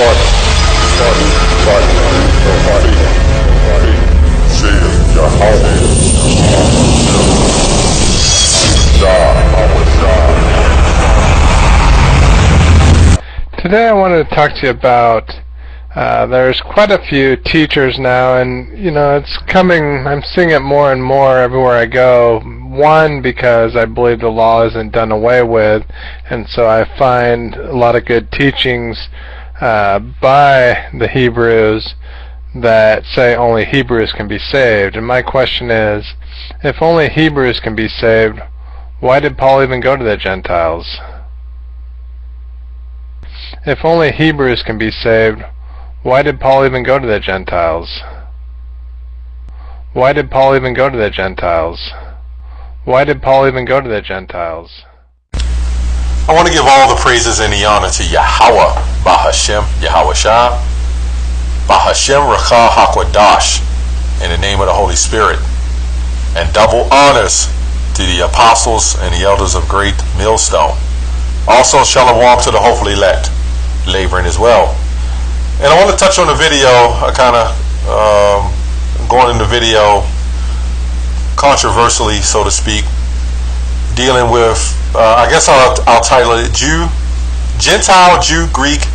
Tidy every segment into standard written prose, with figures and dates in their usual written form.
Today I wanted to talk to you about there's quite a few teachers now, and it's coming, I'm seeing it more and more everywhere I go. One, because I believe the law isn't done away with, and so I find a lot of good teachings by the Hebrews that say only Hebrews can be saved. And my question is, if only Hebrews can be saved, why did Paul even go to the Gentiles? If only Hebrews can be saved, why did Paul even go to the Gentiles? Why did Paul even go to the Gentiles? Why did Paul even go to the Gentiles? I want to give all the praises and the honor to Yahweh, Bahashem, Yahweh Shah, Bahashem Rakha Hakwadash, in the name of the Holy Spirit, and double honors to the apostles and the elders of Great Millstone. Also, shalom to the hopefully elect, laboring as well. And I want to touch on the video, going in the video controversially, so to speak, dealing with, I guess I'll title it Gentile, Jew, Greek,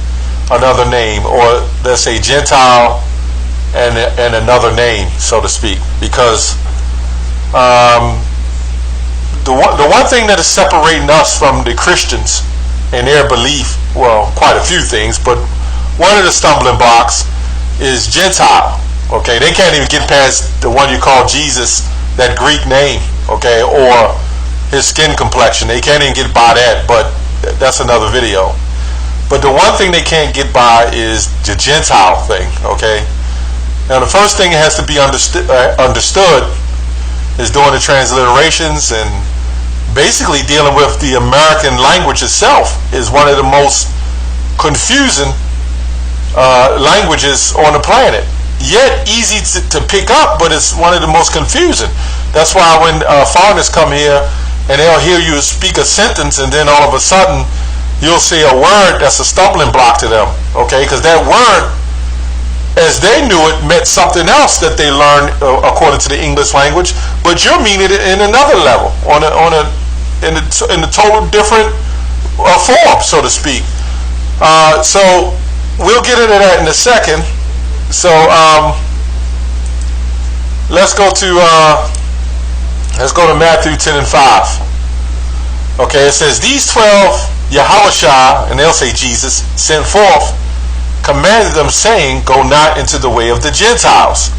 another name, or let's say Gentile and another name, so to speak, because the one thing that is separating us from the Christians and their belief, well, quite a few things, but one of the stumbling blocks is Gentile. Okay, they can't even get past the one you call Jesus, that Greek name, okay, or his skin complexion. They can't even get by that, but that's another video. But the one thing they can't get by is the Gentile thing, okay? Now the first thing that has to be understood is doing the transliterations, and basically dealing with the American language itself is one of the most confusing languages on the planet. Yet easy to pick up, but it's one of the most confusing. That's why when foreigners come here and they'll hear you speak a sentence, and then all of a sudden you'll say a word that's a stumbling block to them, okay? Because that word, as they knew it, meant something else that they learned according to the English language, but you're meaning it in another level, in a total different form, so to speak. So we'll get into that in a second. So let's go to Matthew 10 and 5. Okay, it says, these 12 Yahushua, and they'll say Jesus, sent forth, commanded them, saying, go not into the way of the Gentiles,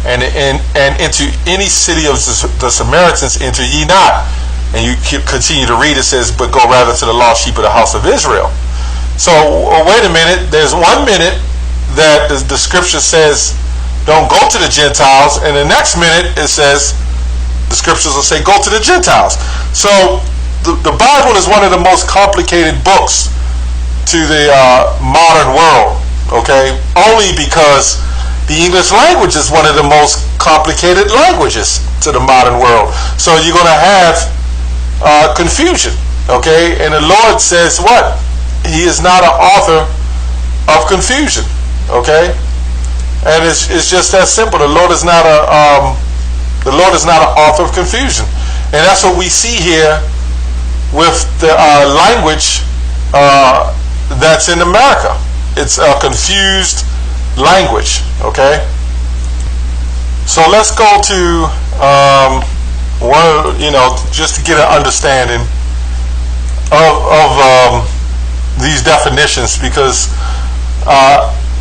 and into any city of the Samaritans enter ye not. And you continue to read, it says, but go rather to the lost sheep of the house of Israel. So wait a minute, there's 1 minute that the scripture says don't go to the Gentiles, and the next minute it says, the scriptures will say go to the Gentiles. So the Bible is one of the most complicated books to the modern world, okay? Only because the English language is one of the most complicated languages to the modern world. So you're going to have confusion, okay? And the Lord says what? He is not an author of confusion, okay? And it's just that simple. The Lord is not an author of confusion, and that's what we see here with the language that's in America. It's a confused language, okay? So let's go to just to get an understanding of these definitions, because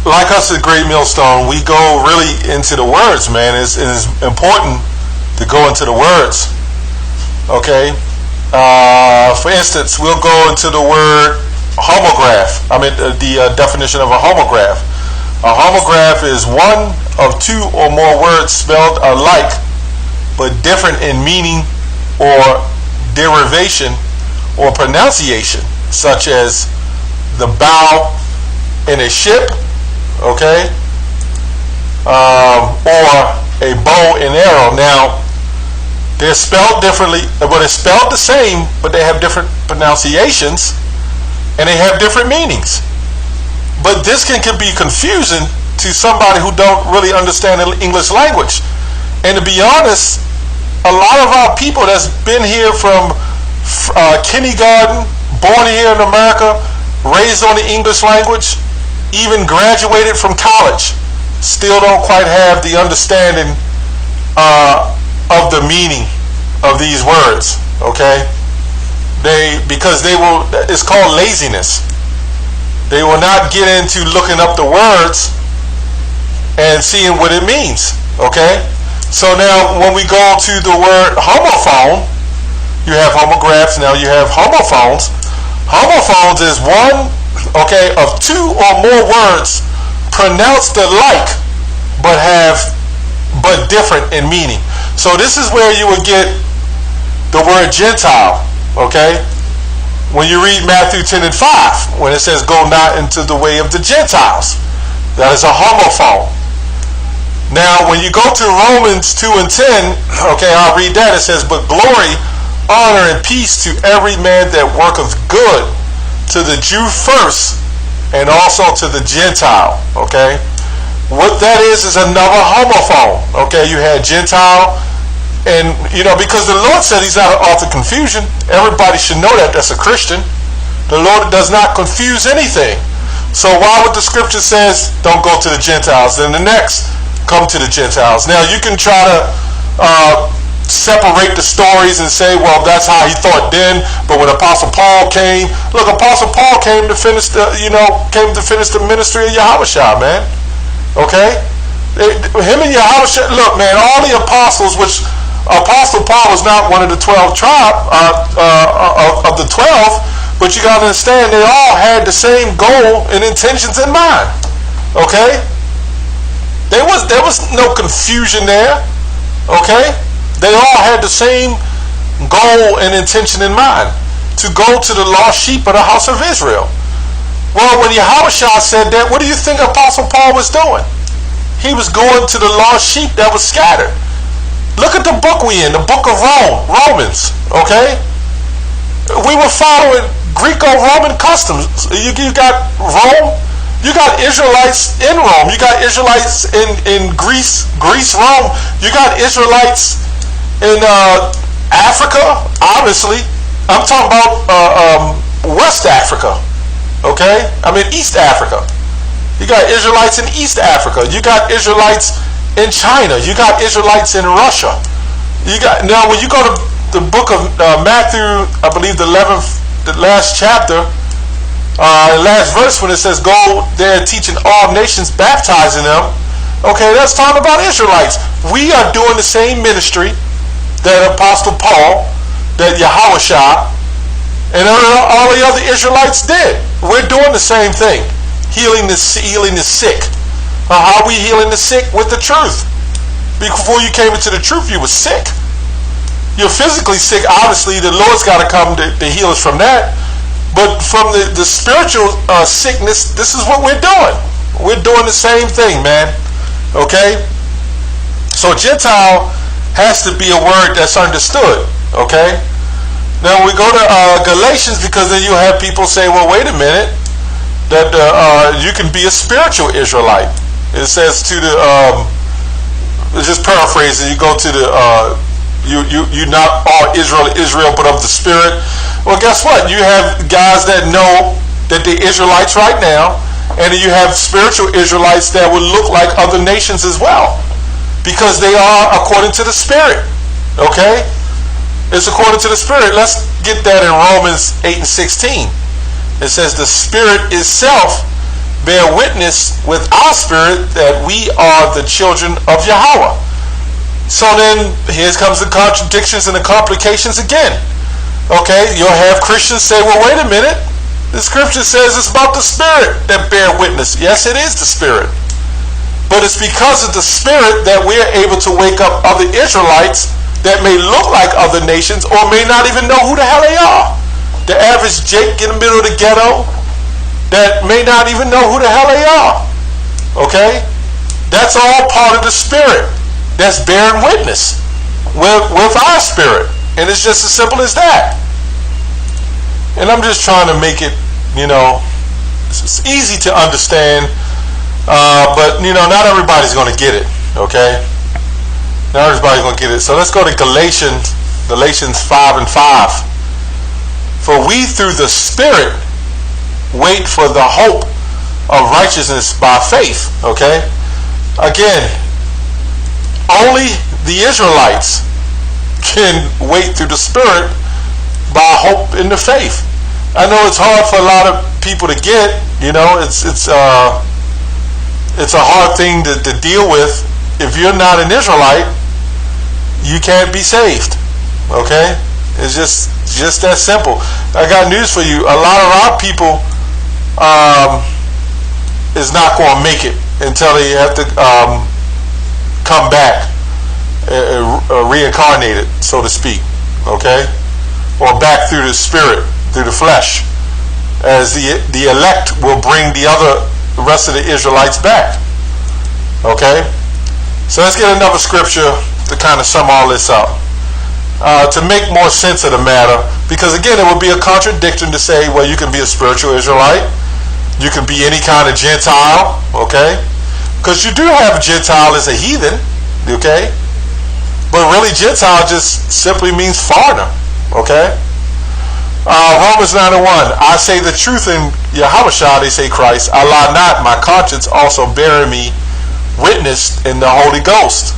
like us at Great Millstone, we go really into the words, man. It's important to go into the words, okay? For instance, we'll go into the word homograph. The definition of a homograph. A homograph is one of two or more words spelled alike but different in meaning or derivation or pronunciation, such as the bow in a ship, okay, or a bow and arrow. Now, they're spelled differently, but they're spelled the same, but they have different pronunciations and they have different meanings. But this can be confusing to somebody who don't really understand the English language. And to be honest, a lot of our people that's been here from kindergarten, born here in America, raised on the English language, even graduated from college, still don't quite have the understanding of the meaning of these words. Okay, it's called laziness. They will not get into looking up the words and seeing what it means. Okay, so now when we go to the word homophone, you have homographs, now you have homophones. Homophones is one, okay, of two or more words pronounced alike but different in meaning. So this is where you would get the word Gentile, okay? When you read Matthew 10 and 5, when it says go not into the way of the Gentiles, that is a homophone. Now when you go to Romans 2 and 10, okay, I'll read that. It says, but glory, honor, and peace to every man that worketh good, to the Jew first, and also to the Gentile. Okay, what that is another homophone. Okay, you had Gentile, and because the Lord said He's not an author of confusion. Everybody should know that. That's a Christian. The Lord does not confuse anything. So why would the Scripture says don't go to the Gentiles, then the next come to the Gentiles? Now you can try to separate the stories and say, well, that's how he thought then, but when Apostle Paul came, look, Apostle Paul came to finish the ministry of Yahushua, man. Okay, him and Yahushua. Look, man, all the apostles, which Apostle Paul was not one of the 12 tribe of the 12, but you got to understand they all had the same goal and intentions in mind. Okay, there was no confusion there. Okay. They all had the same goal and intention in mind, to go to the lost sheep of the house of Israel. Well, when Yahushua said that, what do you think Apostle Paul was doing? He was going to the lost sheep that was scattered. Look at the book we in, the book of Romans, okay? We were following Greco-Roman customs. You got Rome, you got Israelites in Rome, you got Israelites in Greece, Rome, you got Israelites in Africa, obviously. I'm talking about West Africa, okay? I mean East Africa. You got Israelites in East Africa. You got Israelites in China. You got Israelites in Russia. Now when you go to the book of Matthew, I believe the last chapter, last verse, when it says go there teaching all nations, baptizing them, okay, that's talking about Israelites. We are doing the same ministry that Apostle Paul, that Yahushua, and all the other Israelites did. We're doing the same thing, healing the sick. How are we healing the sick? With the truth. Before you came into the truth, you were sick. You're physically sick. Obviously, the Lord's got to come to heal us from that. But from the spiritual sickness, this is what we're doing. We're doing the same thing, man. Okay? So Gentile has to be a word that's understood. Okay? Now we go to Galatians, because then you have people say, well, wait a minute, that you can be a spiritual Israelite. It says to the just paraphrasing, you go to the you not all Israel but of the Spirit. Well, guess what? You have guys that know that they're Israelites right now, and then you have spiritual Israelites that would look like other nations as well, because they are according to the Spirit. Okay? It's according to the Spirit. Let's get that in Romans 8 and 16. It says, the Spirit itself bear witness with our spirit that we are the children of Yahweh. So then, here comes the contradictions and the complications again. Okay? You'll have Christians say, well, wait a minute. The Scripture says it's about the Spirit that bear witness. Yes, it is the Spirit. But it's because of the Spirit that we're able to wake up other Israelites that may look like other nations or may not even know who the hell they are. The average Jake in the middle of the ghetto that may not even know who the hell they are. Okay? That's all part of the Spirit that's bearing witness with our spirit. And it's just as simple as that. And I'm just trying to make it, It's easy to understand, but not everybody's going to get it. Okay, not everybody's going to get it. So let's go to Galatians 5:5. For we through the Spirit wait for the hope of righteousness by faith. Okay, again, only the Israelites can wait through the Spirit by hope in the faith. I know it's hard for a lot of people to get. It's a hard thing to deal with. If you're not an Israelite, you can't be saved. Okay, it's just that simple. I got news for you. A lot of our people is not going to make it until they have to come back, reincarnated, so to speak. Okay, or back through the Spirit, through the flesh, as the elect will bring the rest of the Israelites back. Okay, so let's get another scripture to kind of sum all this up, to make more sense of the matter, because again, it would be a contradiction to say, well, you can be a spiritual Israelite, you can be any kind of Gentile. Okay, because you do have a Gentile as a heathen. Okay, but really Gentile just simply means foreigner. Okay, Romans 9:1. I say the truth in Yahushua, they say Christ. I lie not, my conscience also bearing me witness in the Holy Ghost.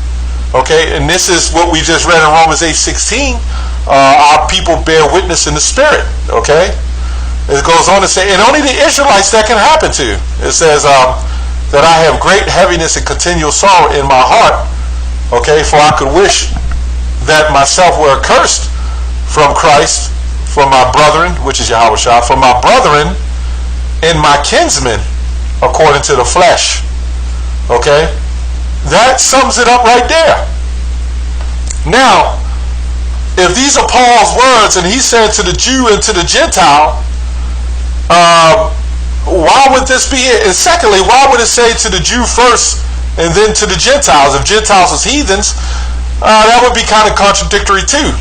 Okay, and this is what we just read in Romans 8:16. Our people bear witness in the Spirit. Okay, it goes on to say, and only the Israelites that can happen to. It says that I have great heaviness and continual sorrow in my heart. Okay, for I could wish that myself were accursed from Christ, for my brethren, which is Yahushua, for my brethren and my kinsmen, according to the flesh. Okay, that sums it up right there. Now, if these are Paul's words, and he's saying to the Jew and to the Gentile, why would this be it? And secondly, why would it say to the Jew first and then to the Gentiles? If Gentiles is heathens, that would be kind of contradictory too.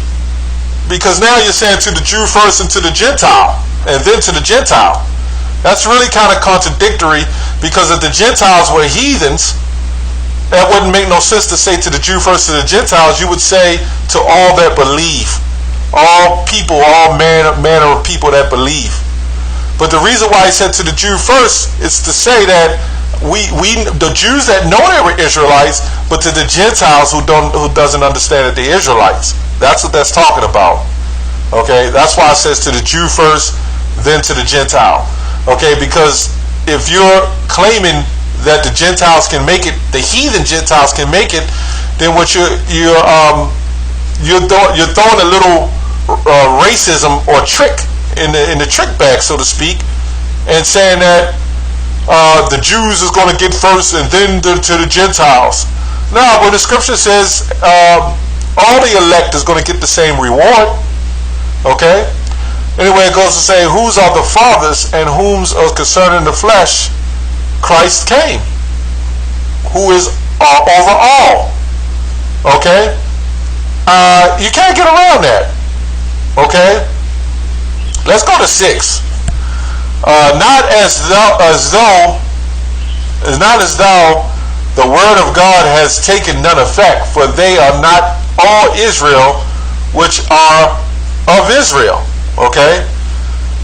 Because now you're saying to the Jew first and to the Gentile, and then to the Gentile. That's really kind of contradictory, because if the Gentiles were heathens, that wouldn't make no sense to say to the Jew first, to the Gentiles. You would say to all that believe, all people, all manner of people that believe. But the reason why he said to the Jew first is to say that we the Jews that know they were Israelites, but to the Gentiles who doesn't understand that they're Israelites. That's what that's talking about. Okay, that's why it says to the Jew first, then to the Gentile. Okay, because if you're claiming that the Gentiles can make it, the heathen Gentiles can make it, then what you're throwing a little racism or trick in the trick bag, so to speak, and saying that the Jews is going to get first and then to the Gentiles. No, when the scripture says all the elect is going to get the same reward. Okay? Anyway, it goes to say, whose are the fathers and whom's concerning the flesh Christ came, who is over all. Okay? You can't get around that. Okay? Let's go to 6. Not as though the word of God has taken none effect, for they are not all Israel which are of Israel. Okay?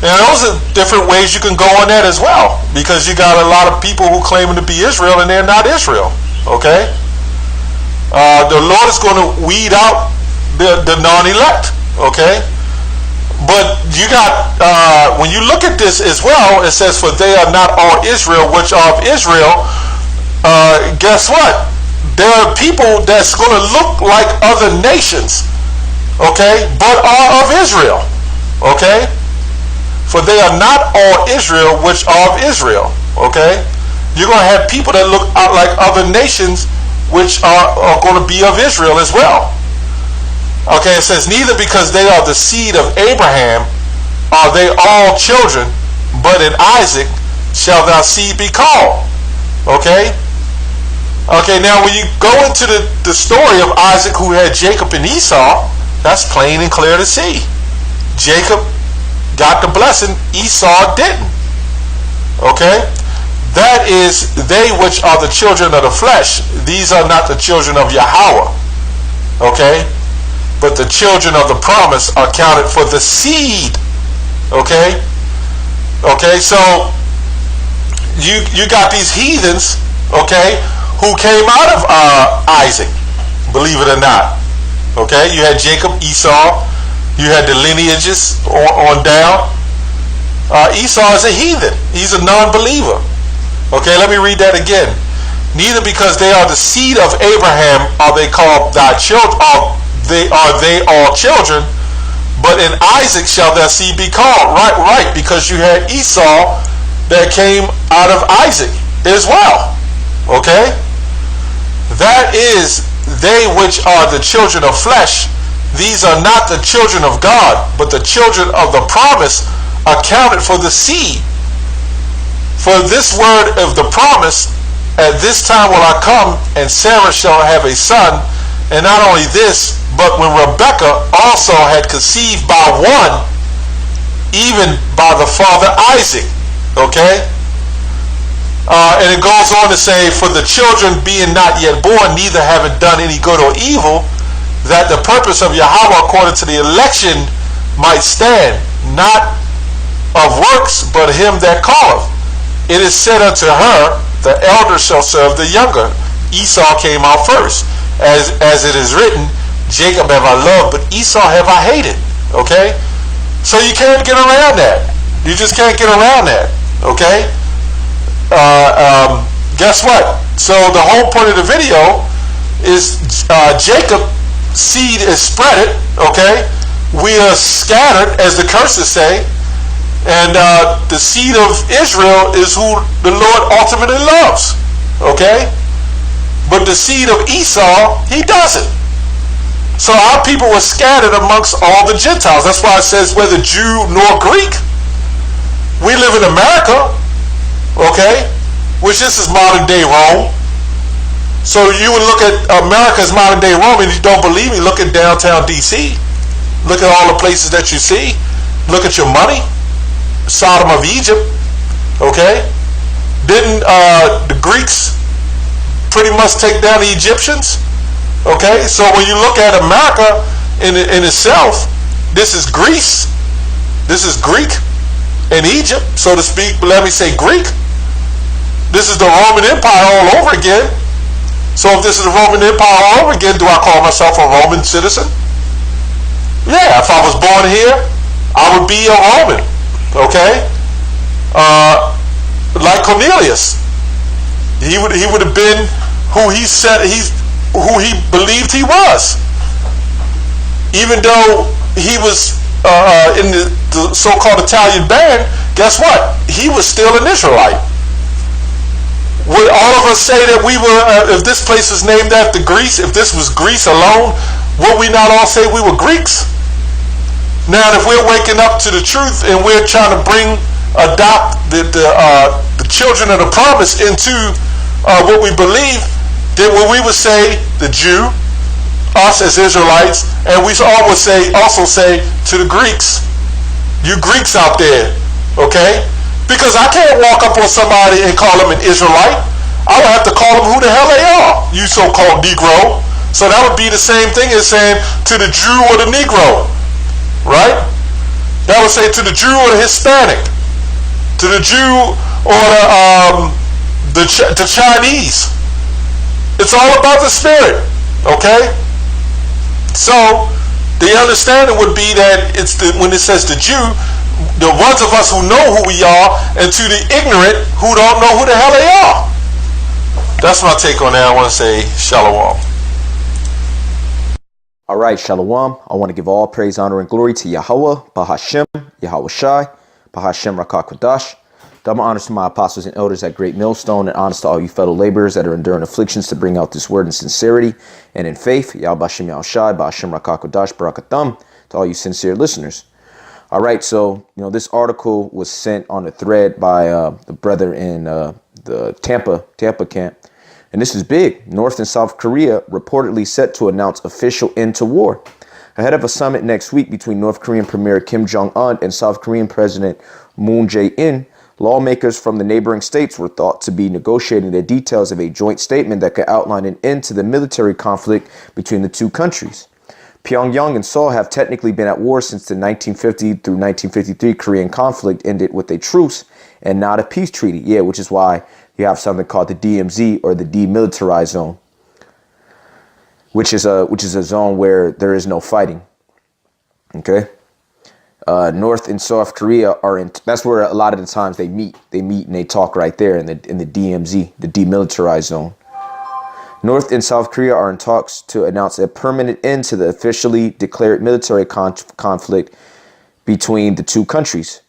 And those are different ways you can go on that as well, because you got a lot of people who claim to be Israel and they're not Israel. Okay? The Lord is going to weed out the non-elect. Okay? But you got, when you look at this as well, it says, for they are not all Israel which are of Israel. Guess what? There are people that's going to look like other nations, okay, but are of Israel. Okay? For they are not all Israel which are of Israel. Okay? You're going to have people that look out like other nations which are going to be of Israel as well. Okay, it says, neither because they are the seed of Abraham are they all children, but in Isaac shall thy seed be called. Okay? Okay, now when you go into the story of Isaac, who had Jacob and Esau, that's plain and clear to see. Jacob got the blessing, Esau didn't. Okay? That is, they which are the children of the flesh, these are not the children of Yahweh. Okay? But the children of the promise are counted for the seed. Okay? Okay, so you got these heathens, okay, who came out of Isaac, believe it or not. Okay, you had Jacob, Esau, you had the lineages on down. Esau is a heathen. He's a non-believer. Okay, let me read that again. Neither because they are the seed of Abraham are they called thy children, are they all children, but in Isaac shall their seed be called. Right, because you had Esau that came out of Isaac as well. Okay? That is, they which are the children of flesh, these are not the children of God, but the children of the promise are counted for the seed. For this word of the promise, at this time will I come, and Sarah shall have a son. And not only this, but when Rebekah also had conceived by one, even by the father Isaac. Okay? And it goes on to say, for the children being not yet born, neither having done any good or evil, that the purpose of Yahweh according to the election might stand, not of works, but him that calleth. It is said unto her, the elder shall serve the younger. Esau came out first. As it is written, Jacob have I loved, but Esau have I hated. Okay? So you can't get around that. You just can't get around that. Okay? Guess what? So the whole point of the video is Jacob seed is spreaded. Okay? We are scattered, as the curses say. And the seed of Israel is who the Lord ultimately loves. Okay? But the seed of Esau, he doesn't. So our people were scattered amongst all the Gentiles. That's why it says whether Jew nor Greek. We live in America, okay? Which this is modern day Rome. So you would look at America as modern day Rome, and you don't believe me, look at downtown DC. Look at all the places that you see. Look at your money. Sodom of Egypt, okay? Didn't the Greeks pretty much take down the Egyptians? Okay, so when you look at America in itself, this is Greece, this is Greek, and Egypt, so to speak, but let me say Greek. This is the Roman Empire all over again. So if this is the Roman Empire all over again, do I call myself a Roman citizen? Yeah, if I was born here, I would be a Roman. Okay, like Cornelius, he would have been who he said who he believed he was, even though he was in the so-called Italian band. Guess what? He was still an Israelite. Would all of us say that we were? If this place was named after Greece, if this was Greece alone, would we not all say we were Greeks? Now, if we're waking up to the truth and we're trying to adopt the children of the promise into what we believe, then when we would say the Jew, us as Israelites, and we also say to the Greeks, you Greeks out there, okay? Because I can't walk up on somebody and call them an Israelite. I would have to call them who the hell they are, you so-called Negro. So that would be the same thing as saying to the Jew or the Negro. Right? That would say to the Jew or the Hispanic, to the Jew or the Chinese. It's all about the spirit. Okay? So the understanding would be that when it says the Jew, the ones of us who know who we are, and to the ignorant who don't know who the hell they are. That's my take on that. I want to say shalom. All right, shalom. I want to give all praise, honor, and glory to Yahweh, Bahashem, Yahweh Shai, Bahashem Rakah Kodash. Double honors to my apostles and elders at Great Millstone, and honors to all you fellow laborers that are enduring afflictions to bring out this word in sincerity and in faith. Yahweh Bashem Yahweh Shai, Bahashem Rakah Kodash, Barakatam, to all you sincere listeners. All right, so, this article was sent on a thread by the brother in the Tampa camp. And this is big. North and South Korea reportedly set to announce official end to war. Ahead of a summit next week between North Korean Premier Kim Jong-un and South Korean President Moon Jae-in, Lawmakers from the neighboring states were thought to be negotiating the details of a joint statement that could outline an end to the military conflict between the two countries. Pyongyang and Seoul have technically been at war since the 1950 through 1953 Korean conflict ended with a truce and not a peace treaty. Yeah, which is why you have something called the DMZ, or the demilitarized zone, which is a zone where there is no fighting. Okay. North and South Korea are in. That's where a lot of the times they meet. They meet and they talk right there in the DMZ, the demilitarized zone. North and South Korea are in talks to announce a permanent end to the officially declared military conflict between the two countries.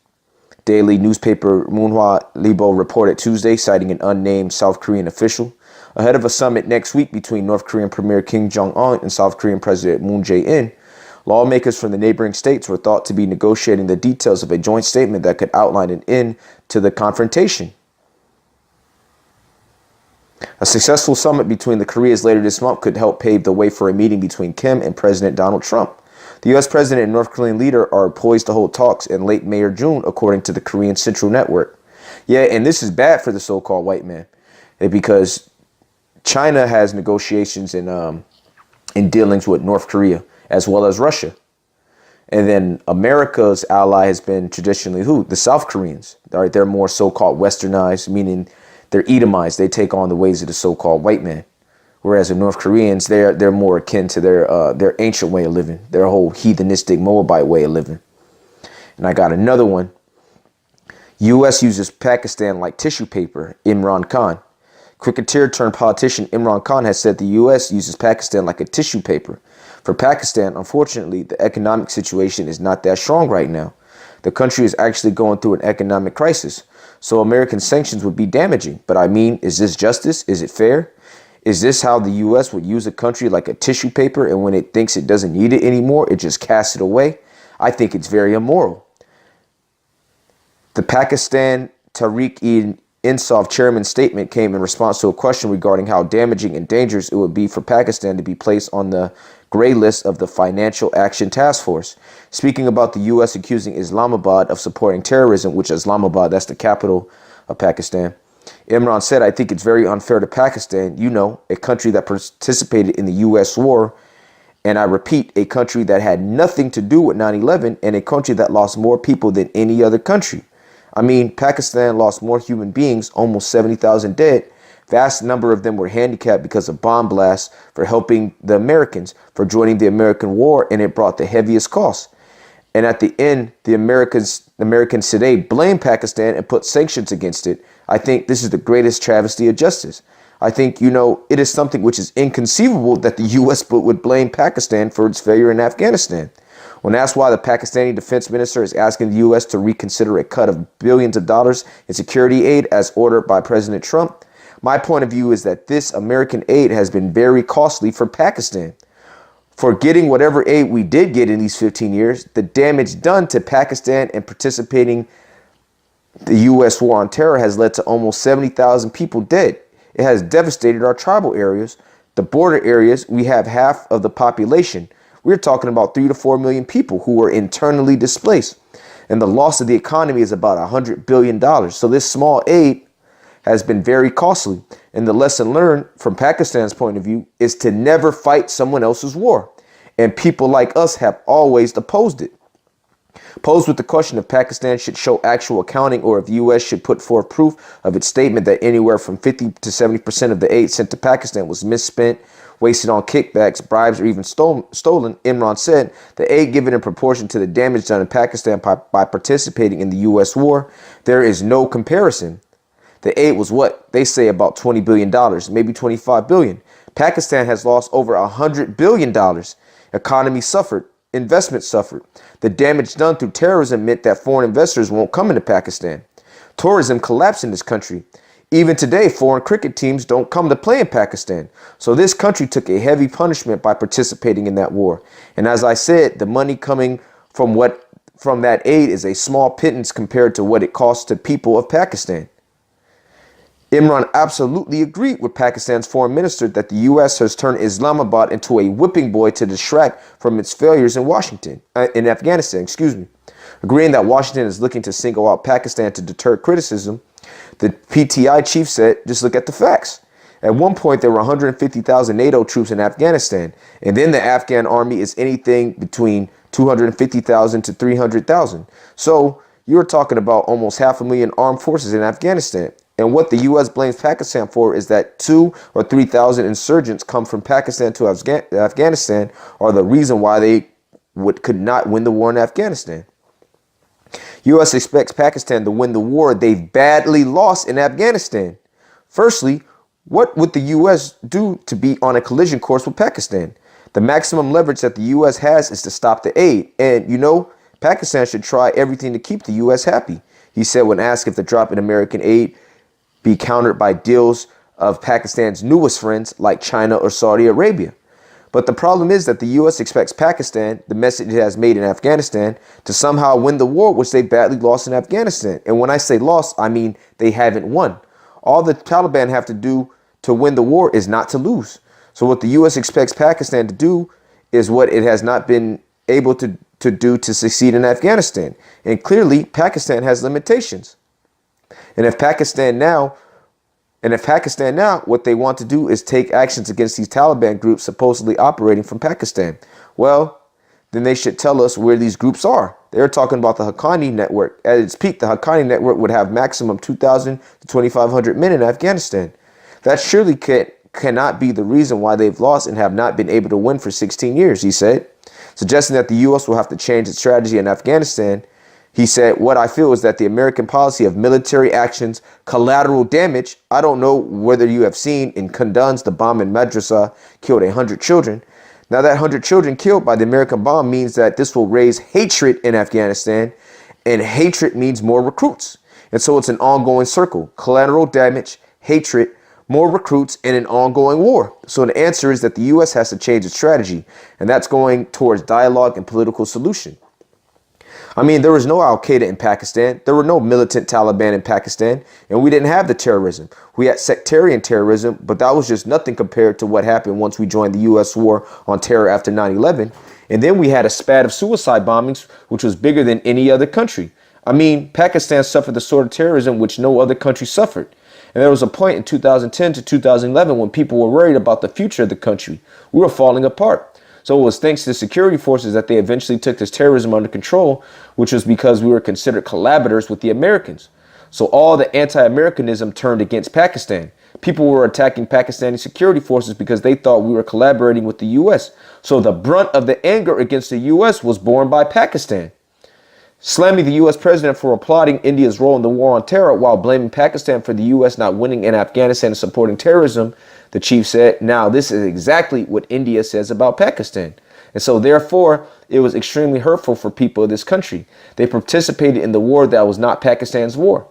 Daily newspaper Munhwa Libo reported Tuesday, citing an unnamed South Korean official. Ahead of a summit next week between North Korean Premier Kim Jong-un and South Korean President Moon Jae-in, lawmakers from the neighboring states were thought to be negotiating the details of a joint statement that could outline an end to the confrontation. A successful summit between the Koreas later this month could help pave the way for a meeting between Kim and President Donald Trump. The U.S. president and North Korean leader are poised to hold talks in late May or June, according to the Korean Central Network. Yeah, and this is bad for the so-called white man, because China has negotiations in dealings with North Korea as well as Russia. And then America's ally has been traditionally who? The South Koreans. All right, they're more so-called westernized, meaning they're Edomites. They take on the ways of the so-called white man. Whereas the North Koreans, they're more akin to their ancient way of living, their whole heathenistic Moabite way of living. And I got another one. U.S. uses Pakistan like tissue paper. Imran Khan. Cricketer turned politician Imran Khan has said the U.S. uses Pakistan like a tissue paper. For Pakistan, unfortunately, the economic situation is not that strong right now. The country is actually going through an economic crisis. So American sanctions would be damaging. But I mean, is this justice? Is it fair? Is this how the U.S. would use a country like a tissue paper, and when it thinks it doesn't need it anymore, it just casts it away? I think it's very immoral. The Pakistan Tehreek-e-Insaf chairman's statement came in response to a question regarding how damaging and dangerous it would be for Pakistan to be placed on the gray list of the Financial Action Task Force. Speaking about the U.S. accusing Islamabad of supporting terrorism, which Islamabad, that's the capital of Pakistan, Imran said, I think it's very unfair to Pakistan, a country that participated in the U.S. war. And I repeat, a country that had nothing to do with 9/11 and a country that lost more people than any other country. I mean, Pakistan lost more human beings, almost 70,000 dead. Vast number of them were handicapped because of bomb blasts, for helping the Americans, for joining the American war, and it brought the heaviest costs. And at the end, the Americans today blame Pakistan and put sanctions against it. I think this is the greatest travesty of justice. I think, it is something which is inconceivable that the U.S. would blame Pakistan for its failure in Afghanistan. When asked why the Pakistani defense minister is asking the U.S. to reconsider a cut of billions of dollars in security aid as ordered by President Trump, my point of view is that this American aid has been very costly for Pakistan. For getting whatever aid we did get in these 15 years, the damage done to Pakistan and participating the U.S. war on terror has led to almost 70,000 people dead. It has devastated our tribal areas. The border areas, we have half of the population. We're talking about 3 to 4 million people who were internally displaced. And the loss of the economy is about $100 billion. So this small aid has been very costly. And the lesson learned from Pakistan's point of view is to never fight someone else's war. And people like us have always opposed it. Posed with the question if Pakistan should show actual accounting or if the U.S. should put forth proof of its statement that anywhere from 50 to 70% of the aid sent to Pakistan was misspent, wasted on kickbacks, bribes, or even stolen, Imran said the aid given in proportion to the damage done in Pakistan by participating in the U.S. war, there is no comparison. The aid was what? They say about $20 billion, maybe $25 billion. Pakistan has lost over $100 billion. Economy suffered. Investment suffered. The damage done through terrorism meant that foreign investors won't come into Pakistan. Tourism collapsed in this country. Even today, foreign cricket teams don't come to play in Pakistan. So this country took a heavy punishment by participating in that war. And as I said, the money coming from that aid is a small pittance compared to what it costs to people of Pakistan. Imran absolutely agreed with Pakistan's foreign minister that the U.S. has turned Islamabad into a whipping boy to distract from its failures in Afghanistan. Agreeing that Washington is looking to single out Pakistan to deter criticism, the PTI chief said, just look at the facts. At one point, there were 150,000 NATO troops in Afghanistan, and then the Afghan army is anything between 250,000 to 300,000. So you're talking about almost 500,000 armed forces in Afghanistan. And what the U.S. blames Pakistan for is that 2,000 or 3,000 insurgents come from Pakistan to Afghanistan are the reason why they could not win the war in Afghanistan. U.S. expects Pakistan to win the war they've badly lost in Afghanistan. Firstly, what would the U.S. do to be on a collision course with Pakistan? The maximum leverage that the U.S. has is to stop the aid. And, Pakistan should try everything to keep the U.S. happy, he said when asked if the drop in American aid be countered by deals of Pakistan's newest friends like China or Saudi Arabia. But the problem is that the U.S. expects Pakistan, the message it has made in Afghanistan, to somehow win the war which they badly lost in Afghanistan. And when I say lost, I mean they haven't won. All the Taliban have to do to win the war is not to lose. So what the U.S. expects Pakistan to do is what it has not been able to do to succeed in Afghanistan. And clearly, Pakistan has limitations. And if Pakistan now, what they want to do is take actions against these Taliban groups supposedly operating from Pakistan, well, then they should tell us where these groups are. They're talking about the Haqqani network. At its peak, the Haqqani network would have maximum 2,000 to 2,500 men in Afghanistan. That surely cannot be the reason why they've lost and have not been able to win for 16 years, he said. Suggesting that the U.S. will have to change its strategy in Afghanistan, he said, what I feel is that the American policy of military actions, collateral damage, I don't know whether you have seen in Kunduz, the bomb in Madrasa killed 100 children. Now that 100 children killed by the American bomb means that this will raise hatred in Afghanistan, and hatred means more recruits. And so it's an ongoing circle, collateral damage, hatred, more recruits, and an ongoing war. So the answer is that the U.S. has to change its strategy, and that's going towards dialogue and political solution. I mean, there was no Al-Qaeda in Pakistan. There were no militant Taliban in Pakistan, and we didn't have the terrorism. We had sectarian terrorism, but that was just nothing compared to what happened once we joined the U.S. war on terror after 9/11. And then we had a spat of suicide bombings, which was bigger than any other country. I mean, Pakistan suffered the sort of terrorism which no other country suffered. And there was a point in 2010 to 2011 when people were worried about the future of the country. We were falling apart. So it was thanks to the security forces that they eventually took this terrorism under control, which was because we were considered collaborators with the Americans. So all the anti-Americanism turned against Pakistan. People were attacking Pakistani security forces because they thought we were collaborating with the U.S. So the brunt of the anger against the U.S. was borne by Pakistan. Slamming the U.S. president for applauding India's role in the war on terror while blaming Pakistan for the U.S. not winning in Afghanistan and supporting terrorism, the chief said, now this is exactly what India says about Pakistan. And so therefore, it was extremely hurtful for people of this country. They participated in the war that was not Pakistan's war.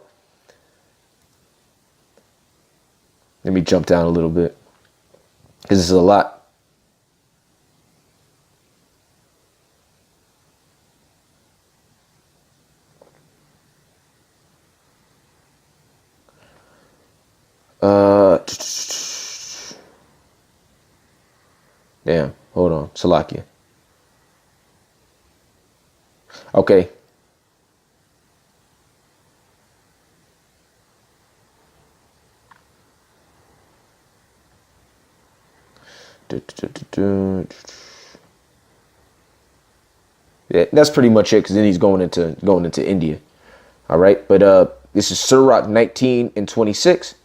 Let me jump down a little bit, because this is a lot. Damn, hold on, Salakia. Okay. Yeah, that's pretty much it, because then he's going into India. All right, but this is Sirach 19 and 26.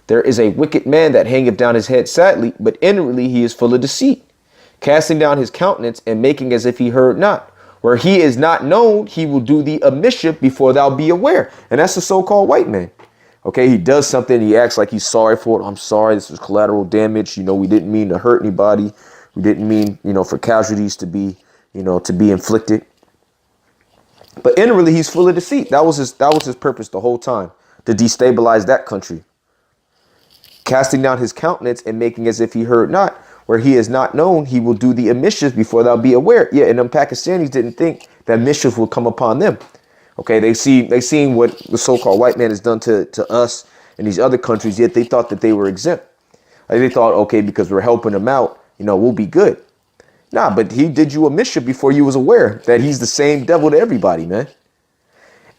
There is a wicked man that hangeth down his head sadly, but inwardly he is full of deceit, casting down his countenance and making as if he heard not. Where he is not known, he will do thee a mischief before thou be aware. And that's the so-called white man. Okay, he does something, he acts like he's sorry for it. I'm sorry, this was collateral damage. We didn't mean to hurt anybody. We didn't mean, for casualties to be, to be inflicted. But inwardly, he's full of deceit. That was his purpose the whole time, to destabilize that country. Casting down his countenance and making as if he heard not. Where he is not known, he will do thee a mischief before thou be aware. Yeah, and them Pakistanis didn't think that mischief will come upon them. Okay, they seen what the so-called white man has done to us and these other countries, yet they thought that they were exempt. Like they thought, okay, because we're helping them out, we'll be good. Nah, but he did you a mischief before you was aware that he's the same devil to everybody, man.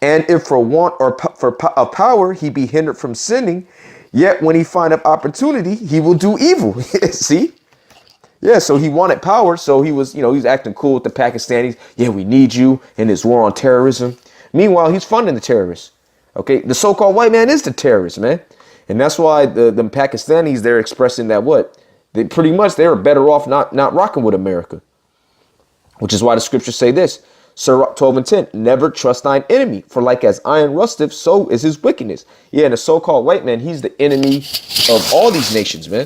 And if for want of power he be hindered from sinning, yet when he find up opportunity, he will do evil. See? Yeah, so he wanted power, so he was, he was acting cool with the Pakistanis. Yeah, we need you in this war on terrorism. Meanwhile, he's funding the terrorists. Okay, the so-called white man is the terrorist, man. And that's why the Pakistanis, they're expressing that they pretty much they were better off not rocking with America. Which is why the scriptures say this. Surah 12 and 10, never trust thine enemy, for like as iron rusteth, so is his wickedness. Yeah, and the so-called white man, he's the enemy of all these nations, man.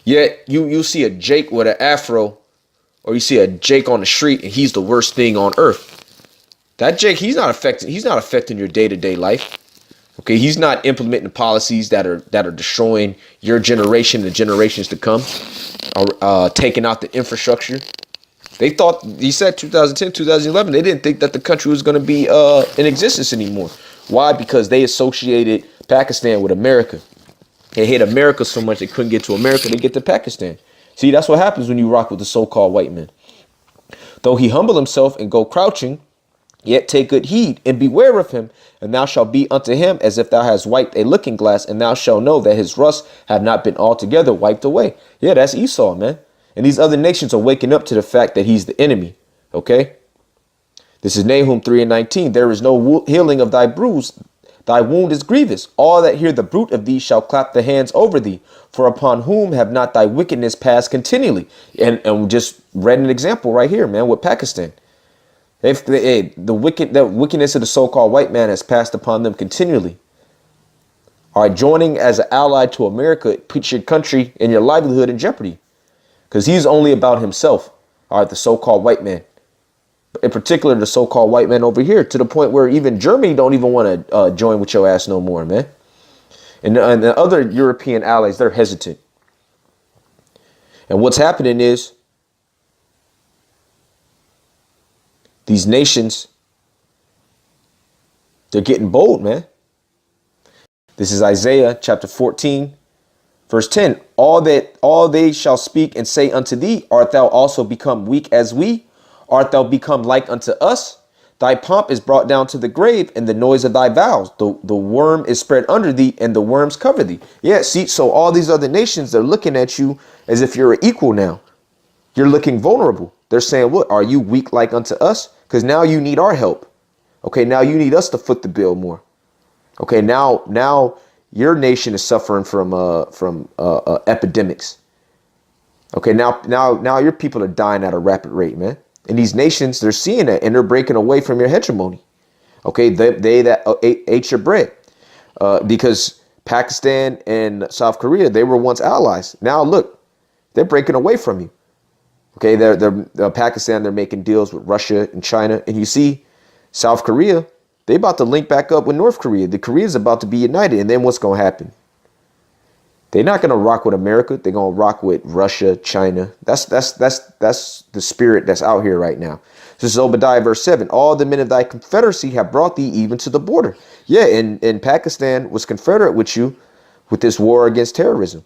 Yet you see a Jake with an afro, or you see a Jake on the street, and he's the worst thing on earth. That Jake, he's not affecting your day-to-day life. Okay, he's not implementing policies that are destroying your generation and the generations to come, or taking out the infrastructure. They thought, he said 2010, 2011, they didn't think that the country was going to be in existence anymore. Why? Because they associated Pakistan with America. They hate America so much they couldn't get to America, they get to Pakistan. See, that's what happens when you rock with the so-called white man. Though he humble himself and go crouching, yet take good heed and beware of him, and thou shalt be unto him as if thou hast wiped a looking glass, and thou shalt know that his rust have not been altogether wiped away. Yeah, that's Esau, man. And these other nations are waking up to the fact that he's the enemy. Okay. This is Nahum 3 and 19. There is no healing of thy bruise. Thy wound is grievous. All that hear the bruit of thee shall clap the hands over thee. For upon whom have not thy wickedness passed continually? And we just read an example right here, man, with Pakistan. The wickedness of the so-called white man has passed upon them continually. All right, joining as an ally to America puts your country and your livelihood in jeopardy. Because he's only about himself. All right, the so-called white man. In particular, the so-called white man over here, to the point where even Germany don't even want to join with your ass no more, man. And the other European allies, they're hesitant. And what's happening is these nations, they're getting bold, man. This is Isaiah chapter 14. Verse 10, all they shall speak and say unto thee, art thou also become weak as we? Art thou become like unto us? Thy pomp is brought down to the grave, and the noise of thy vows. The worm is spread under thee, and the worms cover thee. Yeah, see, so all these other nations, they're looking at you as if you're an equal now. You're looking vulnerable. They're saying, what, are you weak like unto us? Because now you need our help. Okay, now you need us to foot the bill more. Okay, now your nation is suffering from epidemics. Okay, now your people are dying at a rapid rate, man. And these nations, they're seeing that, and they're breaking away from your hegemony. Okay, they that ate your bread, because Pakistan and South Korea, they were once allies. Now look, they're breaking away from you. Okay, they're Pakistan, they're making deals with Russia and China, and you see South Korea. They about to link back up with North Korea. The Korea's about to be united. And then what's going to happen? They're not going to rock with America. They're going to rock with Russia, China. That's the spirit that's out here right now. This is Obadiah verse 7. All the men of thy confederacy have brought thee even to the border. Yeah, and Pakistan was confederate with you with this war against terrorism.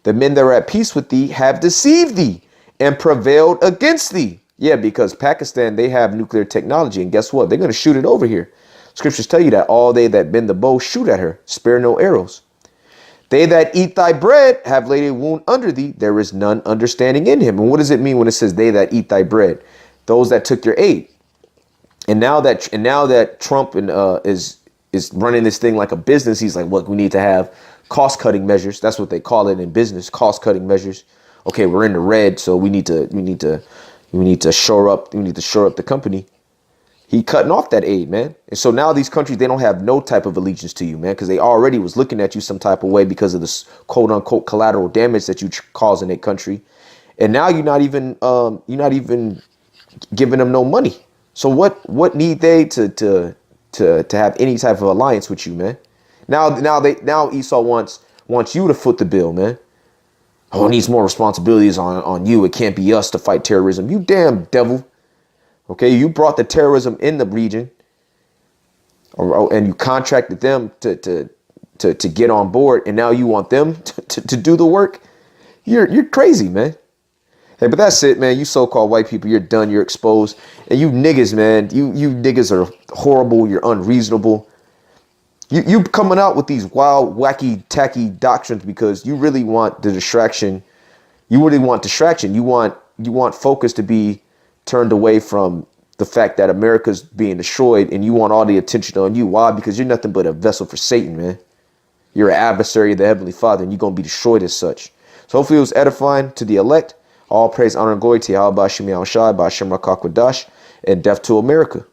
The men that are at peace with thee have deceived thee and prevailed against thee. Yeah, because Pakistan, they have nuclear technology. And guess what? They're going to shoot it over here. Scriptures tell you that all they that bend the bow shoot at her, spare no arrows. They that eat thy bread have laid a wound under thee. There is none understanding in him. And what does it mean when it says they that eat thy bread? Those that took your aid. And now that Trump is running this thing like a business, he's like, look, we need to have cost cutting measures. That's what they call it in business, cost cutting measures. Okay, we're in the red, so we need to shore up the company. He cutting off that aid, man. And so now these countries, they don't have no type of allegiance to you, man, because they already was looking at you some type of way because of this quote unquote collateral damage that you cause in a country. And now you're not even giving them no money. So what need they to have any type of alliance with you, man? Now Esau wants you to foot the bill, man. Oh, it needs more responsibilities on you. It can't be us to fight terrorism. You damn devil. Okay, you brought the terrorism in the region, and you contracted them to get on board, and now you want them to do the work. You're crazy, man. Hey, but that's it, man. You so-called white people, you're done. You're exposed. And you niggas, man, you niggas are horrible. You're unreasonable. You coming out with these wild, wacky, tacky doctrines because you really want the distraction. You really want distraction. You want focus to be turned away from the fact that America's being destroyed, and you want all the attention on you. Why? Because you're nothing but a vessel for Satan, man. You're an adversary of the Heavenly Father, and you're going to be destroyed as such. So hopefully it was edifying to the elect. All praise, honor, and glory to Yahweh, Ba'ashem Yahushai, Ba'ashem Rakakwadash, and death to America.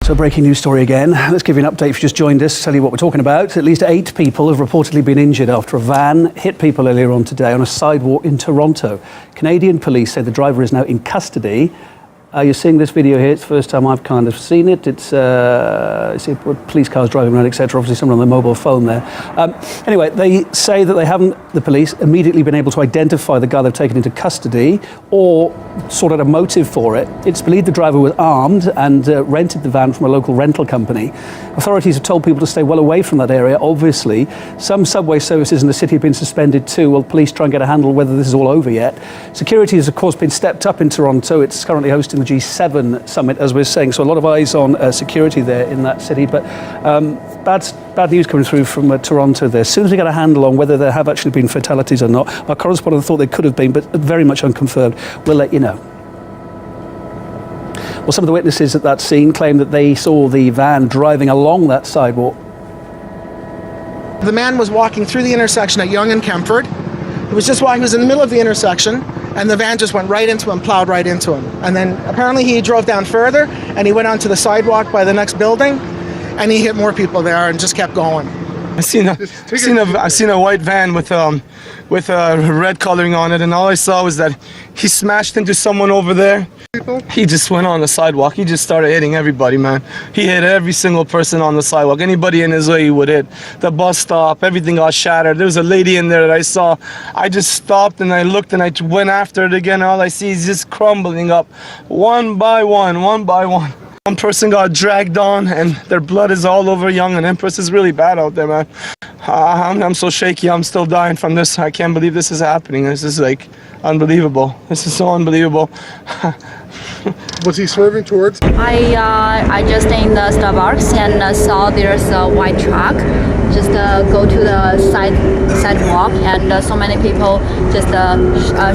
So breaking news story again. Let's give you an update if you just joined us, tell you what we're talking about. At least 8 people have reportedly been injured after a van hit people earlier on today on a sidewalk in Toronto. Canadian police say the driver is now in custody. You're seeing this video here. It's the first time I've kind of seen it. It's police cars driving around, etc. Obviously someone on their mobile phone there. Anyway, they say that they haven't, the police, immediately been able to identify the guy they've taken into custody or sort out a motive for it. It's believed the driver was armed and rented the van from a local rental company. Authorities have told people to stay well away from that area, obviously. Some subway services in the city have been suspended too, while police try and get a handle whether this is all over yet. Security has, of course, been stepped up in Toronto. It's currently hosting the G7 summit, as we're saying, so a lot of eyes on security there in that city. But bad news coming through from Toronto there. As soon as we get a handle on whether there have actually been fatalities or not, our correspondent thought there could have been, but very much unconfirmed. We'll let you know. Well, some of the witnesses at that scene claim that they saw the van driving along that sidewalk. The man was walking through the intersection at Yonge and Kempford. He was just walking, he was in the middle of the intersection, and the van just went right into him, plowed right into him. And then apparently he drove down further, and he went onto the sidewalk by the next building, and he hit more people there and just kept going. I've seen a white van with red coloring on it, and all I saw was that he smashed into someone over there. He just went on the sidewalk. He just started hitting everybody, man. He hit every single person on the sidewalk. Anybody in his way, he would hit. The bus stop, everything got shattered. There was a lady in there that I saw. I just stopped and I looked and I went after it again. All I see is just crumbling up, one by one, one by one. One person got dragged on and their blood is all over Yonge and Empress. Is really bad out there, man. I'm so shaky. I'm still dying from this. I can't believe this is happening. This is like unbelievable. This is so unbelievable. Was he swerving towards? I just in the Starbucks and saw there's a white truck just go to the sidewalk, and so many people just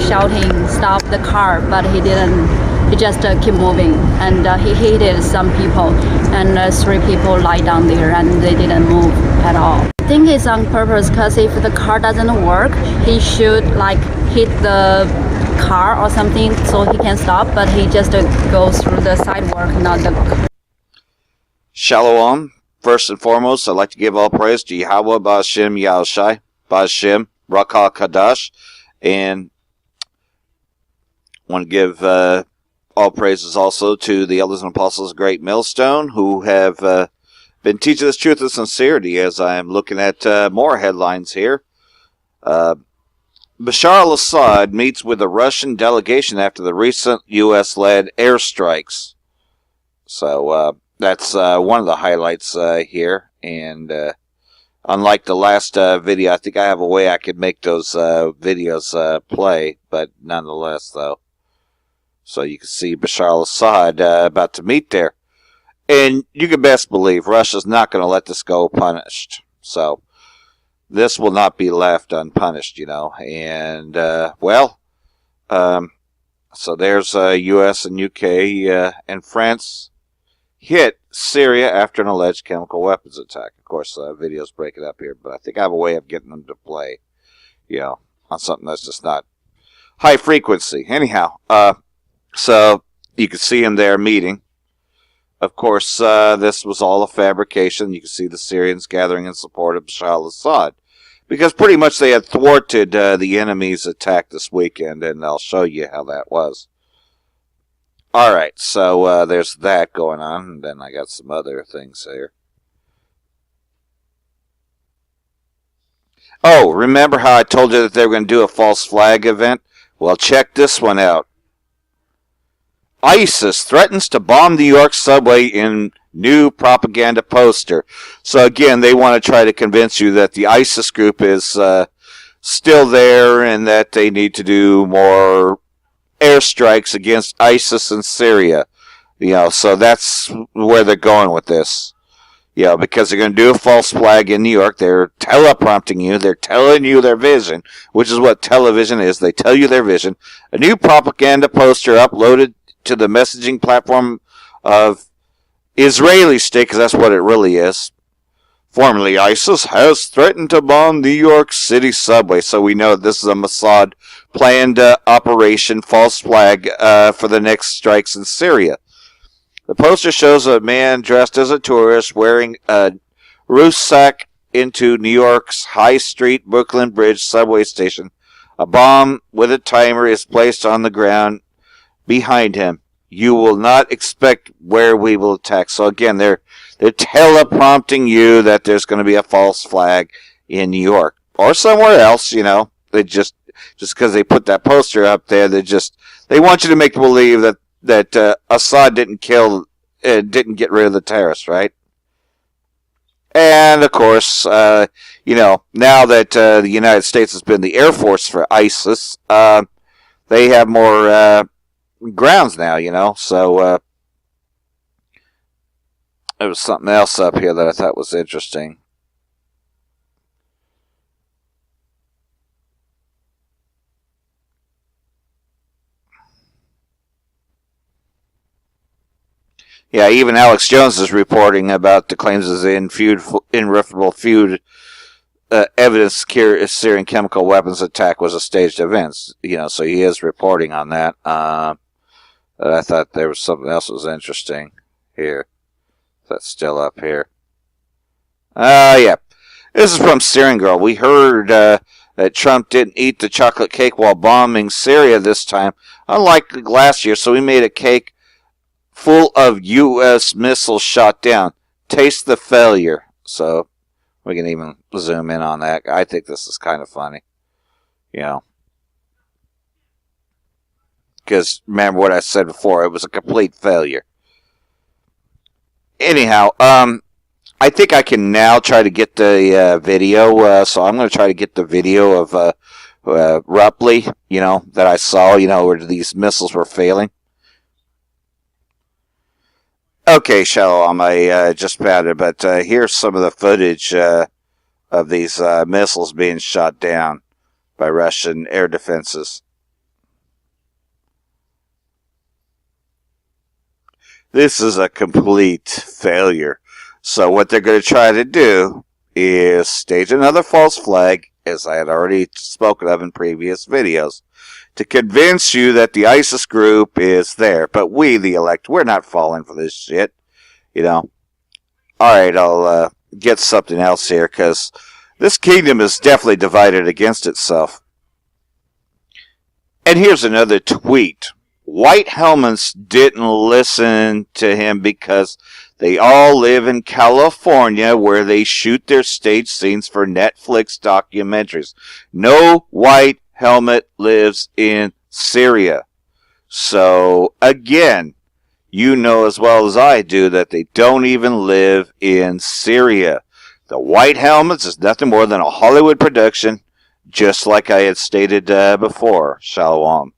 shouting stop the car, but he didn't. He just keep moving, and he hit some people, and 3 people lie down there and they didn't move at all. I think it's on purpose, because if the car doesn't work, he should like hit the car or something so he can stop, but he just goes through the sidewalk, not the... Shalom. First and foremost, I'd like to give all praise to Yahweh, Ba'ashem Yahushai, Ba'ashem Rakah Kadash, and want to give all praises also to the elders and apostles of Great Millstone, who have been teaching this truth with sincerity, as I am looking at more headlines here. Bashar al-Assad meets with a Russian delegation after the recent U.S.-led airstrikes. So that's one of the highlights here. And unlike the last video, I think I have a way I could make those videos play, but nonetheless, though. So you can see Bashar al-Assad about to meet there. And you can best believe Russia's not going to let this go unpunished. So this will not be left unpunished, you know. And, so there's U.S. and U.K. And France hit Syria after an alleged chemical weapons attack. Of course, video's breaking up here, but I think I have a way of getting them to play, you know, on something that's just not high frequency. Anyhow, so you can see him there meeting. Of course, this was all a fabrication. You can see the Syrians gathering in support of Bashar al-Assad, because pretty much they had thwarted the enemy's attack this weekend, and I'll show you how that was. Alright, so there's that going on, and then I got some other things here. Oh, remember how I told you that they were going to do a false flag event? Well, check this one out. ISIS threatens to bomb the New York subway in new propaganda poster. So again, they want to try to convince you that the ISIS group is still there and that they need to do more airstrikes against ISIS in Syria. So that's where they're going with this. Because they're going to do a false flag in New York. They're teleprompting you. They're telling you their vision, which is what television is. They tell you their vision. A new propaganda poster uploaded to the messaging platform of Israeli state, because that's what it really is. Formerly, ISIS has threatened to bomb New York City subway. So we know this is a Mossad planned operation, false flag, for the next strikes in Syria. The poster shows a man dressed as a tourist wearing a rucksack into New York's High Street Brooklyn Bridge subway station. A bomb with a timer is placed on the ground behind him. You will not expect where we will attack. So again, they're teleprompting you that there's going to be a false flag in New York or somewhere else. They just because they put that poster up there, they want you to make believe that Assad didn't get rid of the terrorists, right? And of course, now that the United States has been the Air Force for ISIS, they have more grounds now, So there was something else up here that I thought was interesting. Yeah, even Alex Jones is reporting about the claims of the irrefutable feud evidence Syrian chemical weapons attack was a staged event. So he is reporting on that. But I thought there was something else that was interesting here. That's still up here. Yeah. This is from Syrian Girl. We heard that Trump didn't eat the chocolate cake while bombing Syria this time, unlike last year, so he made a cake full of U.S. missiles shot down. Taste the failure. So we can even zoom in on that. I think this is kind of funny. Because remember what I said before, it was a complete failure. Anyhow, I think I can now try to get the video. So I'm going to try to get the video of Rupley, that I saw, where these missiles were failing. Okay, Shalom, I just found it, but here's some of the footage of these missiles being shot down by Russian air defenses. This is a complete failure. So what they're going to try to do is stage another false flag, as I had already spoken of in previous videos, to convince you that the ISIS group is there. But we, the elect, we're not falling for this shit. Alright, I'll get something else here, because this kingdom is definitely divided against itself. And here's another tweet. White helmets didn't listen to him because they all live in California, where they shoot their stage scenes for Netflix documentaries. No white helmet lives in Syria. So, again, you know as well as I do that they don't even live in Syria. The White Helmets is nothing more than a Hollywood production, just like I had stated before. Shalom.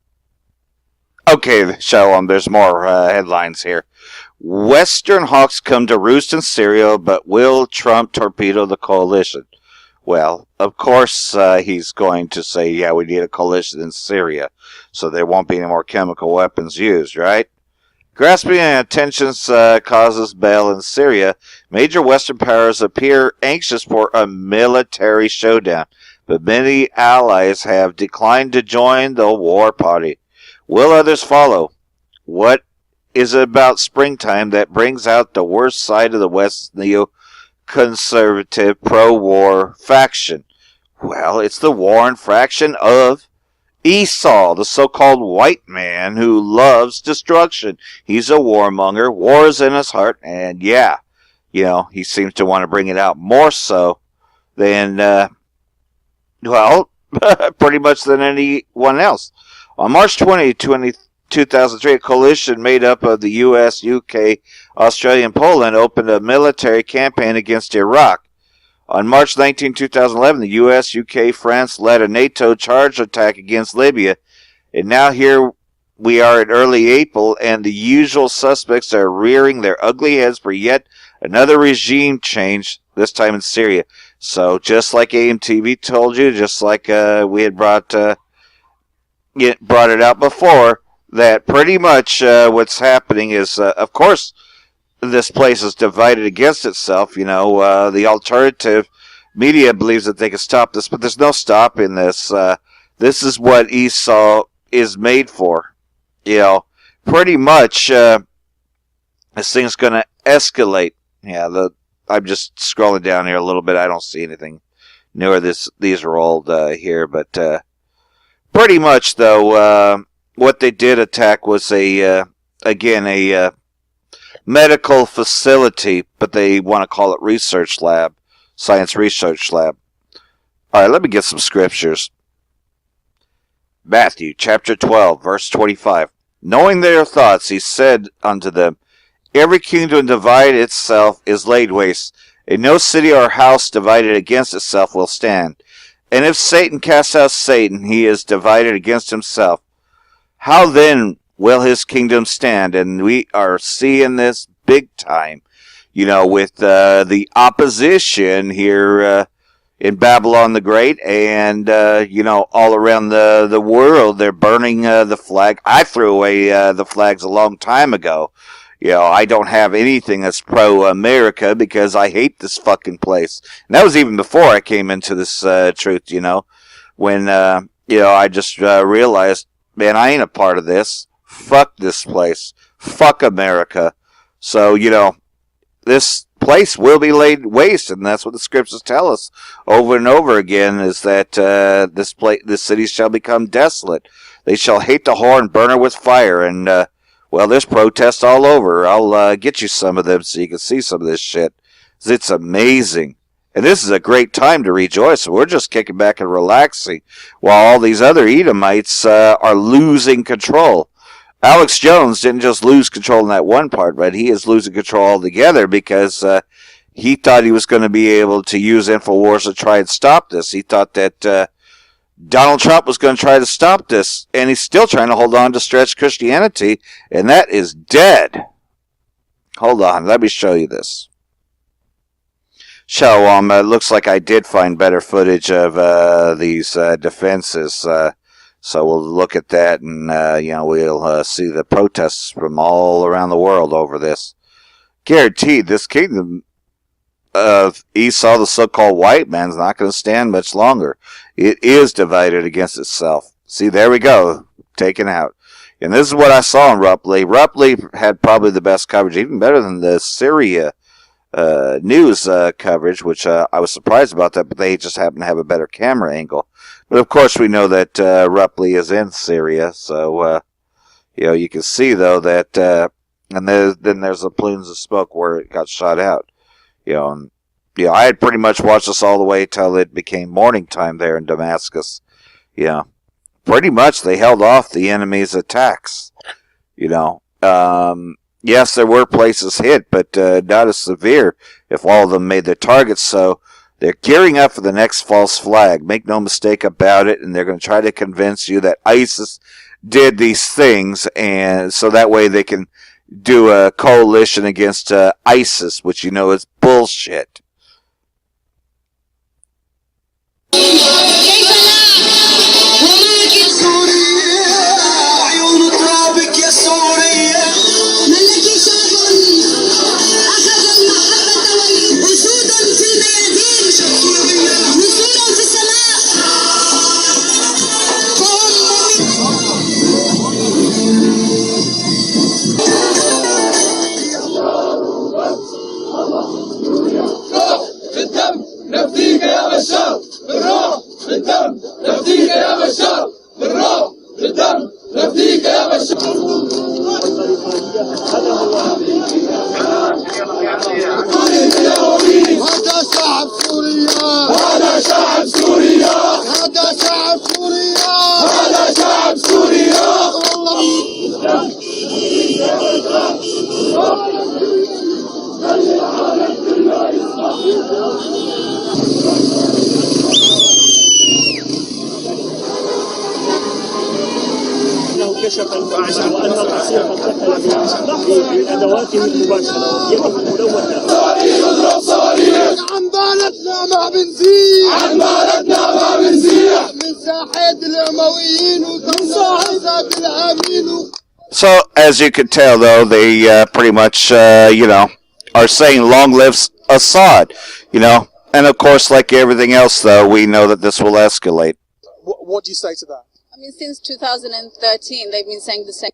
Okay, Shalom, there's more headlines here. Western hawks come to roost in Syria, but will Trump torpedo the coalition? Well, of course he's going to say, yeah, we need a coalition in Syria, so there won't be any more chemical weapons used, right? Grasping tensions causes bail in Syria. Major Western powers appear anxious for a military showdown, but many allies have declined to join the war party. Will others follow? What is it about springtime that brings out the worst side of the West's neo-conservative pro-war faction? Well, it's the war and fraction of Esau, the so-called white man who loves destruction. He's a warmonger. War is in his heart, and yeah, he seems to want to bring it out more so than, pretty much than anyone else. On March 20, 2003, a coalition made up of the U.S., UK, Australia, and Poland opened a military campaign against Iraq. On March 19, 2011, the U.S., UK, France led a NATO charge attack against Libya. And now here we are in early April, and the usual suspects are rearing their ugly heads for yet another regime change, this time in Syria. So just like AMTV told you, just like we had brought it out before, that pretty much what's happening is, of course, this place is divided against itself. You know, the alternative media believes that they can stop this, but there's no stopping this. This is what Esau is made for. You know, pretty much this thing's going to escalate. Yeah, I'm just scrolling down here a little bit. I don't see anything newer. These are old here, but pretty much though, what they did attack was a medical facility, but they want to call it research lab, science research lab. All right, let me get some scriptures. Matthew chapter 12, verse 25. Knowing their thoughts, he said unto them, Every kingdom divided itself is laid waste, and no city or house divided against itself will stand. And if Satan casts out Satan, he is divided against himself. How then will his kingdom stand? And we are seeing this big time, you know, with the opposition here in Babylon the Great, and you know, all around the world. They're burning the flag. I threw away the flags a long time ago. You know, I don't have anything that's pro-America because I hate this fucking place. And that was even before I came into this truth, you know, when, you know, I just realized, man, I ain't a part of this. Fuck this place. Fuck America. So, you know, this place will be laid waste, and that's what the scriptures tell us over and over again, is that this city shall become desolate. They shall hate the whore and burn her with fire, and well, there's protests all over. I'll get you some of them so you can see some of this shit. It's amazing. And this is a great time to rejoice. We're just kicking back and relaxing while all these other Edomites are losing control. Alex Jones didn't just lose control in that one part, but he is losing control altogether because he thought he was going to be able to use InfoWars to try and stop this. He thought that Donald Trump was going to try to stop this, and he's still trying to hold on to stretch Christianity, and that is dead. Hold on, let me show you this. Shalom, it looks like I did find better footage of these defenses, so we'll look at that, and you know, we'll see the protests from all around the world over this. Guaranteed, this kingdom of Esau, the so-called white man, is not going to stand much longer. It is divided against itself. See, there we go, taken out. And this is what I saw in Rupley. Rupley had probably the best coverage, even better than the Syria news coverage, which I was surprised about that, but they just happen to have a better camera angle. But of course, we know that Rupley is in Syria, so you know, you can see though that, and then there's the plumes of smoke where it got shot out. You know, and, you know, I had pretty much watched this all the way till it became morning time there in Damascus. You know, pretty much they held off the enemy's attacks. You know, yes, there were places hit, but not as severe if all of them made their targets. So they're gearing up for the next false flag. Make no mistake about it. And they're going to try to convince you that ISIS did these things, and so that way they can do a coalition against ISIS, which you know is bullshit. وأعلم أن تحصيل الطاقة التي من أدواته المباشرة يجب ملونة. عن بلدنا ما بنزيد، عن بلدنا ما بنزيد، من ساحة الأمويين وتنصاحة الأمين. So, as you can tell, though, they pretty much, are saying long live Assad, And, of course, like everything else, though, we know that this will escalate. What do you say to that? I mean, since 2013, they've been saying the same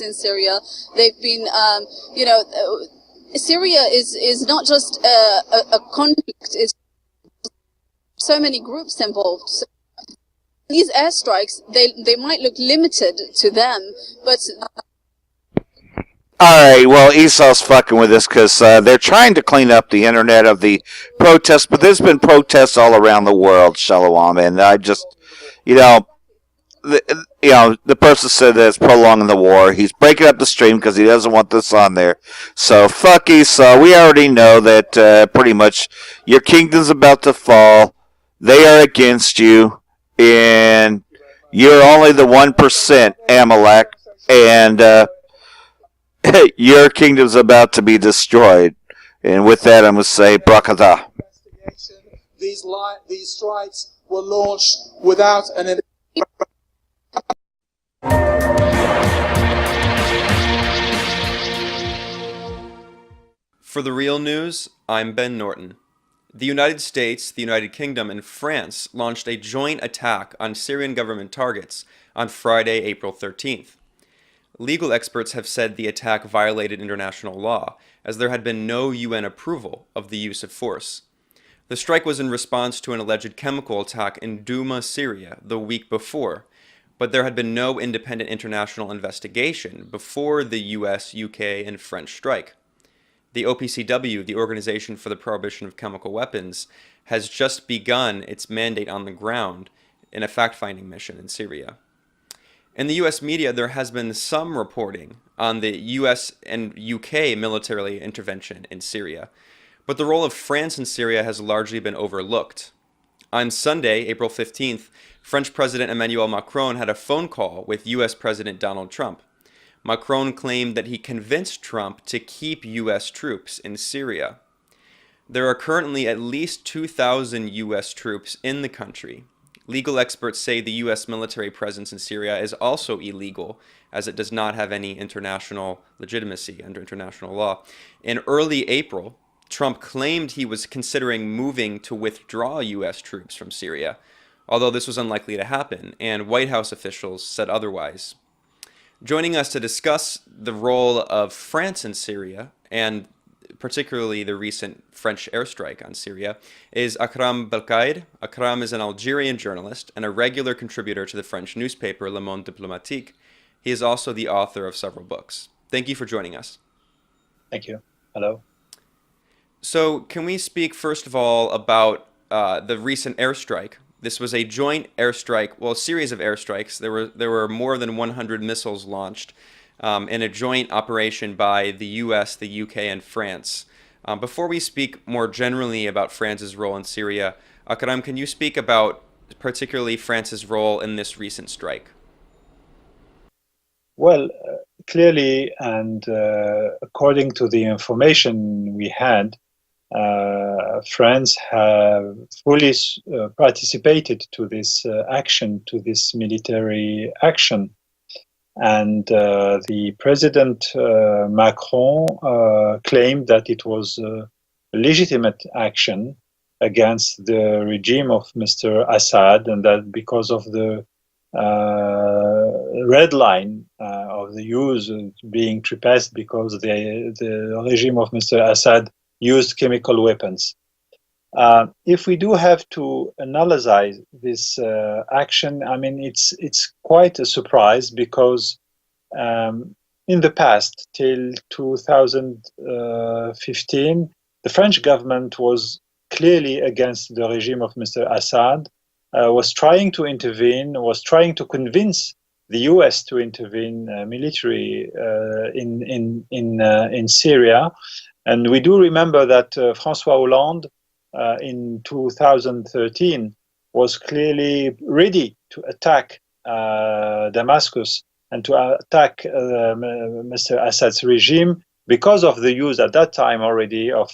in Syria. They've been, Syria is not just a conflict. It's so many groups involved. So these airstrikes, they might look limited to them, but... Alright, well, Esau's fucking with this because they're trying to clean up the internet of the protests, but there's been protests all around the world, Shalom, and I just, the person said that it's prolonging the war. He's breaking up the stream because he doesn't want this on there. So, fuck Esau. We already know that pretty much your kingdom's about to fall. They are against you, and you're only the 1%, Amalek, and your kingdom's about to be destroyed. And with that, I'm going to say, Brakatah. These strikes were launched without an... For the real news, I'm Ben Norton. The United States, the United Kingdom, and France launched a joint attack on Syrian government targets on Friday, April 13th. Legal experts have said the attack violated international law, as there had been no UN approval of the use of force. The strike was in response to an alleged chemical attack in Douma, Syria, the week before, but there had been no independent international investigation before the US, UK, and French strike. The OPCW, the Organization for the Prohibition of Chemical Weapons, has just begun its mandate on the ground in a fact-finding mission in Syria. In the US media, there has been some reporting on the US and UK military intervention in Syria, but the role of France in Syria has largely been overlooked. On Sunday, April 15th, French President Emmanuel Macron had a phone call with US President Donald Trump. Macron claimed that he convinced Trump to keep US troops in Syria. There are currently at least 2,000 US troops in the country. Legal experts say the US military presence in Syria is also illegal, as it does not have any international legitimacy under international law. In early April, Trump claimed he was considering moving to withdraw US troops from Syria, although this was unlikely to happen, and White House officials said otherwise. Joining us to discuss the role of France in Syria, and particularly the recent French airstrike on Syria, is Akram Belkaid. Akram is an Algerian journalist and a regular contributor to the French newspaper Le Monde Diplomatique. He is also the author of several books. Thank you for joining us. Thank you. Hello. So can we speak first of all about the recent airstrike? This was a joint airstrike, well, a series of airstrikes. There were more than 100 missiles launched in a joint operation by the US, the UK, and France. Before we speak more generally about France's role in Syria, Akram, can you speak about particularly France's role in this recent strike? Well, clearly, and according to the information we had, France have fully participated to this action, to this military action. And the President Macron claimed that it was a legitimate action against the regime of Mr. Assad, and that because of the red line of the use being trespassed because the regime of Mr. Assad used chemical weapons. If we do have to analyze this action, I mean, it's quite a surprise because in the past, till 2015, the French government was clearly against the regime of Mr. Assad, was trying to intervene, was trying to convince the US to intervene military in Syria. And we do remember that François Hollande in 2013 was clearly ready to attack Damascus and to attack Mr. Assad's regime because of the use at that time already of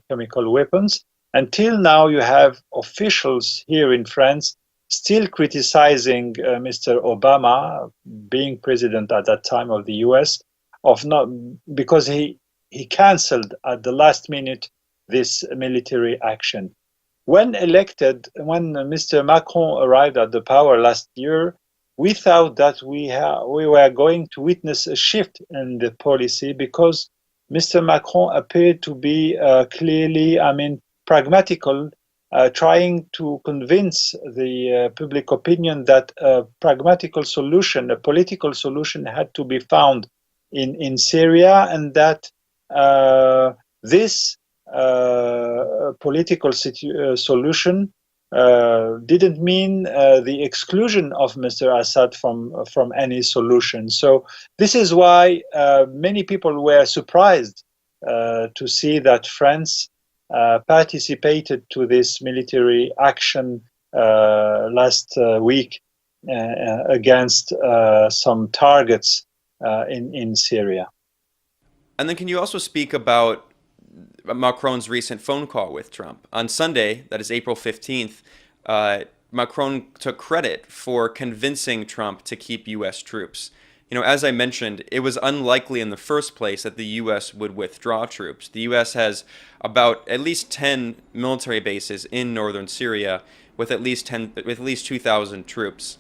chemical weapons. Until now, you have officials here in France still criticizing Mr. Obama, being president at that time of the US, of not because he canceled at the last minute this military action. When elected, when Mr. Macron arrived at the power last year, we thought that we were going to witness a shift in the policy because Mr. Macron appeared to be clearly, pragmatical, trying to convince the public opinion that a pragmatical solution, a political solution had to be found in Syria, and that this political solution didn't mean the exclusion of Mr. Assad from any solution. So this is why many people were surprised to see that France participated to this military action last week against some targets in Syria. And then can you also speak about Macron's recent phone call with Trump? On Sunday, that is April 15th, Macron took credit for convincing Trump to keep U.S. troops. As I mentioned, it was unlikely in the first place that the U.S. would withdraw troops. The U.S. has about at least 10 military bases in northern Syria with at least 2,000 troops.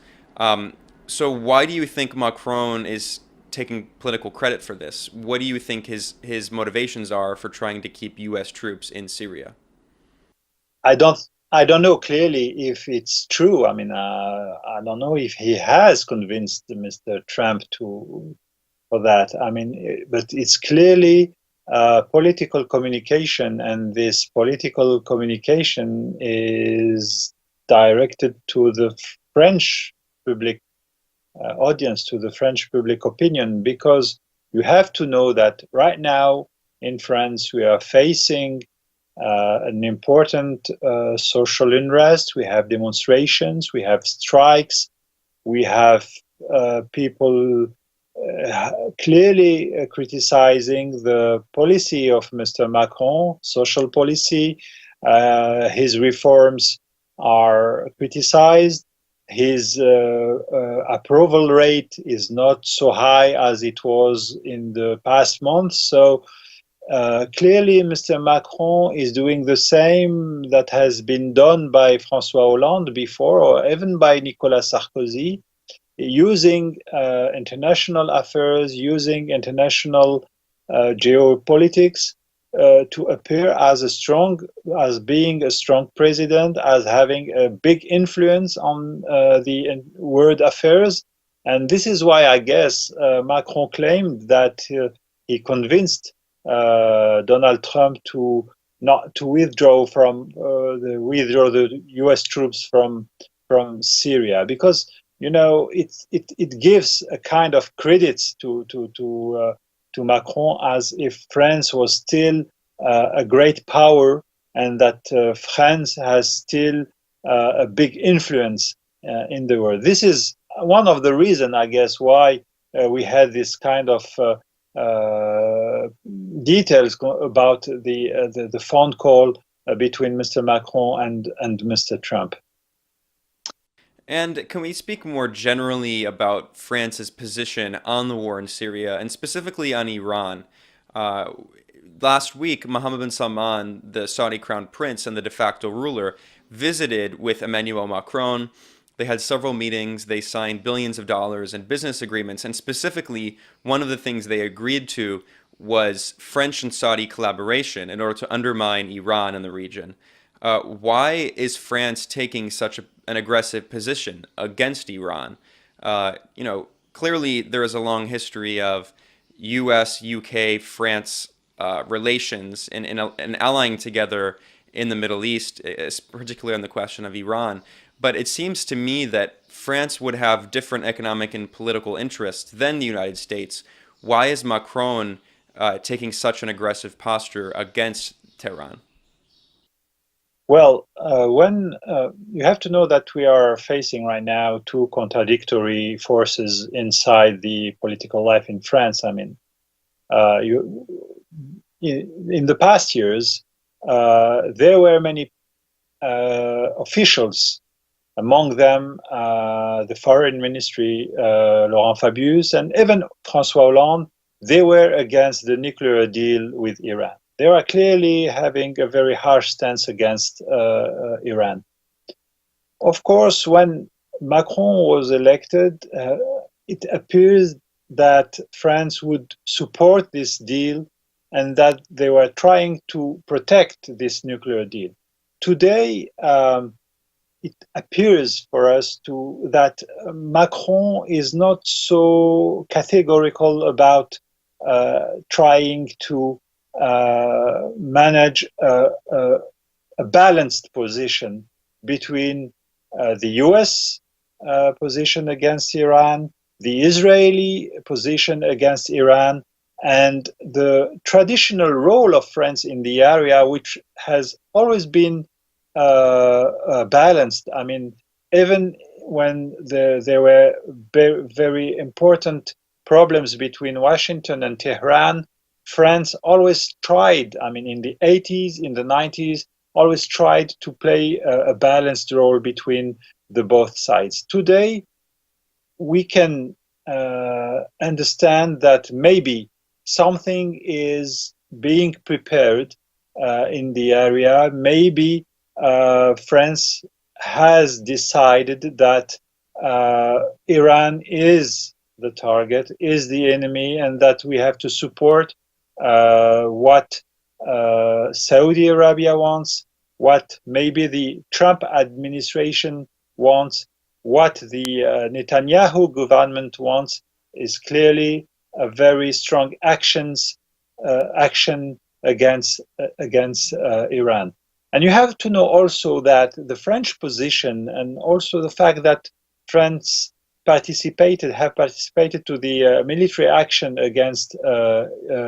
So why do you think Macron is taking political credit for this? What do you think his motivations are for trying to keep U.S. troops in Syria? I don't know clearly if it's true. I don't know if he has convinced Mr. Trump for that. But it's clearly political communication, and this political communication is directed to the French public audience, to the French public opinion, because you have to know that right now in France we are facing an important social unrest. We have demonstrations, we have strikes, we have people clearly criticizing the policy of Mr. Macron, social policy. His reforms are criticized. His approval rate is not so high as it was in the past months. So clearly, Mr. Macron is doing the same that has been done by François Hollande before, or even by Nicolas Sarkozy, using international affairs, using international geopolitics to appear as being a strong president, as having a big influence on the world affairs. And this is why I guess Macron claimed that he convinced Donald Trump to withdraw the U.S. troops from Syria, because it gives a kind of credit to Macron, as if France was still a great power, and that France has still a big influence in the world. This is one of the reasons, I guess, why we had this kind of details about the phone call between Mr. Macron and Mr. Trump. And can we speak more generally about France's position on the war in Syria, and specifically on Iran? Last week, Mohammed bin Salman, the Saudi crown prince and the de facto ruler, visited with Emmanuel Macron. They had several meetings. They signed billions of dollars in business agreements. And specifically, one of the things they agreed to was French and Saudi collaboration in order to undermine Iran in the region. Why is France taking such an aggressive position against Iran? Clearly there is a long history of U.S., UK, France relations and allying together in the Middle East, particularly on the question of Iran. But it seems to me that France would have different economic and political interests than the United States. Why is Macron taking such an aggressive posture against Tehran? Well, when you have to know that we are facing right now two contradictory forces inside the political life in France. I mean, in the past years, there were many officials, among them the foreign ministry, Laurent Fabius, and even François Hollande. They were against the nuclear deal with Iran. They are clearly having a very harsh stance against Iran. Of course, when Macron was elected, it appears that France would support this deal and that they were trying to protect this nuclear deal. Today, it appears for us that Macron is not so categorical about trying to manage a balanced position between the US position against Iran, the Israeli position against Iran, and the traditional role of France in the area, which has always been balanced. I mean, even when there were very important problems between Washington and Tehran, France always tried, I mean, in the 80s, in the 90s, always tried to play a balanced role between the both sides. Today, we can understand that maybe something is being prepared in the area. Maybe France has decided that Iran is the target, is the enemy, and that we have to support what Saudi Arabia wants, what maybe the Trump administration wants, what the Netanyahu government wants is clearly a very strong action against Iran. And you have to know also that the French position and also the fact that France have participated to the military action against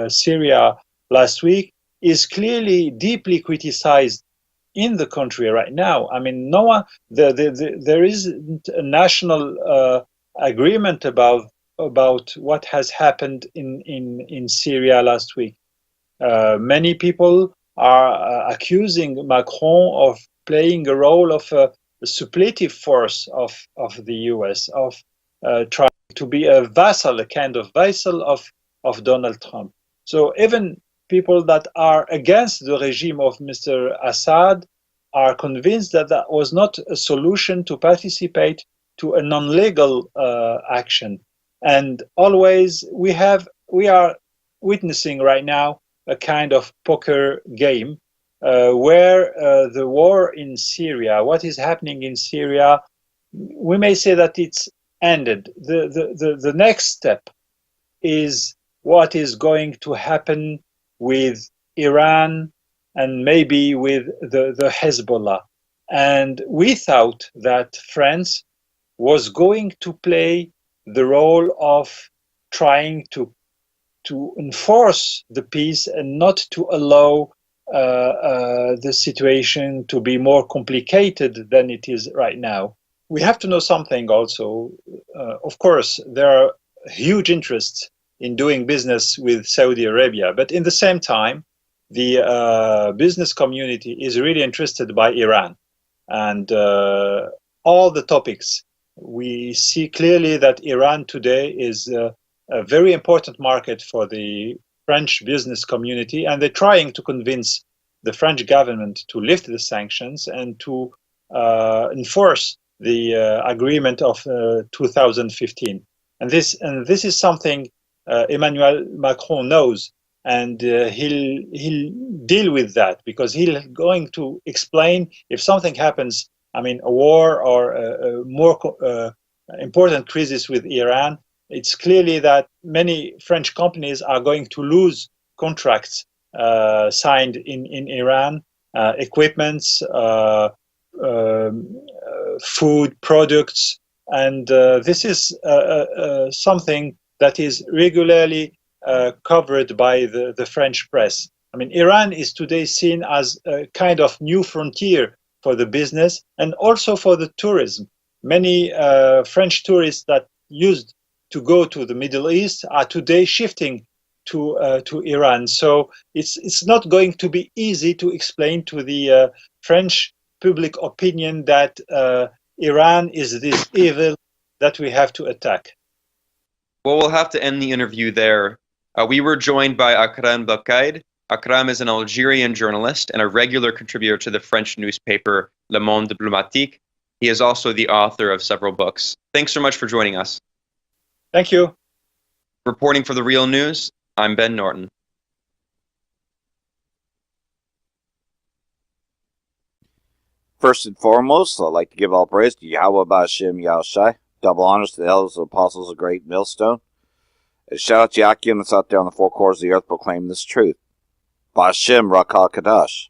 Syria last week is clearly deeply criticized in the country right now. I mean, there isn't a national agreement about what has happened in Syria last week. Many people are accusing Macron of playing a role of a suppletive force of the US, of trying to be a vassal, a kind of vassal of Donald Trump. So even people that are against the regime of Mr. Assad are convinced that that was not a solution to participate to a non-legal action. And always we are witnessing right now a kind of poker game where the war in Syria, what is happening in Syria, we may say that it's ended. The next step is what is going to happen with Iran and maybe with the Hezbollah. And we thought that France was going to play the role of trying to enforce the peace and not to allow the situation to be more complicated than it is right now. We have to know something also. Of course, there are huge interests in doing business with Saudi Arabia, but in the same time, the business community is really interested by Iran. And all the topics, we see clearly that Iran today is a very important market for the French business community, and they're trying to convince the French government to lift the sanctions and to enforce the agreement of 2015. And this is something Emmanuel Macron knows, and he'll deal with that, because he's going to explain if something happens, I mean, a war or a more important crisis with Iran. It's clearly that many French companies are going to lose contracts signed in Iran, equipments, food products, and this is something that is regularly covered by the French press. I mean, Iran is today seen as a kind of new frontier for the business and also for the tourism. Many French tourists that used to go to the Middle East are today shifting to Iran. So it's not going to be easy to explain to the French public opinion that Iran is this evil that we have to attack. Well, we'll have to end the interview there. We were joined by Akram Bakaid. Akram is an Algerian journalist and a regular contributor to the French newspaper Le Monde Diplomatique. He is also the author of several books. Thanks so much for joining us. Thank you. Reporting for The Real News, I'm Ben Norton. First and foremost, I'd like to give all praise to Yahweh Ba'Shem Yahushai. Double honors to the elders and apostles of Great Millstone. And shout out to Yakim that's out there on the four corners of the earth proclaiming this truth. Ba'Shem Rakal Kadash.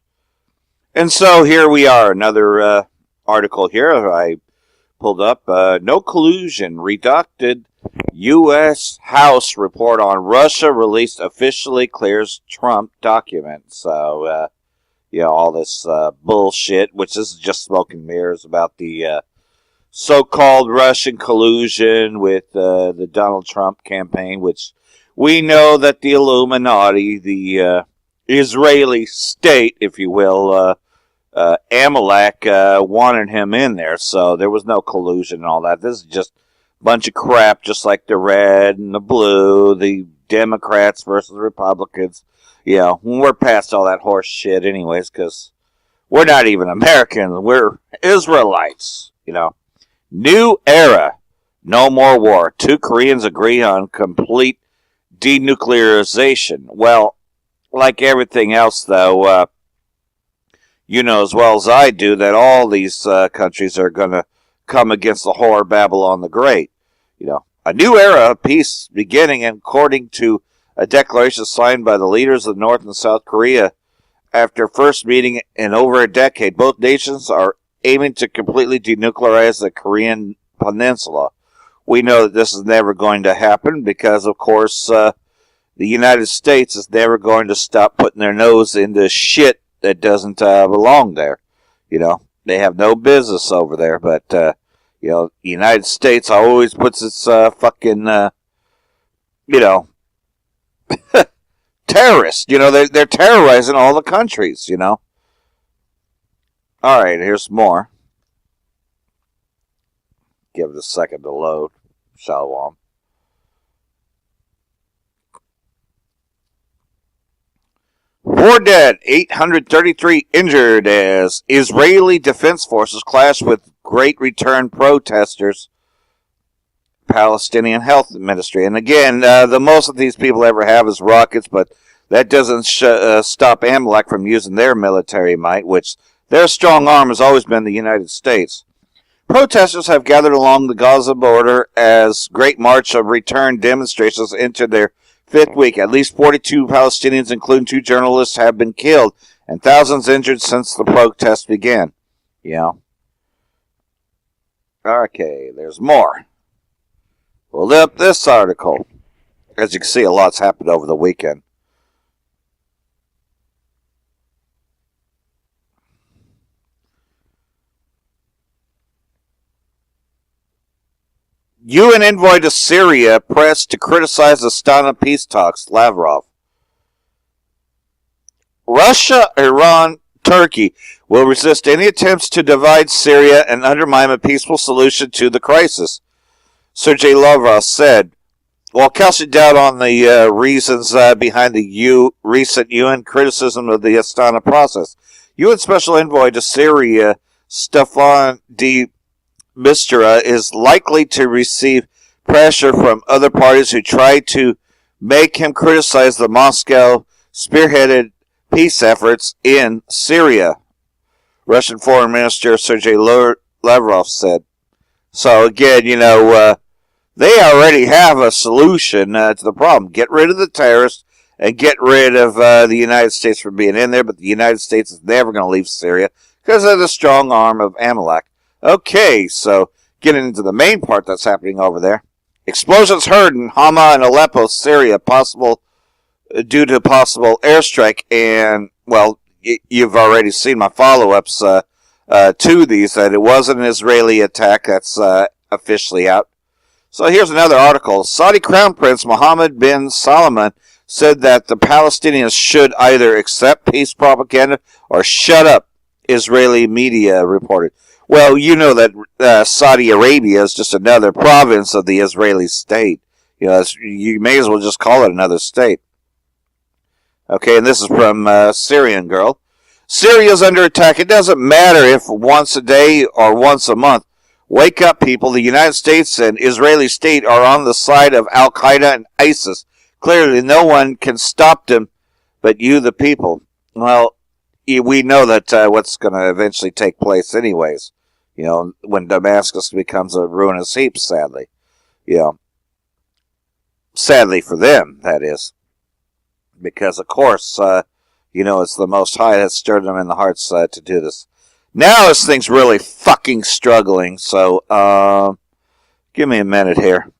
And so here we are, another article here I pulled up. No collusion, reducted U.S. House report on Russia released officially clears Trump document. So, all this bullshit, which is just smoke and mirrors about the so-called Russian collusion with the Donald Trump campaign, which we know that the Illuminati, the Israeli state, if you will, Amalek wanted him in there, so there was no collusion and all that. This is just a bunch of crap, just like the red and the blue, the Democrats versus Republicans. We're past all that horse shit anyways, because we're not even Americans. We're Israelites, New era. No more war. 2 Koreans agree on complete denuclearization. Well, like everything else, though, you know as well as I do that all these countries are going to come against the whore Babylon the Great. A new era of peace beginning, according to a declaration signed by the leaders of North and South Korea after first meeting in over a decade. Both nations are aiming to completely denuclearize the Korean peninsula. We know that this is never going to happen because, of course, the United States is never going to stop putting their nose into shit that doesn't belong there. They have no business over there, but, the United States always puts its fucking, terrorists. They're terrorizing all the countries, All right, here's more. Give it a second to load. Shalom. Four dead, 833 injured as Israeli Defense Forces clash with Great Return protesters. Palestinian Health Ministry. And again, the most of these people ever have is rockets, but that doesn't stop Amalek from using their military might, which their strong arm has always been the United States. Protesters have gathered along the Gaza border as Great March of Return demonstrations enter their 5th week. At least 42 Palestinians, including 2 journalists, have been killed and thousands injured since the protests began. Okay, there's more. Pulled up this article. As you can see, a lot's happened over the weekend. UN envoy to Syria pressed to criticize Astana peace talks, Lavrov. Russia, Iran, Turkey will resist any attempts to divide Syria and undermine a peaceful solution to the crisis, Sergei Lavrov said, while casting doubt on the reasons behind the recent UN criticism of the Astana process. UN Special Envoy to Syria, Stefan de Mistura, is likely to receive pressure from other parties who try to make him criticize the Moscow spearheaded peace efforts in Syria, Russian Foreign Minister Sergei Lavrov said. So again, they already have a solution to the problem. Get rid of the terrorists and get rid of the United States from being in there, but the United States is never going to leave Syria because of the strong arm of Amalek. Okay, so getting into the main part that's happening over there. Explosions heard in Hama and Aleppo, Syria. Possible due to a possible airstrike. And, well, you've already seen my follow-ups to these, that it wasn't an Israeli attack. That's officially out. So here's another article. Saudi Crown Prince Mohammed bin Salman said that the Palestinians should either accept peace propaganda or shut up, Israeli media reported. Well, you know that Saudi Arabia is just another province of the Israeli state. You know, you may as well just call it another state. Okay, and this is from Syrian Girl. Syria is under attack. It doesn't matter if once a day or once a month. Wake up, people. The United States and Israeli state are on the side of Al-Qaeda and ISIS. Clearly, no one can stop them but you, the people. Well, we know that what's going to eventually take place anyways. You know, when Damascus becomes a ruinous heap, sadly. You know, sadly for them, that is. Because, of course, you know, it's the Most High that stirred them in the hearts to do this. Now this thing's really fucking struggling, so, give me a minute here.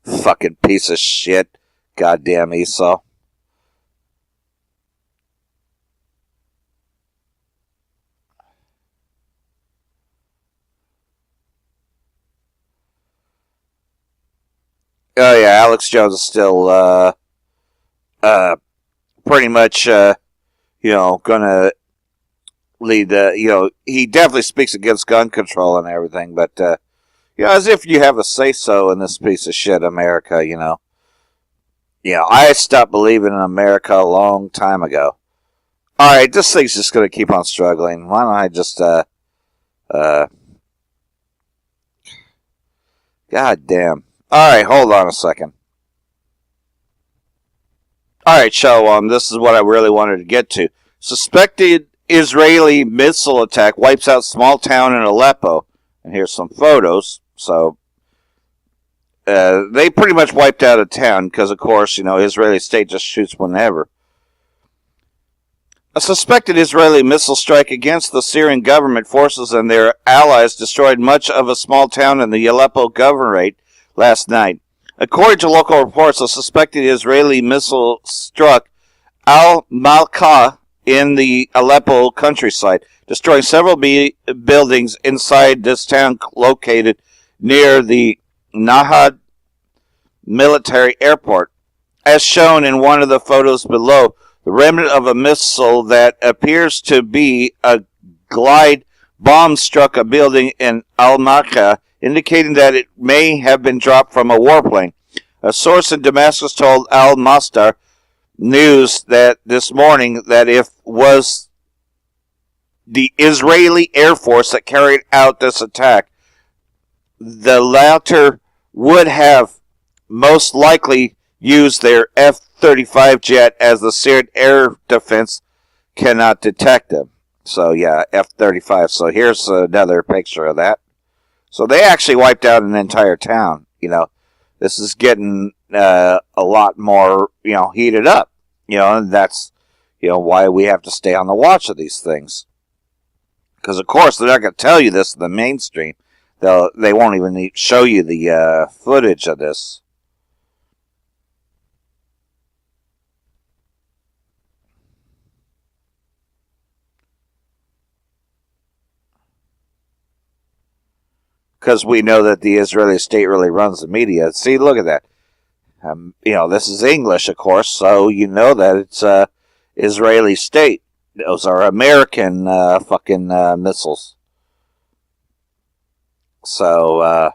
Fucking piece of shit. Goddamn Esau. Oh yeah, Alex Jones is still, pretty much, you know, gonna lead, you know, he definitely speaks against gun control and everything, but, you know, as if you have a say-so in this piece of shit, America, you know. You know, I stopped believing in America a long time ago. Alright, this thing's just gonna keep on struggling. Why don't I just, God damn. Alright, hold on a second. Alright, Shalom, this is what I really wanted to get to. Suspected Israeli missile attack wipes out small town in Aleppo. And here's some photos. So, they pretty much wiped out a town because, of course, you know, Israeli state just shoots whenever. A suspected Israeli missile strike against the Syrian government forces and their allies destroyed much of a small town in the Aleppo governorate last night. According to local reports, a suspected Israeli missile struck Al-Malqa in the Aleppo countryside, destroying several buildings inside this town located near the Nahad military airport. As shown in one of the photos below, the remnant of a missile that appears to be a glide bomb struck a building in Al-Malqa, indicating that it may have been dropped from a warplane. A source in Damascus told Al-Masdar News that this morning that it was the Israeli Air Force that carried out this attack. The latter would have most likely used their F-35 jet, as the Syrian air defense cannot detect them. So yeah, F-35. So here's another picture of that. So they actually wiped out an entire town. You know, this is getting a lot more, you know, heated up. You know, and that's, you know, why we have to stay on the watch of these things. Because, of course, they're not going to tell you this in the mainstream. They won't even show you the footage of this. Because we know that the Israeli state really runs the media. See, look at that. You know, this is English, of course, so you know that it's Israeli state. Those are American fucking missiles. So,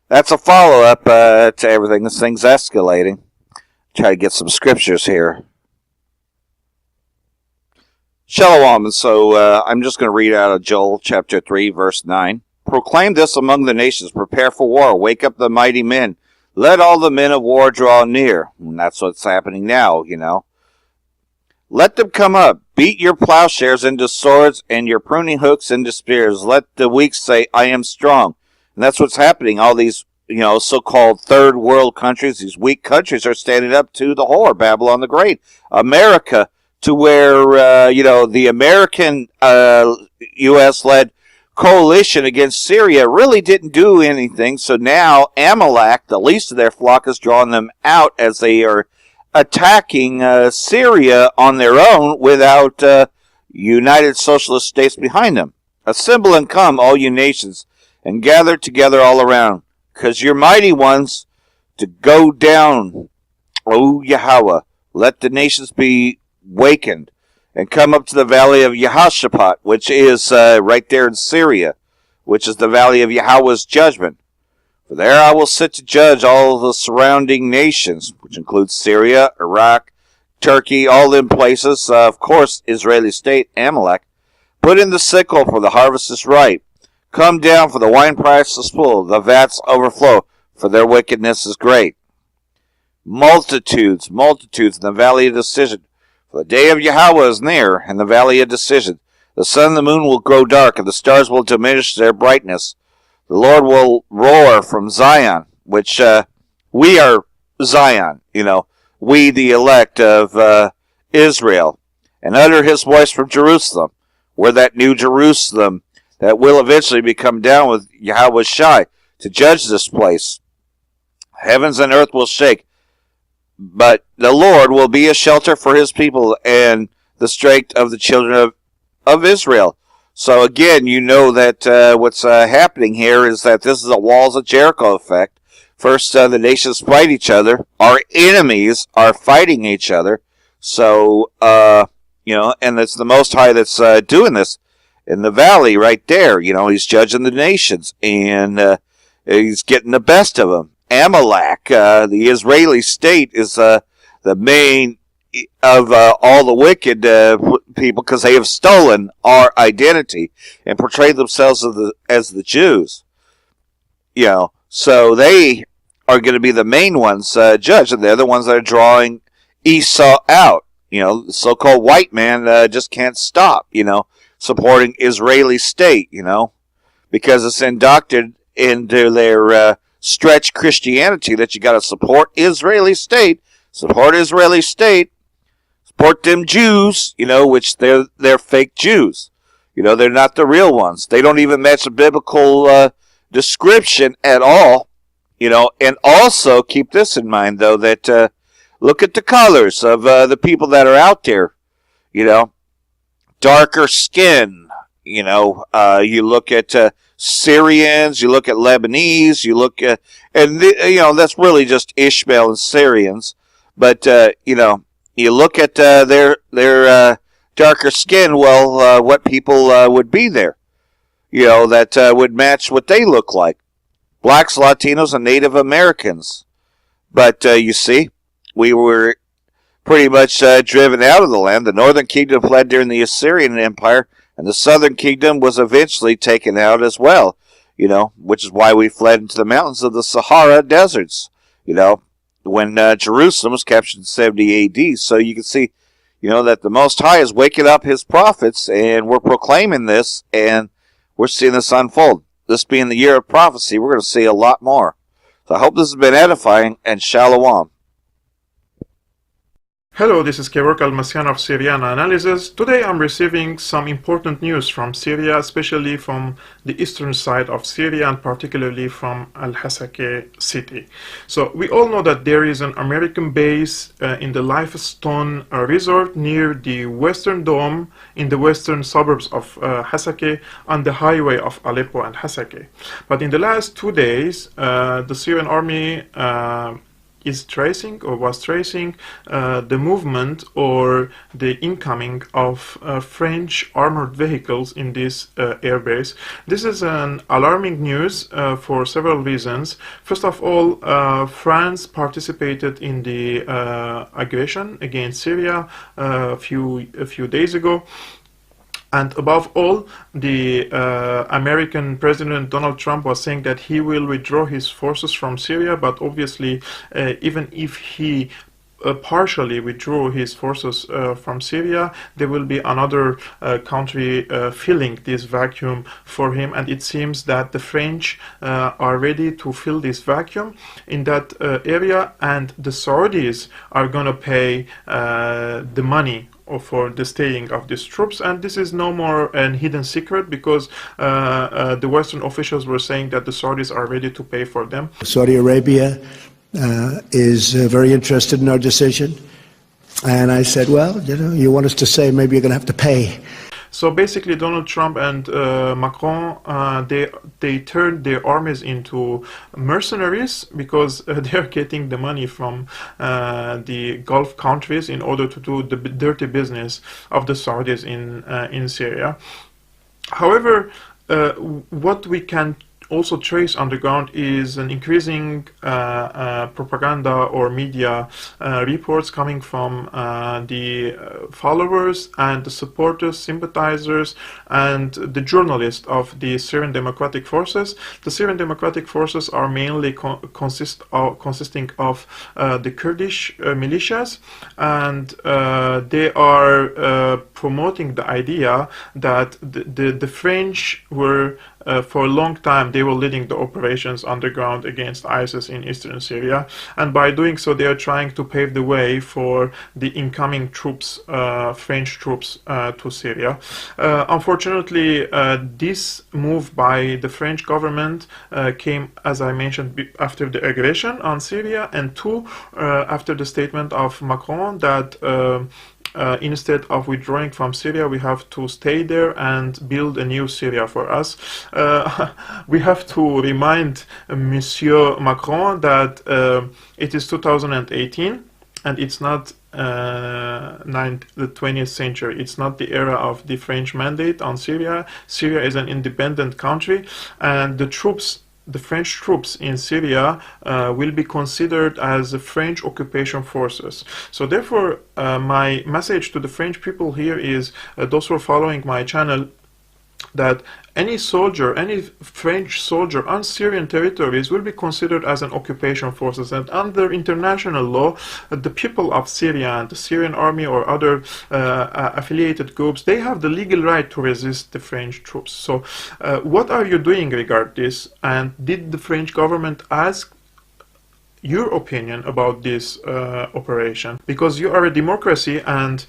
that's a follow-up to everything. This thing's escalating. Try to get some scriptures here. Shalom. And so, I'm just going to read out of Joel chapter 3, verse 9. Proclaim this among the nations. Prepare for war. Wake up the mighty men. Let all the men of war draw near. And that's what's happening now, you know. Let them come up. Beat your plowshares into swords and your pruning hooks into spears. Let the weak say, I am strong. And that's what's happening. All these, you know, so-called third world countries, these weak countries are standing up to the whore, Babylon the Great. America, to where, you know, the American U.S.-led coalition against Syria really didn't do anything. So now Amalek, the least of their flock, is drawing them out as they are attacking Syria on their own without united socialist states behind them. Assemble and come, all you nations, and gather together all around, because you're mighty ones to go down, O Yahweh. Let the nations be wakened, and come up to the valley of Yehoshaphat, which is right there in Syria, which is the valley of Yahweh's judgment. For there I will sit to judge all the surrounding nations, which includes Syria, Iraq, Turkey, all them places, of course, Israeli state, Amalek. Put in the sickle, for the harvest is ripe. Come down, for the wine press is full, the vats overflow, for their wickedness is great. Multitudes, multitudes in the valley of decision. For the day of Yahweh is near, in the valley of decision. The sun and the moon will grow dark, and the stars will diminish their brightness. The Lord will roar from Zion, which we are Zion, we the elect of Israel, and utter his voice from Jerusalem. We're that new Jerusalem that will eventually be come down with Yahweh Shai to judge this place. Heavens and earth will shake, but the Lord will be a shelter for his people and the strength of the children of Israel. So again, you know that what's happening here is that this is a Walls of Jericho effect. First, the nations fight each other. Our enemies are fighting each other. So, and it's the Most High that's doing this in the valley right there. He's judging the nations, and he's getting the best of them. Amalek, the Israeli state, is the main of all the wicked people, because they have stolen our identity and portrayed themselves as the Jews. So they are going to be the main ones judged, and they're the ones that are drawing Esau out. The so-called white man just can't stop, supporting Israeli state, because it's indoctrinated into their stretch Christianity that you got to support Israeli state, support them Jews, which they're fake Jews. They're not the real ones. They don't even match the biblical description at all. And also keep this in mind, though, that look at the colors of the people that are out there. Darker skin. You look at Syrians, you look at Lebanese, you look at, and that's really just Ishmael and Syrians. But you look at their darker skin. Well, what people would be there? That would match what they look like. Blacks, Latinos, and Native Americans. But you see, we were pretty much driven out of the land. The northern kingdom fled during the Assyrian Empire, and the southern kingdom was eventually taken out as well, which is why we fled into the mountains of the Sahara deserts, when Jerusalem was captured in 70 AD. So you can see, that the Most High is waking up his prophets, and we're proclaiming this, and we're seeing this unfold. This being the year of prophecy, we're going to see a lot more. So I hope this has been edifying, and shalom. Hello, this is Kevork Almasyan of Syrian Analysis. Today I'm receiving some important news from Syria, especially from the eastern side of Syria and particularly from Al-Hasakeh city. So we all know that there is an American base in the Limestone Resort near the Western Dome in the western suburbs of Hasakeh on the highway of Aleppo and Hasakeh. But in the last 2 days, the Syrian army was tracing the movement or the incoming of French armored vehicles in this airbase. This is an alarming news for several reasons. First of all, France participated in the aggression against Syria a few days ago. And above all, the American President Donald Trump was saying that he will withdraw his forces from Syria, but obviously, even if he partially withdrew his forces from Syria, there will be another country filling this vacuum for him, and it seems that the French are ready to fill this vacuum in that area, and the Saudis are going to pay the money for the staying of these troops. And this is no more a hidden secret, because the Western officials were saying that the Saudis are ready to pay for them. Saudi Arabia is very interested in our decision. And I said, well, you want us to say maybe you're going to have to pay. So basically, Donald Trump and Macron, they turned their armies into mercenaries because they're getting the money from the Gulf countries in order to do the dirty business of the Saudis in Syria. However, what we can also trace on the ground is an increasing propaganda or media reports coming from the followers and the supporters, sympathizers, and the journalists of the Syrian Democratic Forces. The Syrian Democratic Forces are mainly consisting of the Kurdish militias, and they are promoting the idea that the French were for a long time they were leading the operations underground against ISIS in eastern Syria, and by doing so they are trying to pave the way for the incoming troops, French troops, to Syria. Unfortunately, this move by the French government came, as I mentioned, after the aggression on Syria, and two, after the statement of Macron that instead of withdrawing from Syria, we have to stay there and build a new Syria for us. We have to remind Monsieur Macron that it is 2018 and it's not the 20th century. It's not the era of the French mandate on Syria. Syria is an independent country, and the French troops in Syria will be considered as French occupation forces. So therefore, my message to the French people here is, those who are following my channel, that any soldier, any French soldier on Syrian territories will be considered as an occupation forces, and under international law, the people of Syria and the Syrian army or other affiliated groups, they have the legal right to resist the French troops. So what are you doing regarding this, and did the French government ask your opinion about this operation? Because you are a democracy, and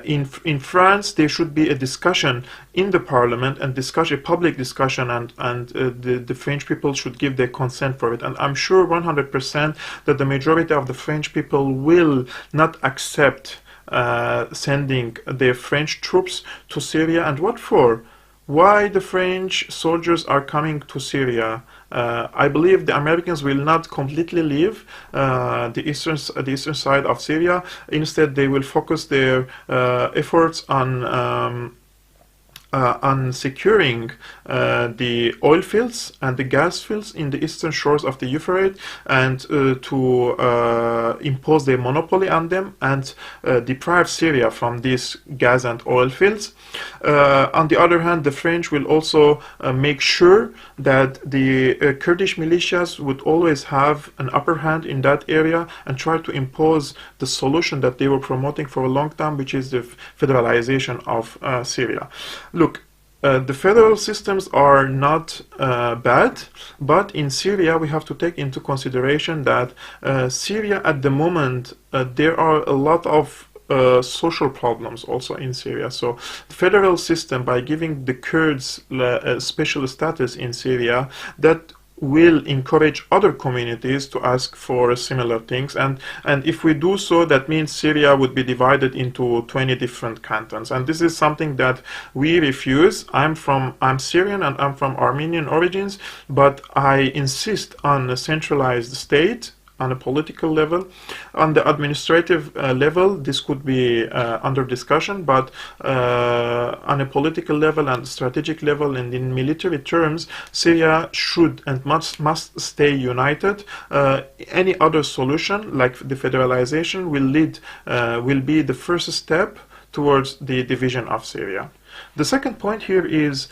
in France there should be a discussion in the parliament and a public discussion, and the French people should give their consent for it. And I'm sure 100% that the majority of the French people will not accept sending their French troops to Syria. And what for? Why the French soldiers are coming to Syria? I believe the Americans will not completely leave the eastern side of Syria. Instead, they will focus their efforts on securing the oil fields and the gas fields in the eastern shores of the Euphrates, and to impose their monopoly on them and deprive Syria from these gas and oil fields. On the other hand, the French will also make sure that the Kurdish militias would always have an upper hand in that area and try to impose the solution that they were promoting for a long time, which is the federalization of Syria. Look, the federal systems are not bad, but in Syria we have to take into consideration that Syria at the moment, there are a lot of social problems also in Syria. So the federal system, by giving the Kurds a special status in Syria, that will encourage other communities to ask for similar things, and if we do so, that means Syria would be divided into 20 different cantons, and this is something that we refuse. I'm Syrian and I'm from Armenian origins, but I insist on a centralized state on a political level. On the administrative level, this could be under discussion, but on a political level and strategic level and in military terms, Syria should and must stay united. Any other solution, like the federalization, will be the first step towards the division of Syria. The second point here is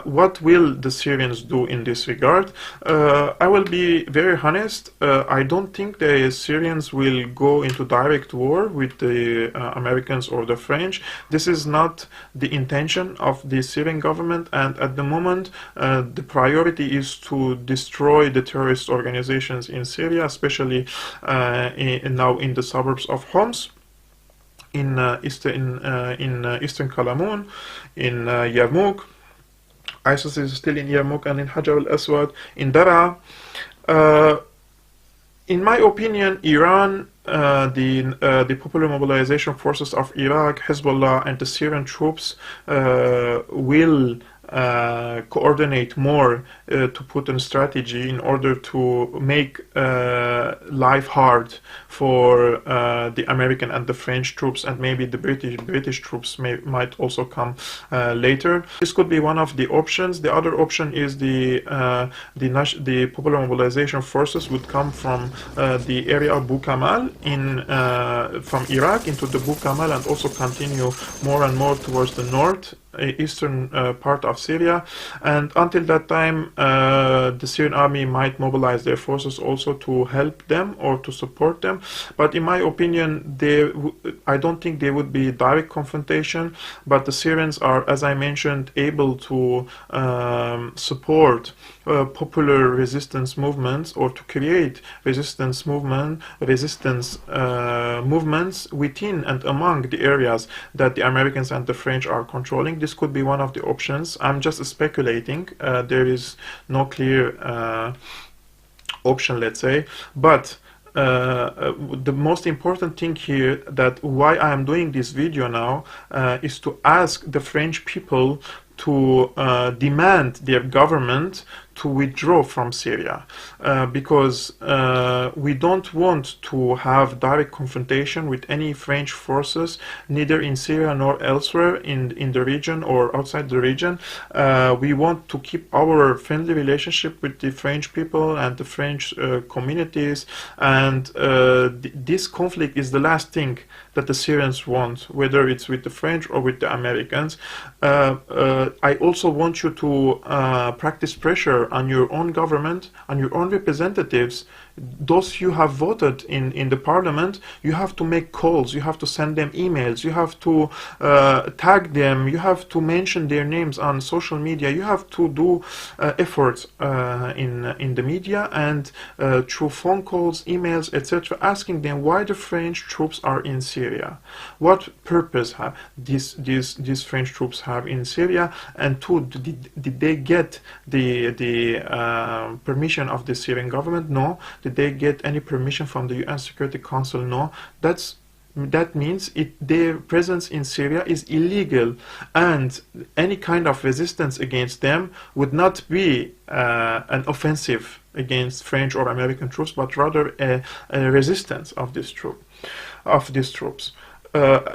what will the Syrians do in this regard? I will be very honest. I don't think the Syrians will go into direct war with the Americans or the French. This is not the intention of the Syrian government, and at the moment the priority is to destroy the terrorist organizations in Syria, especially now in the suburbs of Homs, in eastern Kalamun, in Yarmouk. ISIS is still in Yarmouk and in Hajar al-Aswad, in Daraa. in my opinion, Iran, the Popular Mobilization Forces of Iraq, Hezbollah, and the Syrian troops will coordinate more to put in strategy in order to make life hard for the American and the French troops, and maybe the British troops might also come later. This could be one of the options. The other option is the Popular Mobilization Forces would come from the area of Bukamal from Iraq into the Bukamal, and also continue more and more towards the north eastern part of Syria, and until that time the Syrian army might mobilize their forces also to help them or to support them. But in my opinion, I don't think there would be direct confrontation, but the Syrians are, as I mentioned, able to support popular resistance movements, or to create resistance movements within and among the areas that the Americans and the French are controlling. This could be one of the options. I'm just speculating. There is no clear option, let's say. But the most important thing here, that why I am doing this video now, is to ask the French people to demand their government to withdraw from Syria, because we don't want to have direct confrontation with any French forces, neither in Syria nor elsewhere in the region or outside the region. We want to keep our friendly relationship with the French people and the French communities, and this conflict is the last thing that the Syrians want, whether it's with the French or with the Americans. I also want you to practice pressure on your own government, on your own representatives, those you have voted in the parliament. You have to make calls, you have to send them emails, you have to tag them, you have to mention their names on social media, you have to do efforts in the media and through phone calls, emails, etc., asking them why the French troops are in Syria, what purpose have these French troops have in Syria, and two, did they get the permission of the Syrian government? No. Did they get any permission from the UN Security Council? No. That means their presence in Syria is illegal, and any kind of resistance against them would not be an offensive against French or American troops, but rather a resistance of these troops.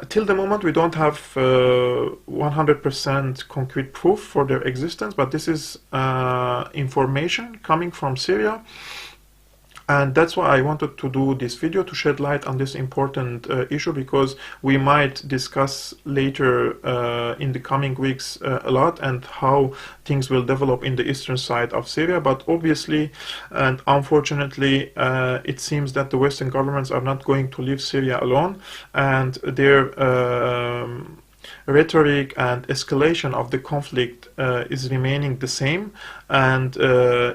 Till the moment, we don't have 100% concrete proof for their existence, but this is information coming from Syria. And that's why I wanted to do this video, to shed light on this important issue, because we might discuss later in the coming weeks a lot, and how things will develop in the eastern side of Syria. But obviously and unfortunately, it seems that the Western governments are not going to leave Syria alone, and their rhetoric and escalation of the conflict is remaining the same. And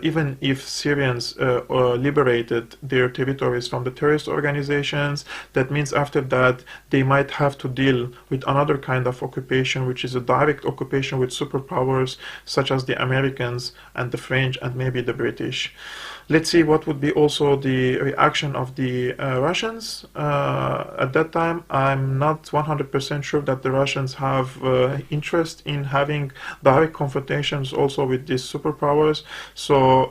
even if Syrians liberated their territories from the terrorist organizations, that means after that they might have to deal with another kind of occupation, which is a direct occupation with superpowers such as the Americans and the French and maybe the British. Let's see what would be also the reaction of the Russians. At that time, I'm not 100% sure that the Russians have interest in having direct confrontations also with these superpowers. So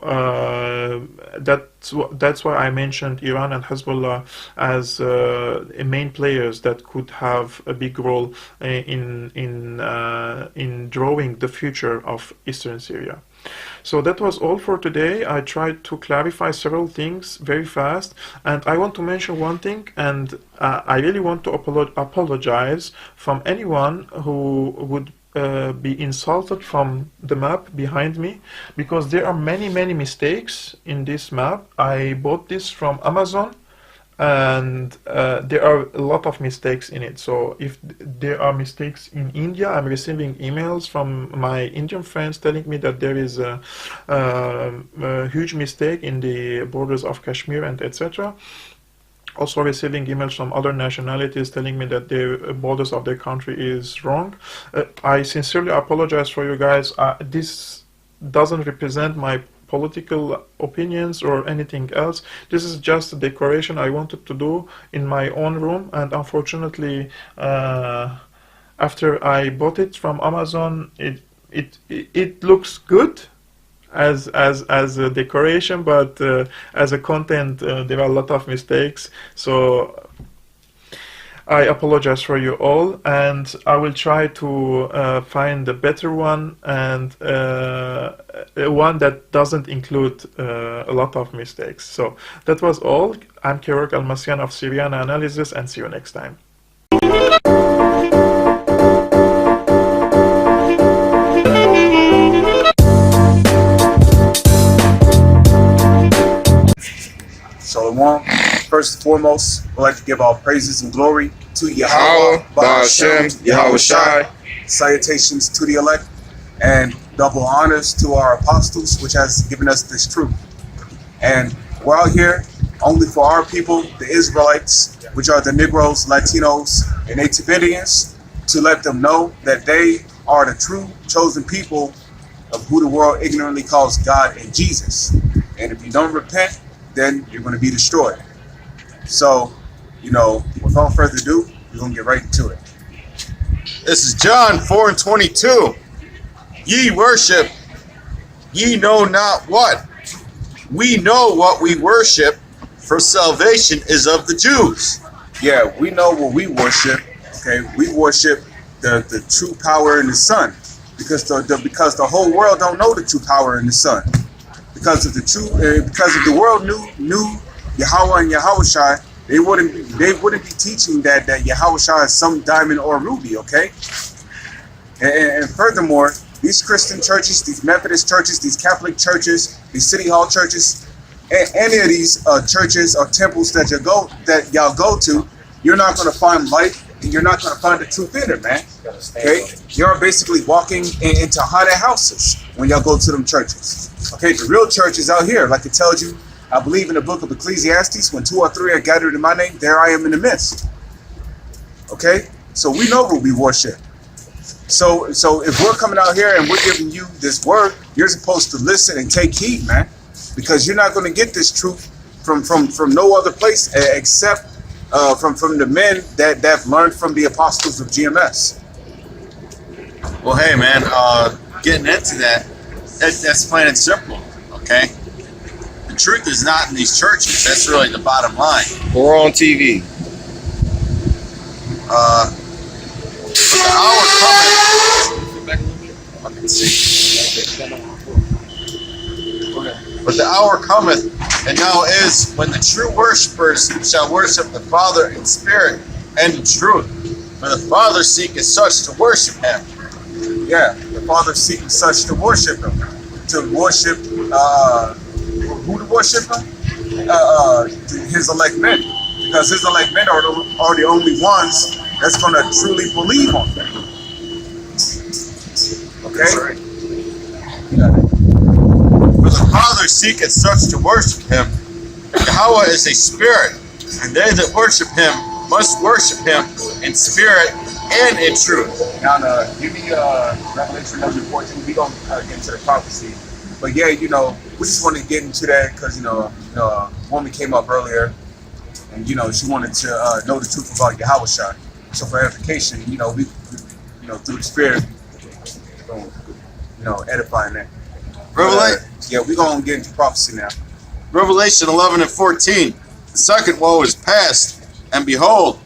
that's why I mentioned Iran and Hezbollah as main players that could have a big role in drawing the future of eastern Syria. So that was all for today. I tried to clarify several things very fast, and I want to mention one thing, and I really want to apologize from anyone who would be insulted from the map behind me, because there are many mistakes in this map. I bought this from Amazon, and there are a lot of mistakes in it. So if there are mistakes in India, I'm receiving emails from my Indian friends telling me that there is a huge mistake in the borders of Kashmir and etc. Also receiving emails from other nationalities telling me that the borders of their country is wrong. I sincerely apologize for you guys. This doesn't represent my political opinions or anything else. This is just a decoration I wanted to do in my own room, and unfortunately, after I bought it from Amazon, it looks good as a decoration, but as a content, there are a lot of mistakes. So I apologize for you all, and I will try to find a better one, and one that doesn't include a lot of mistakes. So that was all. I'm Kevork Almasyan of Syrian Analysis, and see you next time. Shalom. First and foremost, we'd like to give all praises and glory to Yahweh, Bahashem, Yahweh Shai. Salutations to the elect, and double honors to our apostles, which has given us this truth. And we're out here only for our people, the Israelites, which are the Negroes, Latinos, and Native Indians, to let them know that they are the true chosen people of who the world ignorantly calls God and Jesus. And if you don't repent, then you're going to be destroyed. So, without further ado, we're going to get right into it. This is John 4:22. Ye worship, ye know not what. We know what we worship, for salvation is of the Jews. Yeah, we know what we worship. Okay, we worship the true power in the Son, because the whole world don't know the true power in the Son. Because if the world knew Yahweh and Yahweh Shai, they wouldn't be teaching that Yahweh Shai is some diamond or ruby, okay? And furthermore, these Christian churches, these Methodist churches, these Catholic churches, these City Hall churches, any of these churches or temples that y'all go to, you're not going to find light, and you're not going to find the truth in it, man. Okay, you're basically walking into haunted houses when y'all go to them churches. Okay, the real church is out here, like it tells you. I believe in the book of Ecclesiastes, when 2 or 3 are gathered in my name, there I am in the midst. Okay, so we know what we worship. So if we're coming out here and we're giving you this word, you're supposed to listen and take heed, man, because you're not going to get this truth from no other place except from the men that have learned from the apostles of GMS. Well, hey, man, getting into that's plain and simple, okay? The truth is not in these churches. That's really the bottom line. Or on TV. The hour cometh. I can see. But the hour cometh, and now is, when the true worshipers shall worship the Father in spirit and in truth. For the Father seeketh such to worship him. Yeah, the Father seeking such to worship him. To worship, who to worship him? His elect men. Because his elect men are the only ones that's going to truly believe on him. Okay? That's right. For the Father seeketh such to worship him. Yahweh is a spirit, and they that worship him must worship him in spirit and in truth. Now, give me Revelation number 14. We're going to get into the prophecy. But yeah, we just want to get into that because, a woman came up earlier and, she wanted to know the truth about Yahweh Shai. So for edification, we through the Spirit, edifying that. Yeah, we're going to get into prophecy now. Revelation 11:14. The second woe is past, and behold,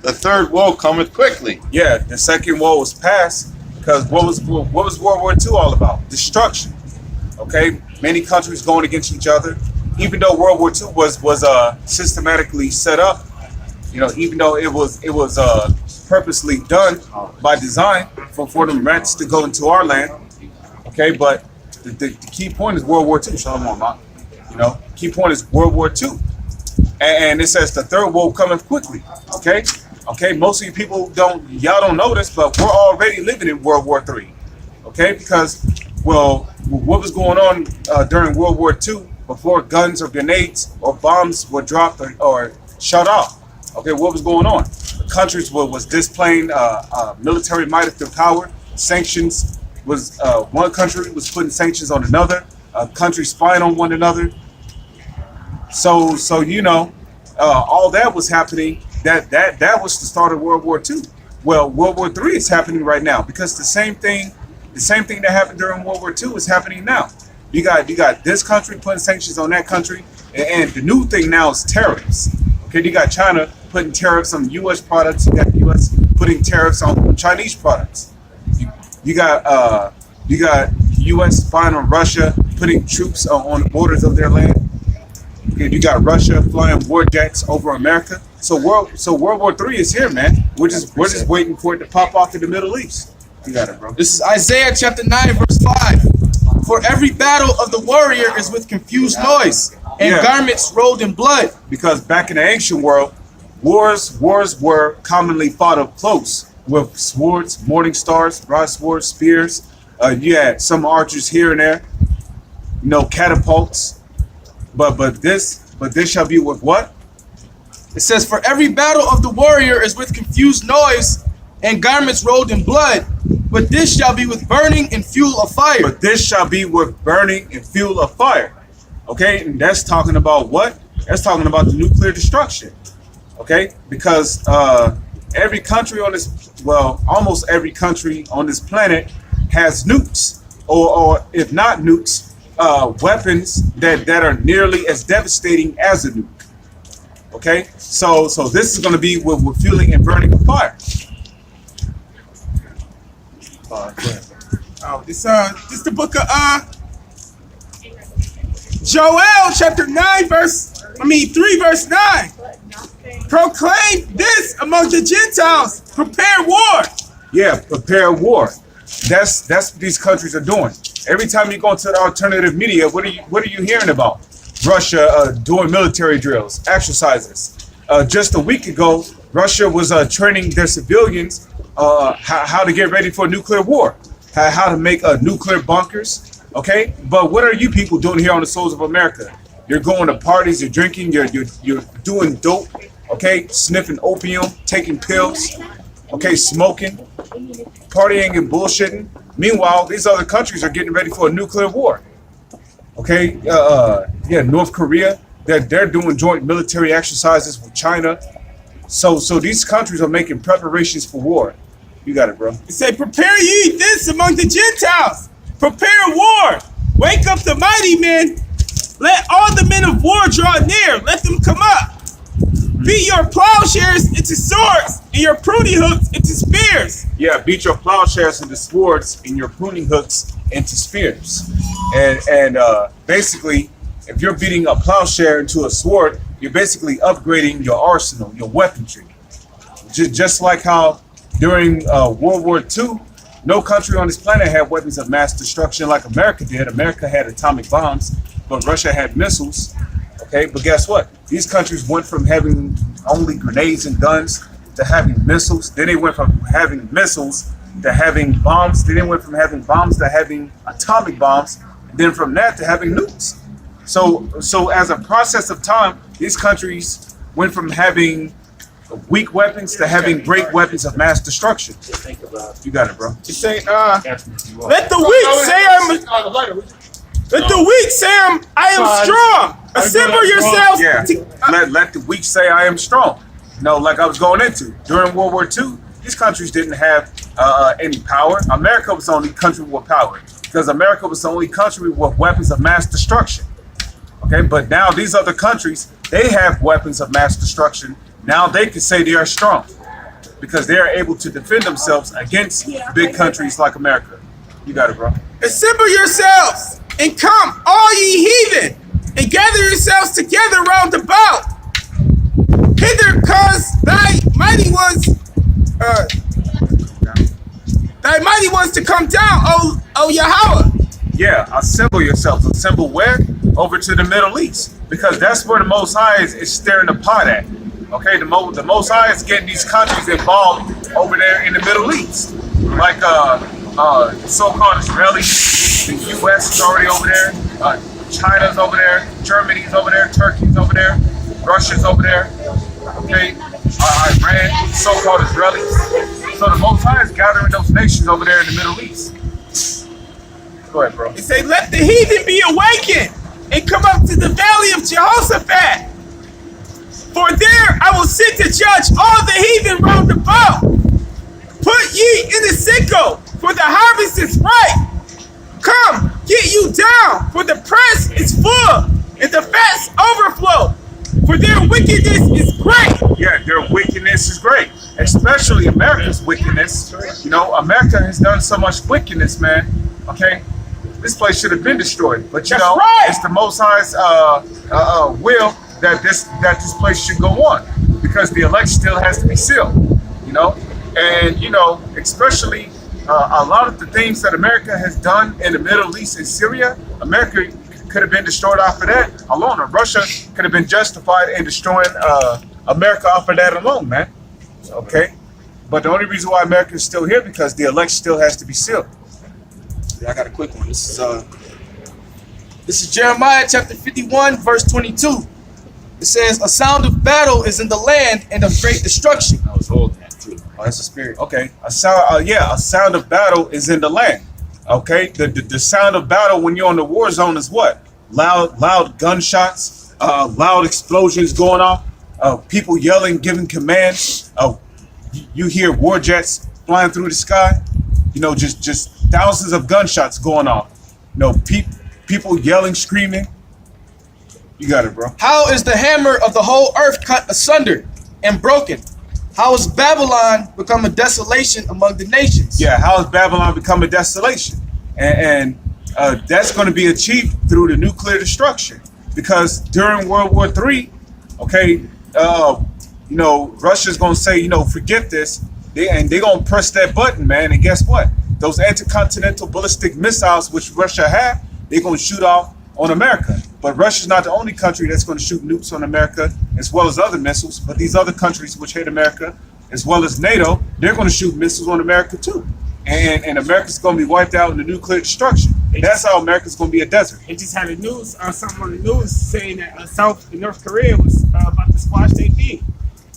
the third woe cometh quickly. Yeah, the second woe was past, because what was World War II all about? Destruction. Okay, many countries going against each other. Even though World War II was systematically set up, even though it was purposely done by design for them rats to go into our land. Okay, but the key point is World War II. Shalom, Mark. Key point is World War II, and it says the third woe coming quickly. Okay. Most of you people don't know this, but we're already living in World War III. Okay, because what was going on during World War II before guns or grenades or bombs were dropped or shut off? Okay, what was going on? The countries was displaying military might of their power. Sanctions was one country was putting sanctions on another countries spying on one another. So you know, all that was happening. That was the start of World War II. Well, World War III is happening right now because the same thing that happened during World War II is happening now. You got this country putting sanctions on that country, and the new thing now is tariffs. Okay, you got China putting tariffs on U.S. products. You got the U.S. putting tariffs on Chinese products. You got U.S. spying on Russia, putting troops on the borders of their land. Okay, you got Russia flying war jets over America. So World War III is here, man. We're just waiting for it to pop off in the Middle East. You got it, bro. This is Isaiah chapter 9, verse 5. For every battle of the warrior is with confused noise and garments rolled in blood. Because back in the ancient world, wars were commonly fought up close with swords, morning stars, broad swords, spears. You had some archers here and there, you know, catapults. But this shall be with what? It says, for every battle of the warrior is with confused noise and garments rolled in blood. But this shall be with burning and fuel of fire. But this shall be with burning and fuel of fire. Okay, and that's talking about what? That's talking about the nuclear destruction. Okay, because every country on this, well, almost every country on this planet has nukes, or if not nukes, weapons that are nearly as devastating as a nuke. Okay, so this is going to be with fueling and burning of fire. This the book of Joel chapter 3 verse 9. Proclaim this among the Gentiles. Prepare war. Yeah, prepare war. That's what these countries are doing. Every time you go into the alternative media, what are you hearing about? Russia doing military drills, exercises. Just a week ago, Russia was training their civilians how to get ready for a nuclear war, how to make nuclear bunkers. Okay, but what are you people doing here on the Souls of America? You're going to parties, you're drinking, you're doing dope. Okay, sniffing opium, taking pills. Okay, smoking, partying and bullshitting. Meanwhile, these other countries are getting ready for a nuclear war. Okay, North Korea, they're doing joint military exercises with China. So these countries are making preparations for war. You got it, bro. It said, prepare ye this among the Gentiles. Prepare war. Wake up the mighty men. Let all the men of war draw near. Let them come up. Beat your plowshares into swords and your pruning hooks into spears. Yeah, beat your plowshares into swords and your pruning hooks into spears. And basically, if you're beating a plowshare into a sword, you're basically upgrading your arsenal, your weaponry. Just like how during World War II, no country on this planet had weapons of mass destruction like America did. America had atomic bombs, but Russia had missiles. Okay, but guess what? These countries went from having only grenades and guns to having missiles. Then they went from having missiles to having bombs. Then they went from having bombs to having atomic bombs. And then from that to having nukes. So as a process of time, these countries went from having weak weapons to having great weapons of mass destruction. You got it, bro. You say, let the weak say I am strong. Assemble yourselves. Yeah. Let the weak say I am strong. No, like I was going into during World War II, these countries didn't have any power. America was the only country with power because America was the only country with weapons of mass destruction. Okay, but now these other countries, they have weapons of mass destruction. Now they can say they are strong because they are able to defend themselves against big countries like America. You got it, bro. Assemble yourselves and come, all ye heathen, and gather yourselves together round about. Hither cause thy mighty ones to come down, O Yahweh. Yeah, assemble yourselves. Assemble where? Over to the Middle East, because that's where the Most High is stirring the pot at. Okay, the Most High is getting these countries involved over there in the Middle East, like so-called Israelis. The U.S. is already over there. China's over there. Germany's over there. Turkey's over there. Russia's over there. Okay, Iran, so-called Israelis. So the Most High is gathering those nations over there in the Middle East. Go ahead, bro. It say, let the heathen be awakened and come up to the valley of Jehoshaphat. For there I will sit to judge all the heathen round about. Put ye in the sickle, for the harvest is ripe. Come, get you down, for the press is full, and the fats overflow. For their wickedness is great. Yeah, their wickedness is great. Especially America's wickedness. You know, America has done so much wickedness, man. Okay? This place should have been destroyed. But you know, it's the Most High's will that this place should go on. Because the elect still has to be sealed. You know? And, you know, especially a lot of the things that America has done in the Middle East and Syria, America could have been destroyed off of that alone. Or Russia could have been justified in destroying America off of that alone, man. Okay? But the only reason why America is still here because the elect still has to be sealed. Yeah, I got a quick one. This is Jeremiah chapter 51, verse 22. It says, a sound of battle is in the land and of great destruction. I was holding that too. Oh, that's a spirit. Okay. A sound of battle is in the land. Okay. The sound of battle when you're on the war zone is what? Loud gunshots, loud explosions going off, people yelling, giving commands. You hear war jets flying through the sky. You know, just thousands of gunshots going off. You know, people yelling, screaming. You got it, bro. How is the hammer of the whole earth cut asunder and broken? How has Babylon become a desolation among the nations? Yeah, how has Babylon become a desolation? And that's going to be achieved through the nuclear destruction. Because during World War III, okay, you know, Russia's going to say, you know, forget this. They're going to press that button, man. And guess what? Those intercontinental ballistic missiles, which Russia have, they're going to shoot off on America. But Russia's not the only country that's going to shoot nukes on America, as well as other missiles. But these other countries which hate America, as well as NATO, they're going to shoot missiles on America too. And America's going to be wiped out in the nuclear destruction. That's how America's going to be a desert. They just had a news, something on the news saying that South and North Korea was about to squash their thing.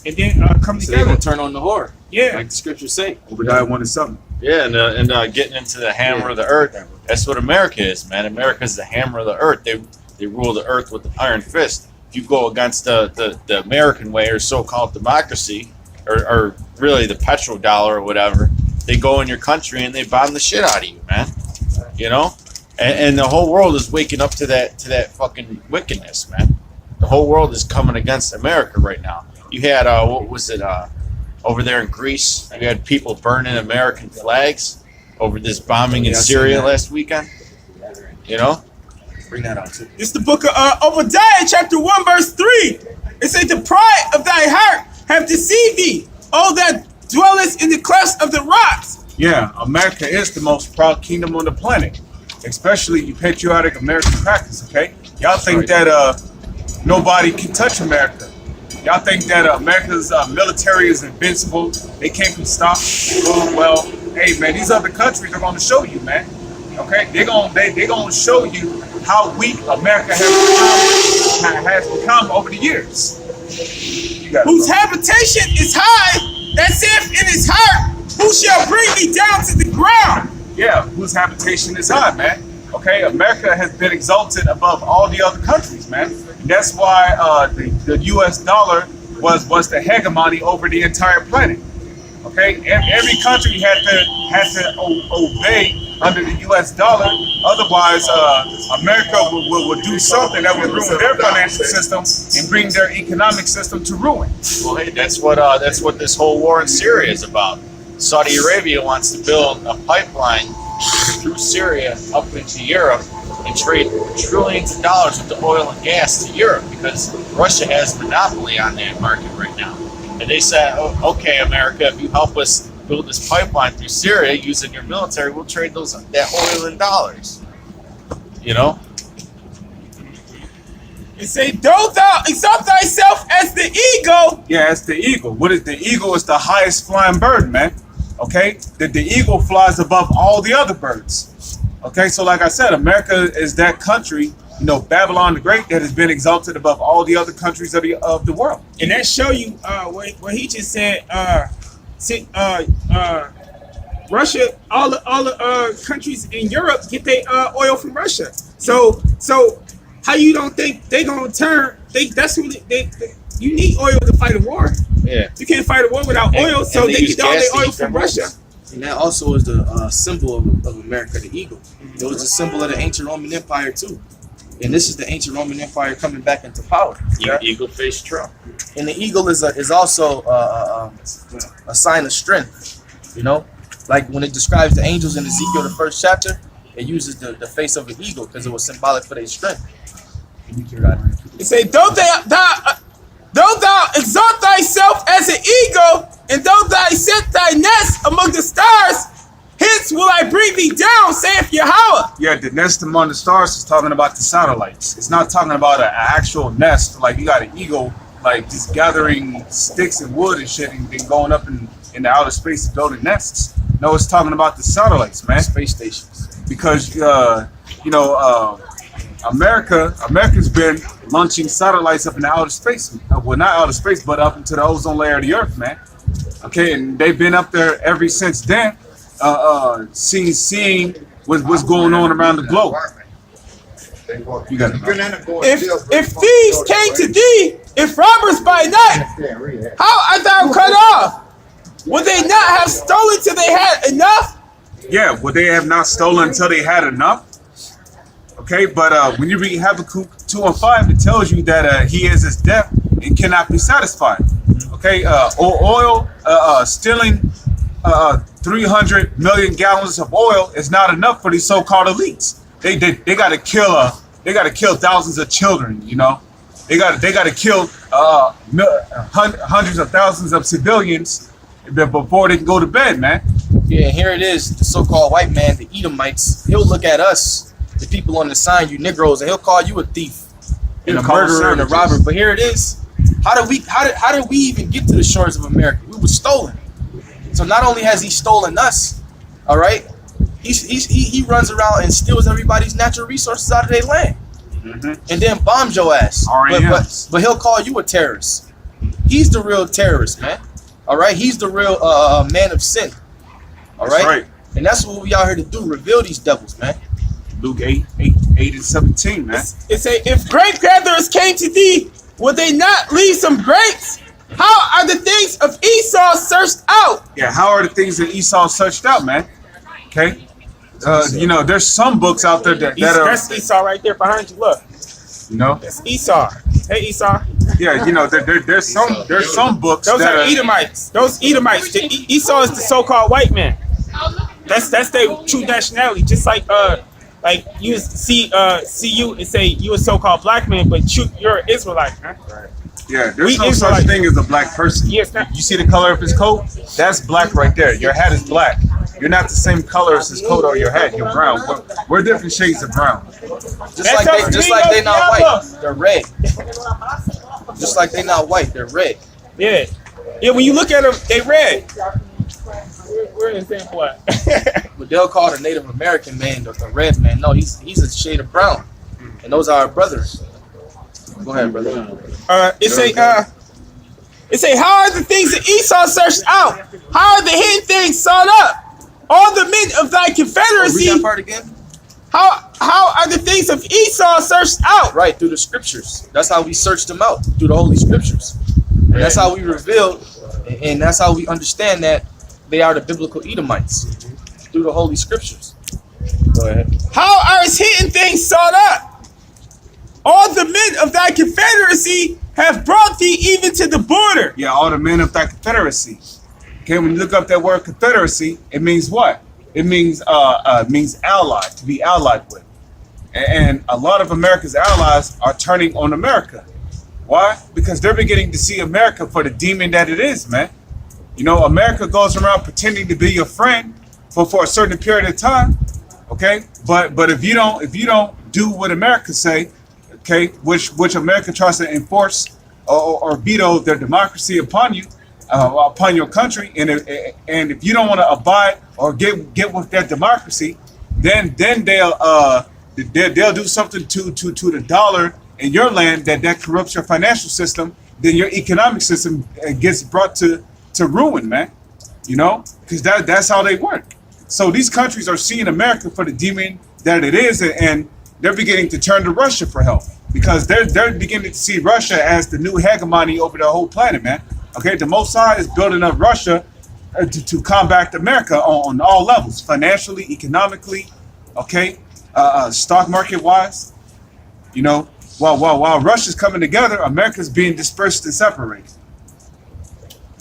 And then come So together. they're going to turn on the whore. Yeah. Like the scriptures say. Obadiah 1:7. Yeah, and getting into the hammer of the earth. That's what America is, man. America is the hammer of the earth. They rule the earth with an iron fist. If you go against the American way or so-called democracy, or really the petrodollar or whatever, they go in your country and they bomb the shit out of you, man. You know? And the whole world is waking up to that fucking wickedness, man. The whole world is coming against America right now. You had, what was it, over there in Greece, you had people burning American flags over this bombing in Syria last weekend. You know? Bring that out too. It's the book of Obadiah, chapter 1, verse 3. It says, the pride of thy heart have deceived thee, O that dwellest in the clefts of the rocks. Yeah, America is the most proud kingdom on the planet, especially patriotic American practice, okay? Y'all think that nobody can touch America. Y'all think that America's military is invincible. They can't be stopped. Well, hey, man, these other countries are going to show you, man. Okay? They're going to show you how weak America has become over the years. Whose habitation is high, that saith in his heart, who shall bring me down to the ground? Yeah, whose habitation is high, man. Okay, America has been exalted above all the other countries, man. And that's why the U.S. dollar was the hegemony over the entire planet. Okay, every country had to obey under the U.S. dollar. Otherwise, America would do something that would ruin their financial system and bring their economic system to ruin. Well, hey, that's what this whole war in Syria is about. Saudi Arabia wants to build a pipeline through Syria up into Europe and trade trillions of dollars with the oil and gas to Europe because Russia has monopoly on that market right now. And they said, oh, okay, America, if you help us build this pipeline through Syria using your military, we'll trade that oil in dollars. You know? It say, though thou exalt thyself as the eagle. Yeah, it's the eagle. What is the eagle? Is the highest flying bird, man. Okay? The eagle flies above all the other birds. Okay, so like I said, America is that country, you know, Babylon the Great, that has been exalted above all the other countries of the world. And that show you what he just said, Russia, all the countries in Europe get their oil from Russia. So how you don't think they gonna turn? That's who they you need oil to fight a war. Yeah. You can't fight a war without oil, so they use get all gas their to oil heat from their Russia. boats. And that also is the symbol of America, the eagle. It was a symbol of the ancient Roman Empire too. And this is the ancient Roman Empire coming back into power. Eagle-faced Trump. And the eagle is also a sign of strength. You know, like when it describes the angels in Ezekiel, the first chapter, it uses the face of an eagle because it was symbolic for their strength. It say, "Don't thou exalt thyself as an eagle, and don't thou set thy nest among the stars. Hence will I bring thee down, saith Yahweh." Yeah, the nest among the stars is talking about the satellites. It's not talking about an actual nest. Like you got an eagle, like just gathering sticks and wood and shit and then going up in the outer space and building nests. No, it's talking about the satellites, man. Space stations. Because America's been launching satellites up in the outer space. Well, not outer space, but up into the ozone layer of the earth, man. Okay, and they've been up there ever since then, seeing what's going on around the globe. You got it. If thieves came to thee, if robbers by night, how art thou cut off? Would they not have stolen till they had enough? Yeah, would they have not stolen until they had enough? Okay, but when you read Habakkuk 2:5, it tells you that he is his death and cannot be satisfied. Okay, stealing 300 million gallons of oil is not enough for these so-called elites. They got to kill thousands of children. You know, they got to kill hundreds of thousands of civilians before they can go to bed, man. Yeah, and here it is, the so-called white man, the Edomites. He'll look at us, the people on the sign, you Negroes, and he'll call you a thief and a murderer and a robber. But here it is. How did we even get to the shores of America? We were stolen. So not only has he stolen us, all right, he runs around and steals everybody's natural resources out of their land, and then bombs your ass. But he'll call you a terrorist. He's the real terrorist, man. All right, he's the real man of sin. All right? And that's what we out here to do, reveal these devils, man. Luke 8:17, man. It say, if grape gatherers came to thee, would they not leave some grapes? How are the things of Esau searched out? Yeah, how are the things that Esau searched out, man? Okay, there's some books out there that are. That's Esau right there behind you. Look. You know. That's Esau. Hey, Esau. Yeah, there's some books. Those are Edomites. Those Edomites. Esau is the so-called white man. That's their true nationality. Just like you see you and say you a so-called black man, but you're an Israelite, man. Right. Yeah, there's no such thing as a black person. Yes, you see the color of his coat? That's black right there. Your hat is black. You're not the same color as his coat or your hat. You're brown. We're different shades of brown. Just like they not white, they're red. Just like they not white, they're red. Yeah. Yeah, when you look at them, they red. We're in the same black. But they'll call the Native American man the red man. No, he's a shade of brown. And those are our brothers. Go ahead, brother. It say, how are the things that Esau searched out? How are the hidden things sought up? All the men of thy confederacy. Read that part again. How are the things of Esau searched out? Right, through the scriptures. That's how we searched them out, through the holy scriptures. And that's how we revealed, and that's how we understand that they are the biblical Edomites, through the holy scriptures. Go ahead. How are his hidden things sought up? All the men of thy confederacy have brought thee even to the border. Yeah, all the men of thy confederacy. Okay, when you look up that word confederacy, it means what? It means allied, to be allied with. And a lot of America's allies are turning on America. Why? Because they're beginning to see America for the demon that it is, man. You know, America goes around pretending to be your friend for a certain period of time. Okay, but if you don't do what America say, okay, which America tries to enforce or veto their democracy upon you, upon your country, and if you don't want to abide or get with that democracy, then they'll do something to the dollar in your land that corrupts your financial system. Then your economic system gets brought to ruin, man. You know, because that's how they work. So these countries are seeing America for the demon that it is, and they're beginning to turn to Russia for help because they're beginning to see Russia as the new hegemony over the whole planet, man. Okay, the Mossad is building up Russia to combat America on all levels, financially, economically, okay, stock market wise. You know, while Russia's coming together, America's being dispersed and separated.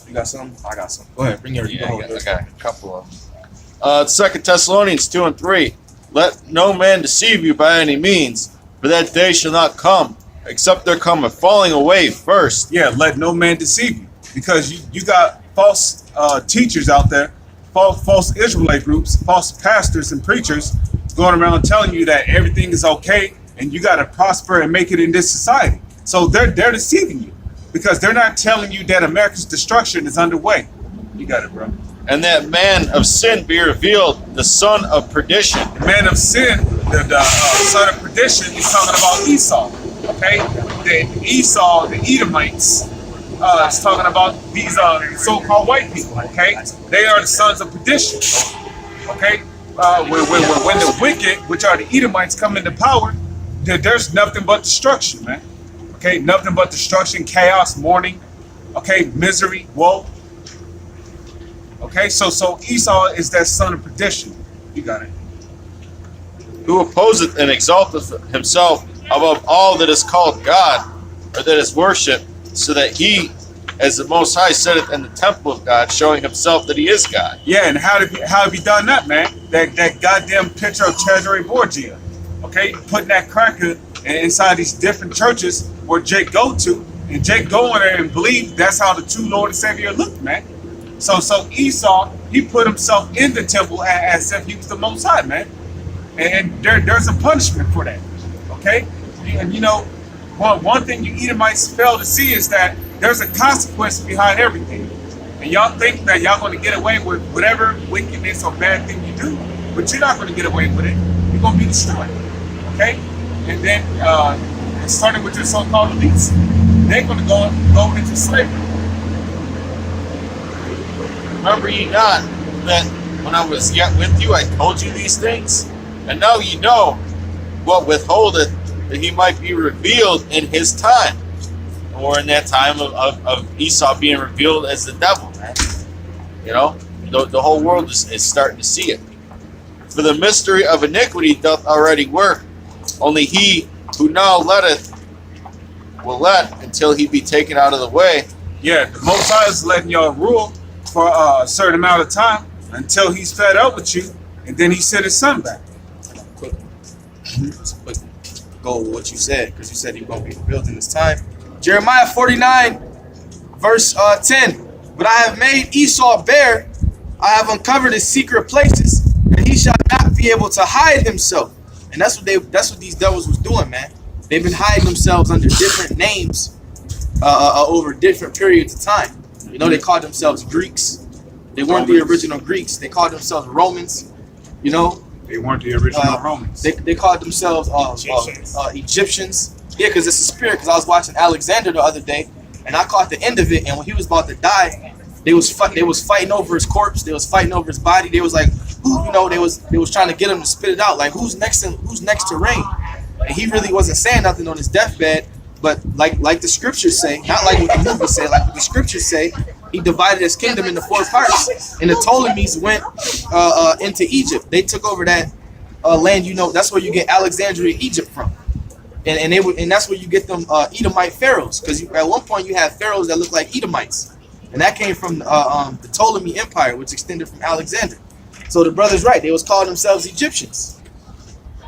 You got some? I got some. Go ahead, bring your. Yeah, I got a couple of them. 2 Thessalonians 2 and 3. Let no man deceive you by any means, for that day shall not come, except there come a falling away first. Yeah, let no man deceive you, because you got false teachers out there, false Israelite groups, false pastors and preachers going around telling you that everything is okay and you got to prosper and make it in this society. So they're deceiving you because they're not telling you that America's destruction is underway. You got it, bro. And that man of sin be revealed, the son of perdition. The man of sin, the son of perdition, is talking about Esau. Okay, the Esau, the Edomites, is talking about these so-called white people. Okay, they are the sons of perdition. Okay, when the wicked, which are the Edomites, come into power, there's nothing but destruction, man. Okay, nothing but destruction, chaos, mourning. Okay, misery, woe. Okay, so Esau is that son of perdition. You got it. Who opposeth and exalteth himself above all that is called God, or that is worshipped, so that he, as the Most High, sitteth in the temple of God, showing himself that he is God. Yeah, and how have you done that, man? That goddamn picture of Cesare Borgia. Okay, putting that cracker inside these different churches where Jake go to, and Jake go in there and believe that's how the true Lord and Savior looked, man. So Esau, he put himself in the temple as if he was the Most High, man. And there's a punishment for that, okay? And you know, one thing you Edomites fail to see is that there's a consequence behind everything. And y'all think that y'all going to get away with whatever wickedness or bad thing you do, but you're not going to get away with it. You're going to be destroyed, okay? And then, starting with your so-called elites, they're going to go into slavery. Remember ye not that when I was yet with you, I told you these things? And now ye know what withholdeth, that he might be revealed in his time. Or in that time of Esau being revealed as the devil, man. You know, the whole world is starting to see it. For the mystery of iniquity doth already work. Only he who now letteth will let until he be taken out of the way. Yeah, the Most High is letting y'all rule for a certain amount of time until he's fed up with you, and then he sent his son back. Quick go with what you said, because you said he won't be revealed in this time. Jeremiah 49, verse 10. But I have made Esau bare, I have uncovered his secret places, and he shall not be able to hide himself. And that's what these devils was doing, man. They've been hiding themselves under different names over different periods of time. You know, they called themselves Greeks. They weren't the original Greeks. They called themselves Romans. You know, they weren't the original Romans. They called themselves Egyptians. Yeah, because it's a spirit. Because I was watching Alexander the other day, and I caught the end of it. And when he was about to die, they was fighting over his corpse. They was fighting over his body. They was like, you know, they was trying to get him to spit it out. Like, who's next to reign? And he really wasn't saying nothing on his deathbed. But like the scriptures say, not like what the movie said, like what the scriptures say, he divided his kingdom into 4 parts, and the Ptolemies went into Egypt. They took over that land. You know, that's where you get Alexandria, Egypt from, and that's where you get them Edomite pharaohs. Because at one point you had pharaohs that looked like Edomites, and that came from the Ptolemy Empire, which extended from Alexander. So the brother's right; they was calling themselves Egyptians.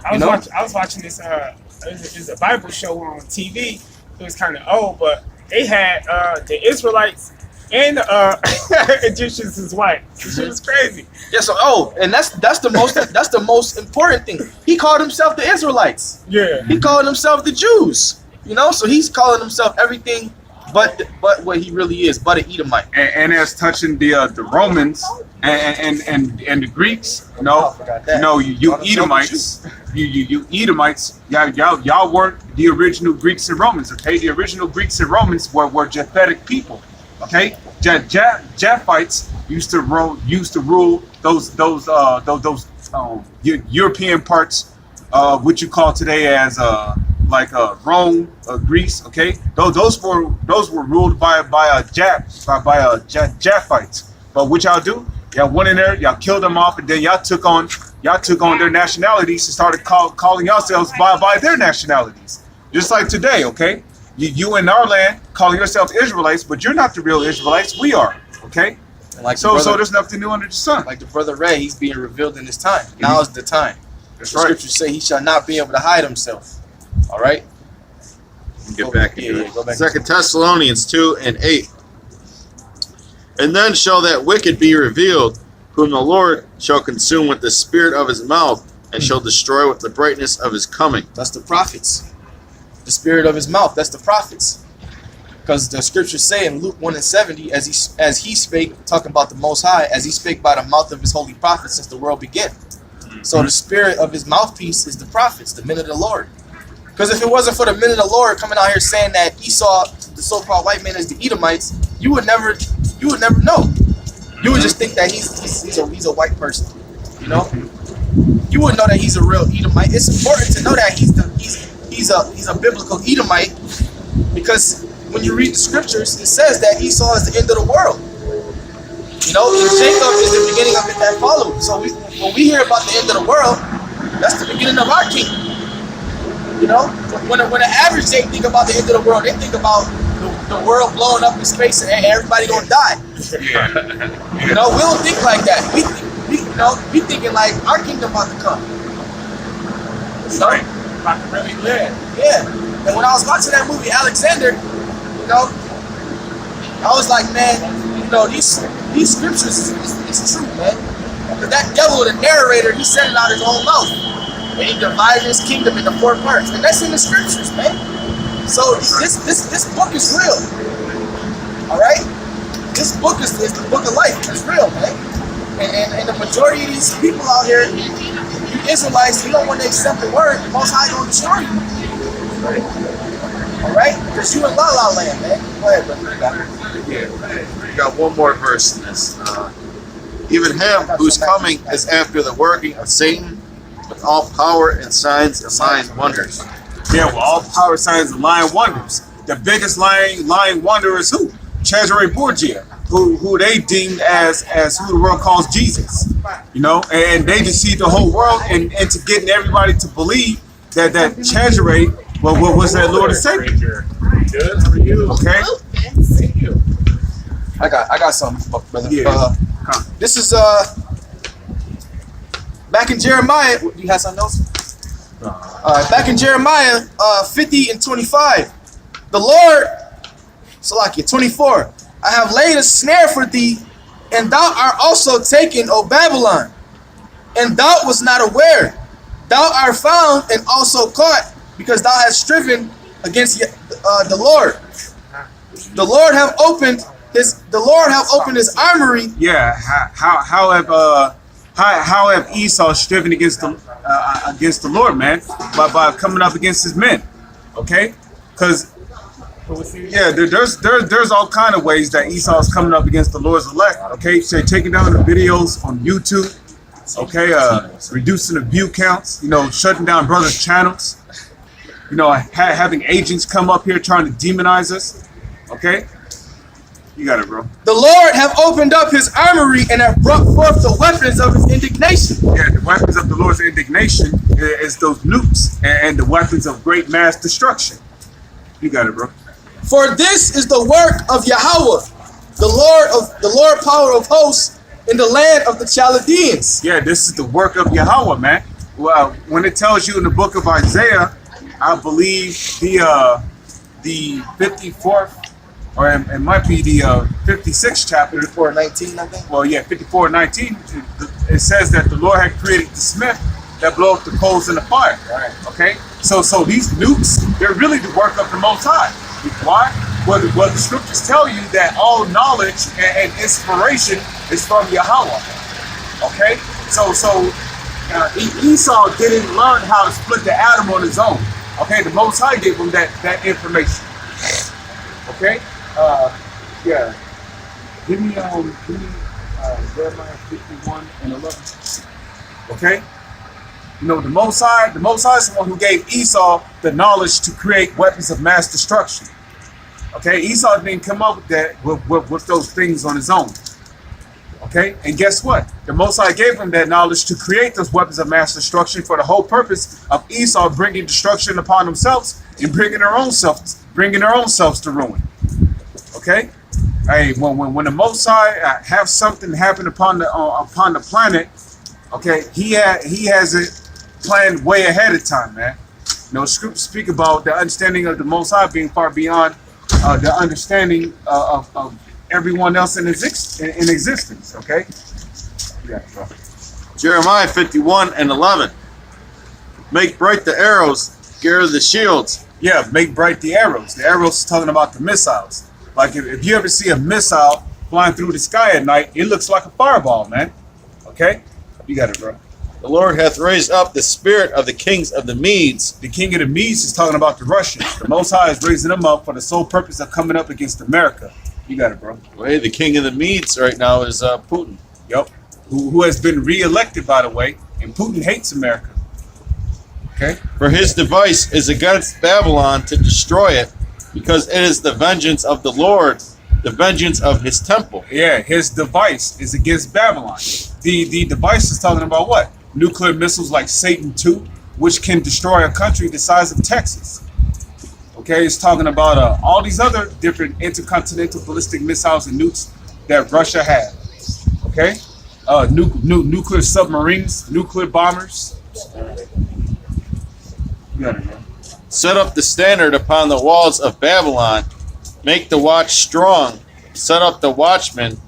I was watching this. It was a Bible show on TV. It was kind of old, but they had the Israelites and the Egyptians as white. It was crazy. Yeah. So and that's the most important thing. He called himself the Israelites. Yeah. He called himself the Jews. You know, so he's calling himself everything but what he really is, but an Edomite. And as touching the Romans and the Greeks, you Edomites, you Edomites, y'all weren't the original Greeks and Romans, okay? The original Greeks and Romans were Japhetic people, okay? Japhites used to rule European parts, what you call today as Rome, Greece. Okay, those were ruled by Japhites. But what y'all do? Y'all went in there, y'all killed them off, and then y'all took on their nationalities and started calling yourselves by their nationalities. Just like today, okay? You in our land calling yourselves Israelites, but you're not the real Israelites. We are, okay? So there's nothing new under the sun. Like the brother read, he's being revealed in this time. Now is the time. That's the right. Scriptures say he shall not be able to hide himself. All right? Get back into it. Go back. 2 Thessalonians 2:8. And then shall that wicked be revealed, whom the Lord shall consume with the spirit of his mouth, and shall destroy with the brightness of his coming. That's the prophets. The spirit of his mouth, that's the prophets. Because the scriptures say in Luke 1:70, as he spake, talking about the Most High, as he spake by the mouth of his holy prophets since the world began. So the spirit of his mouthpiece is the prophets, the men of the Lord. Because if it wasn't for the men of the Lord coming out here saying that Esau, the so-called white man, is the Edomites, you would never know. You would just think that he's a white person. You know, you wouldn't know that he's a real Edomite. It's important to know that he's a biblical Edomite, because when you read the scriptures, it says that Esau is the end of the world. You know, and Jacob is the beginning of it that followed. So when we hear about the end of the world, that's the beginning of our kingdom. You know, when an average Jake think about the end of the world, they think about the world blowing up in space and everybody gonna die. Yeah. You know, we don't think like that. We thinking like our kingdom about to come. Sorry, about to really live. Yeah. And when I was watching that movie Alexander, you know, I was like, man, you know, these scriptures is true, man. But that devil, the narrator, he said it out his own mouth. And he divided his kingdom into 4 parts. And that's in the scriptures, man. So this book is real. Alright? This book is the book of life. It's real, man. And the majority of these people out here, you Israelites, you don't want to accept the word, the Most High gonna destroy you. Alright? Because you in La La Land, man. Go ahead, brother. We got one more verse in this. Even him whose coming is after the working of Satan, with all power and signs and lying wonders. Yeah, with all power, signs, and lying wonders. The biggest lying wonder is who? Cesare Borgia, who they deemed as who the world calls Jesus. You know, and they deceived the whole world into getting everybody to believe that Cesare was that Lord and Savior. Good. How are you? Okay. Thank you. I got something, brother. Yeah. This is back in Jeremiah. You had something else? Back in Jeremiah 50:25, the Lord, Salakia 24, I have laid a snare for thee, and thou art also taken, O Babylon, and thou was not aware. Thou art found and also caught, because thou hast striven against the Lord. The Lord have opened his armory. Yeah. How have Esau striven against the Lord, man? By coming up against his men. Okay? Because yeah, there's all kind of ways that Esau is coming up against the Lord's elect. Okay, so taking down the videos on YouTube. Okay, reducing the view counts. You know, shutting down brothers' channels. You know, having agents come up here trying to demonize us. Okay, you got it, bro. The Lord have opened up his armory and have brought forth the weapons of his indignation. Yeah, the weapons of the Lord's indignation is those nukes and the weapons of great mass destruction. You got it, bro. For this is the work of Yahweh, the Lord power of hosts, in the land of the Chaldeans. Yeah, this is the work of Yahweh, man. Well, when it tells you in the book of Isaiah, I believe the 54th, or it might be the 56th chapter. 54:19, I think. Well, yeah, 54:19. It says that the Lord had created the smith that blow up the coals in the fire. Right. Okay, so these nukes, they're really the work of the Most High. Why? Well, the scriptures tell you that all knowledge and inspiration is from Yahweh. Okay, so Esau didn't learn how to split the atom on his own. Okay, the Most High gave him that information. Okay, yeah. Give me Jeremiah 51 and 11. Okay? You know, the Most High is the one who gave Esau the knowledge to create weapons of mass destruction. Okay? Esau didn't come up with that, with those things on his own. Okay? And guess what? The Most High gave him that knowledge to create those weapons of mass destruction for the whole purpose of Esau bringing destruction upon themselves and bringing their own selves to ruin. Okay? Hey, when the Most High have something happen upon the planet, okay, he has it planned way ahead of time, man. You know, scriptures speak about the understanding of the Most High being far beyond the understanding of everyone else in existence. Okay. Yeah, bro. Jeremiah 51 and 11. Make bright the arrows, gird the shields. Yeah, make bright the arrows. The arrows is talking about the missiles. Like if you ever see a missile flying through the sky at night, it looks like a fireball, man. Okay? You got it, bro. The Lord hath raised up the spirit of the kings of the Medes. The king of the Medes is talking about the Russians. The Most High is raising them up for the sole purpose of coming up against America. You got it, bro. Well, hey, the king of the Medes right now is Putin. Yep. Who has been re-elected, by the way, and Putin hates America. Okay. For his device is against Babylon to destroy it, because it is the vengeance of the Lord, the vengeance of his temple. Yeah, his device is against Babylon. The device is talking about what? Nuclear missiles like Satan II, which can destroy a country the size of Texas. Okay, it's talking about all these other different intercontinental ballistic missiles and nukes that Russia has. Okay, nuclear submarines, nuclear bombers. You got it, man. Set up the standard upon the walls of Babylon. Make the watch strong. Set up the watchmen.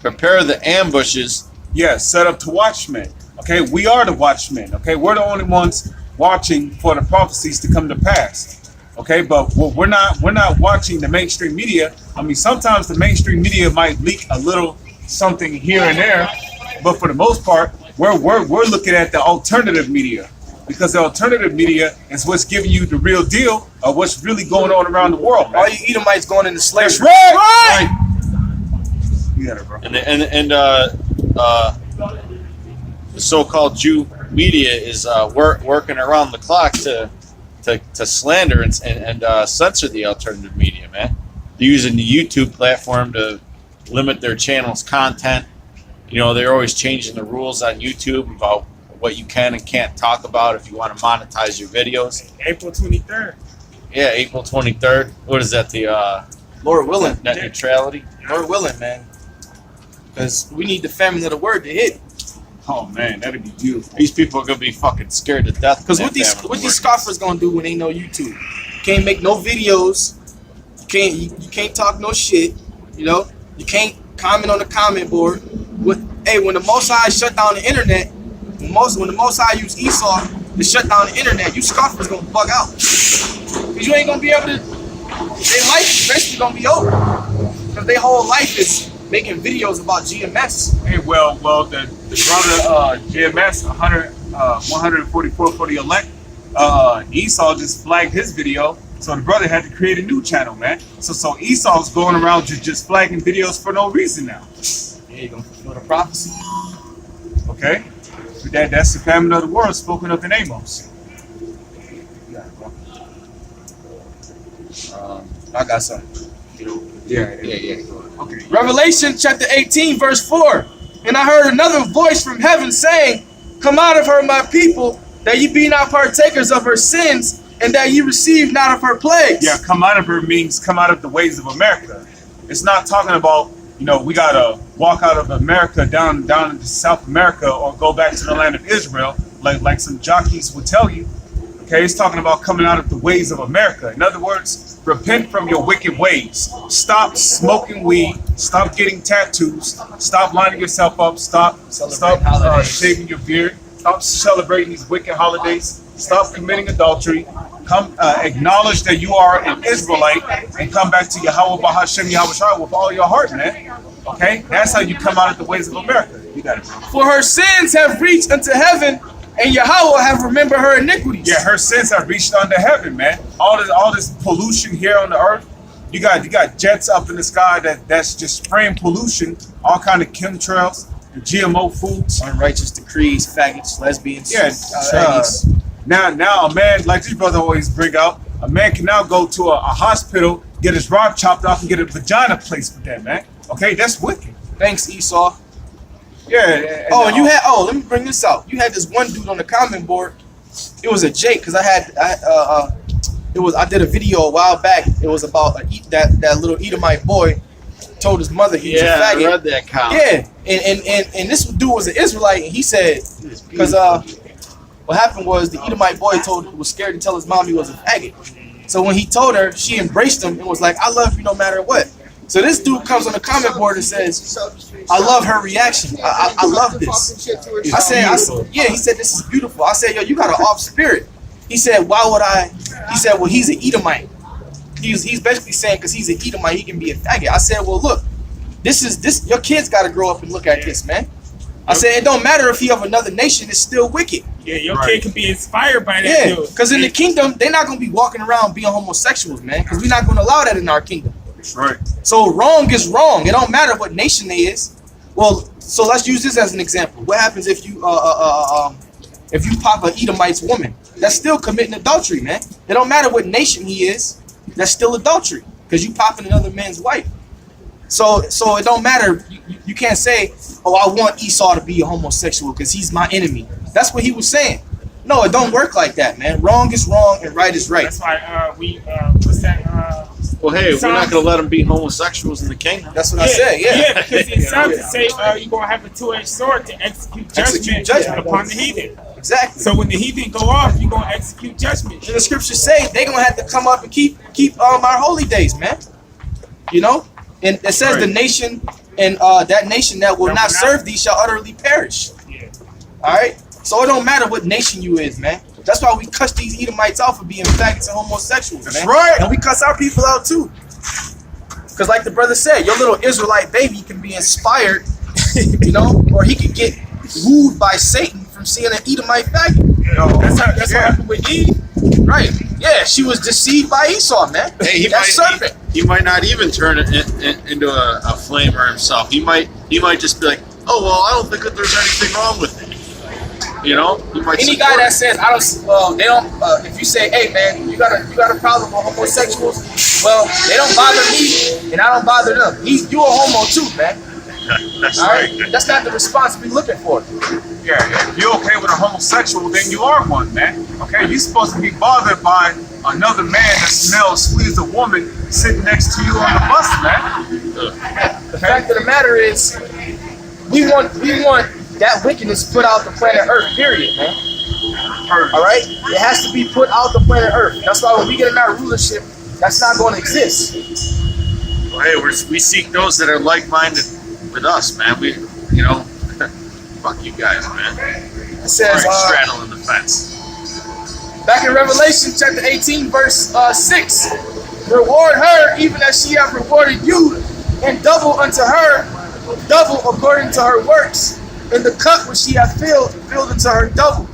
Prepare the ambushes. Yeah, set up the watchmen. Okay, we are the watchmen. Okay, we're the only ones watching for the prophecies to come to pass. Okay, but we're not watching the mainstream media. I mean, sometimes the mainstream media might leak a little something here and there, but for the most part, we're looking at the alternative media, because the alternative media is what's giving you the real deal of what's really going on around the world, man. All you Edomites going into slavery. That's right. You got it, bro. And the so-called Jew media is working around the clock to slander and censor the alternative media, man. They're using the YouTube platform to limit their channel's content. You know, they're always changing the rules on YouTube about what you can and can't talk about if you want to monetize your videos. April 23rd. Yeah, April 23rd. What is that? The Lord willing. Net neutrality. Lord willing, man. Because we need the famine of the word to hit. Oh man, that'd be beautiful. These people are gonna be fucking scared to death. Because what these scoffers gonna do when they know YouTube? You can't make no videos. You can't talk no shit. You know. You can't comment on the comment board. When the Most High shut down the internet, when the Most High used Esau to shut down the internet, you scoffers gonna bug out. Because you ain't gonna be able to. Their life is basically gonna be over. Because their whole life is making videos about GMS. Hey, well, the brother GMS 144 for the elect. Esau just flagged his video, so the brother had to create a new channel, man. So Esau's going around just flagging videos for no reason now. Yeah, you gonna fulfill the prophecy. Okay, that's the famine of the world spoken of in Amos. I got something. Yeah. Okay. Revelation chapter 18, verse 4. And I heard another voice from heaven saying, "Come out of her, my people, that ye be not partakers of her sins, and that ye receive not of her plagues." Yeah, come out of her means come out of the ways of America. It's not talking about, we gotta walk out of America down into South America or go back to the land of Israel, like some jockeys would tell you. Okay, it's talking about coming out of the ways of America. In other words, repent from your wicked ways. Stop smoking weed. Stop getting tattoos. Stop lining yourself up. Stop shaving your beard. Stop celebrating these wicked holidays. Stop committing adultery. Come acknowledge that you are an Israelite and come back to Yahweh Bahashem Yahushua with all your heart, man. Okay, that's how you come out of the ways of America. You got it, bro. For her sins have reached unto heaven, and Yahweh have remembered her iniquities. Yeah, her sins have reached unto heaven, man. All this pollution here on the earth. You got jets up in the sky that's just spraying pollution all kind of chemtrails, and GMO foods, unrighteous decrees, faggots, lesbians, yeah. Now a man, like this brother always bring out, a man can now go to a hospital, get his rock chopped off, and get a vagina placed with that, man. Okay, that's wicked. Thanks, Esau. Yeah. And you had. Oh, let me bring this out. You had this one dude on the comment board. It was a Jake, because I did a video a while back. It was about that little Edomite boy told his mother he was a faggot. I read that comment. Yeah, and this dude was an Israelite, and he said, because what happened was the Edomite boy was scared to tell his mom he was a faggot. So when he told her, she embraced him and was like, I love you no matter what. So this dude comes on the comment board and says, I love her reaction. I love this. He said, this is beautiful. I said, yo, you got an off spirit. He said, why would I? He said, well, he's an Edomite. He's basically saying because he's an Edomite, he can be a faggot. I said, well, look, this your kids got to grow up and look at this, man. I said, it don't matter if he of another nation, it's still wicked. Yeah, your kid can be inspired by that. Yeah, because in the kingdom, they're not going to be walking around being homosexuals, man, because we're not going to allow that in our kingdom. That's right. So wrong is wrong. It don't matter what nation they is. Well, so let's use this as an example. What happens if you pop an Edomite's woman? That's still committing adultery, man. It don't matter what nation he is. That's still adultery because you popping another man's wife. So it don't matter. You can't say, oh, I want Esau to be a homosexual because he's my enemy. That's what he was saying. No, it don't work like that, man. Wrong is wrong and right is right. That's why we what's that? Well, hey, we're not going to let them be homosexuals in the kingdom. That's what I said, Yeah, because it sounds to say you're going to have a two-edged sword to execute judgment upon the heathen. Exactly. So when the heathen go off, you're going to execute judgment. And the scriptures say they're going to have to come up and keep our holy days, man. You know? And it says the nation and that nation that will not serve thee shall utterly perish. Yeah. All right? So it don't matter what nation you is, man. That's why we cuss these Edomites out for being faggots and homosexuals, man. That's right. And we cuss our people out too. Because like the brother said, your little Israelite baby can be inspired, you know, or he could get wooed by Satan from seeing an Edomite faggot. That's what happened with Eve. Right. Yeah, she was deceived by Esau, man. Hey, serpent. He might not even turn it into a flamer himself. He might just be like, oh, well, I don't think that there's anything wrong with it. You know, any guy that says I don't, they don't. If you say, "Hey, man, you got a problem with homosexuals," well, they don't bother me, and I don't bother them. You a homo too, man. That's all right. That's not the response we looking for. Yeah, if you're okay with a homosexual, then you are one, man. Okay, you're supposed to be bothered by another man that smells sweet as a woman sitting next to you on the bus, man. The fact of the matter is, we want that wickedness put out the planet Earth, period, man. All right? It has to be put out the planet Earth. That's why when we get in our rulership, that's not going to exist. Well, hey, we seek those that are like-minded with us, man. We, you know, fuck you guys, man. It says, straddling the fence. Back in Revelation chapter 18, verse 6, reward her even as she hath rewarded you, and double unto her, double according to her works. In the cup which she hath filled into her double.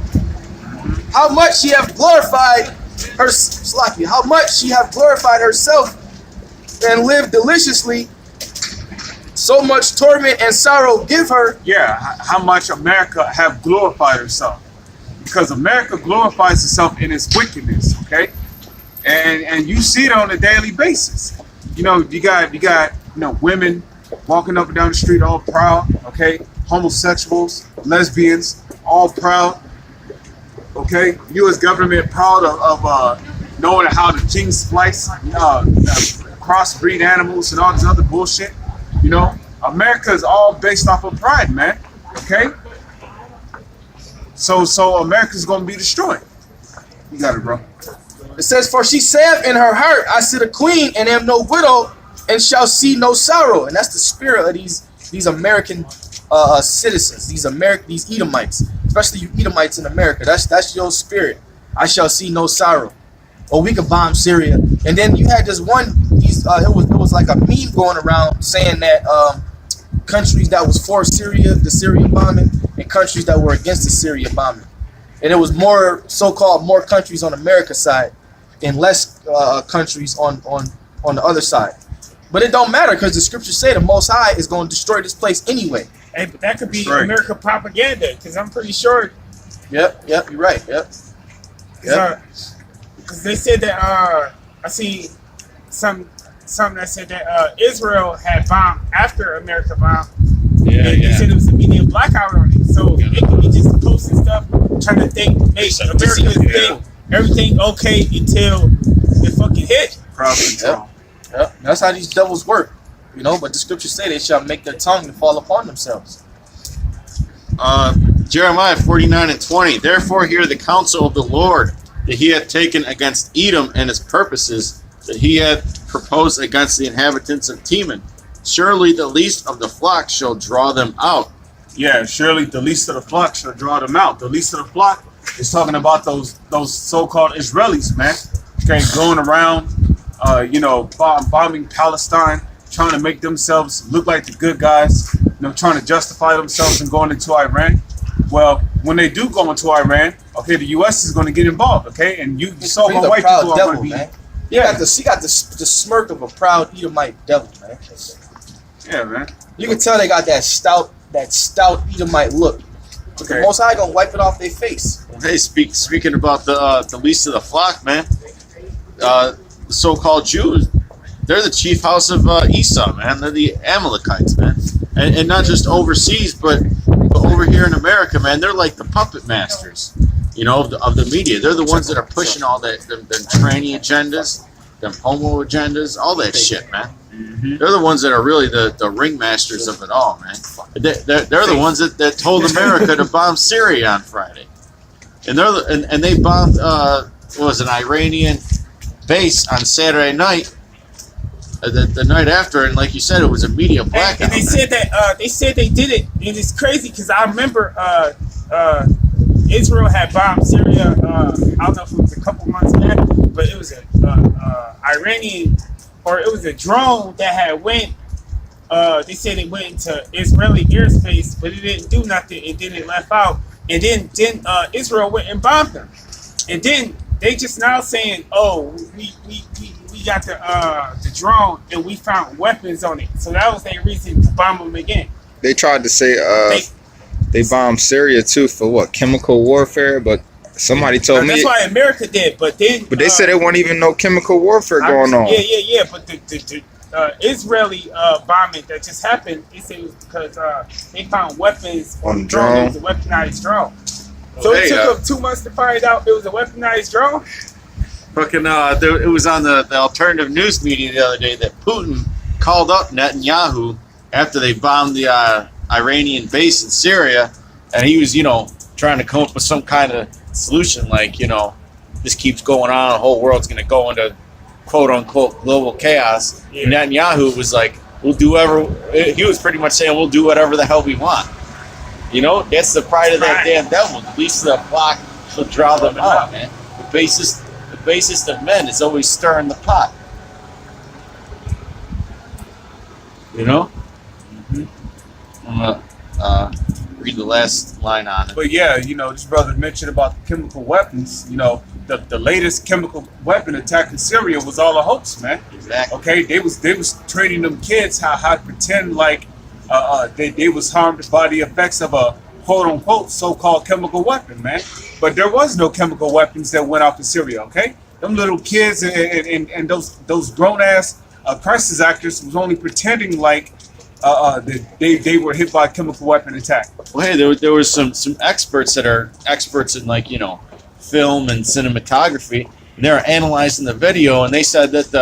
How much she hath glorified her, how much she hath glorified herself and lived deliciously, so much torment and sorrow give her. Yeah, how much America have glorified herself. Because America glorifies itself in its wickedness, okay? And you see it on a daily basis. You know, you got women walking up and down the street all proud, okay? Homosexuals, lesbians, all proud. Okay, U.S. government proud of knowing how to gene splice, crossbreed animals and all this other bullshit. You know, America is all based off of pride, man. Okay, so America's gonna be destroyed. You got it, bro. It says, "For she saith in her heart, I sit a queen and am no widow, and shall see no sorrow." And that's the spirit of these American citizens, these Edomites, especially you Edomites in America. That's your spirit. I shall see no sorrow. Or we could bomb Syria. And then you had this one. It was like a meme going around saying that countries that was for Syria, the Syrian bombing, and countries that were against the Syria bombing. And it was more more countries on America's side, and less countries on the other side. But it don't matter because the scriptures say the Most High is going to destroy this place anyway. Hey, but that could be American propaganda because I'm pretty sure. Yep, you're right. Yep. Because they said that I see something that said that Israel had bombed after America bombed. They said it was a media blackout on it, so it could be just posting stuff, trying to make America think everything okay until it fucking hit. Yep. That's how these devils work, you know. But the scriptures say they shall make their tongue to fall upon themselves. Jeremiah 49:20. Therefore hear the counsel of the Lord that he hath taken against Edom and his purposes that he hath proposed against the inhabitants of Teman. Surely the least of the flock shall draw them out. Yeah, surely the least of the flock shall draw them out. The least of the flock is talking about those so-called Israelis, man. Okay, going around, bombing Palestine, trying to make themselves look like the good guys, trying to justify themselves and going into Iran. Well, when they do go into Iran, okay, the U.S. is going to get involved, okay? And you saw how white people are going to be. Man. He got the smirk of a proud Edomite devil, man. Yeah, man. You can tell they got that stout Edomite look. But the Most High gonna wipe it off their face. Well, hey, speaking about the least of the flock, man. The so-called Jews, they're the chief house of Esau, man. They're the Amalekites, man. And not just overseas, but over here in America, man. They're like the puppet masters, of the media. They're the ones that are pushing all them tranny agendas, them homo agendas, all that shit, man. They're the ones that are really the ringmasters of it all, man. They're the ones that told America to bomb Syria on Friday, and they bombed an Iranian base on Saturday night, the night after, and like you said, it was a media blackout. And they said that they did it, and it's crazy because I remember Israel had bombed Syria. I don't know if it was a couple months back, but it was an Iranian. Or it was a drone that had went. They said it went into Israeli airspace, but it didn't do nothing. And then it left out. And then Israel went and bombed them. And then they just now saying, "Oh, we got the drone and we found weapons on it." So that was their reason to bomb them again. They tried to say they bombed Syria too for what, chemical warfare, but. Somebody told me that's why America did, but then. But they said there wasn't even no chemical warfare going on. Yeah. But the Israeli bombing that just happened, they said it was because they found weapons on the drone. It was a weaponized drone. So it took them 2 months to find out it was a weaponized drone. Fucking, it was on the alternative news media the other day that Putin called up Netanyahu after they bombed the Iranian base in Syria, and he was, trying to come up with some kind of solution, like, this keeps going on, the whole world's going to go into quote-unquote global chaos. And Netanyahu was like, he was pretty much saying, we'll do whatever the hell we want. That's the pride of that damn devil. The least of the flock shall draw them out, man. The basest of men is always stirring the pot. Read the last line on it. But yeah, this brother mentioned about the chemical weapons. The latest chemical weapon attack in Syria was all a hoax, man. Exactly. Okay, they was training them kids how to pretend like they was harmed by the effects of a quote unquote so-called chemical weapon, man. But there was no chemical weapons that went off in Syria. Okay, them little kids and those grown ass crisis actors was only pretending like. They were hit by a chemical weapon attack. Well, hey, there was some experts that are experts in film and cinematography, and they were analyzing the video, and they said that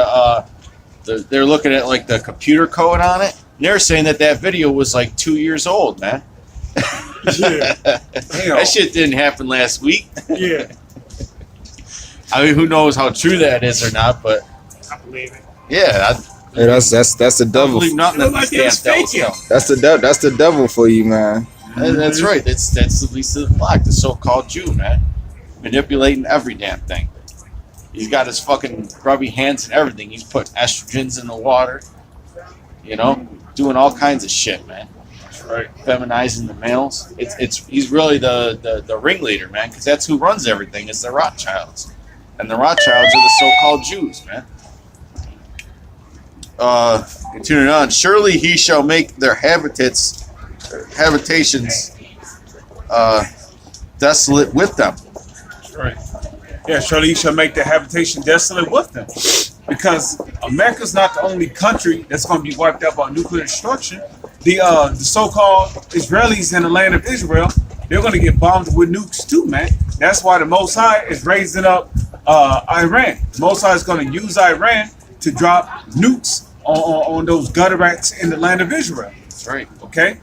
they're looking at like the computer code on it, and they're saying that video was like 2 years old, man. Yeah, that shit didn't happen last week. Yeah, I mean, who knows how true that is or not, but I believe it. Yeah. Hey, that's the devil. That's the devil for you, man. That's right. That's the least of the flock, the so-called Jew, man, manipulating every damn thing. He's got his fucking grubby hands and everything. He's putting estrogens in the water, doing all kinds of shit, man. That's right. Feminizing the males. He's really the ringleader, man, because that's who runs everything. It's the Rothschilds, and the Rothschilds are the so-called Jews, man. Continuing on, surely he shall make their habitations desolate with them. Right. Yeah, surely he shall make their habitation desolate with them. Because America's not the only country that's going to be wiped out by nuclear destruction. The so-called Israelis in the land of Israel, they're going to get bombed with nukes too, man. That's why the Most High is raising up Iran. The Most High is going to use Iran to drop nukes on those gutter rats in the land of Israel. That's right. Okay?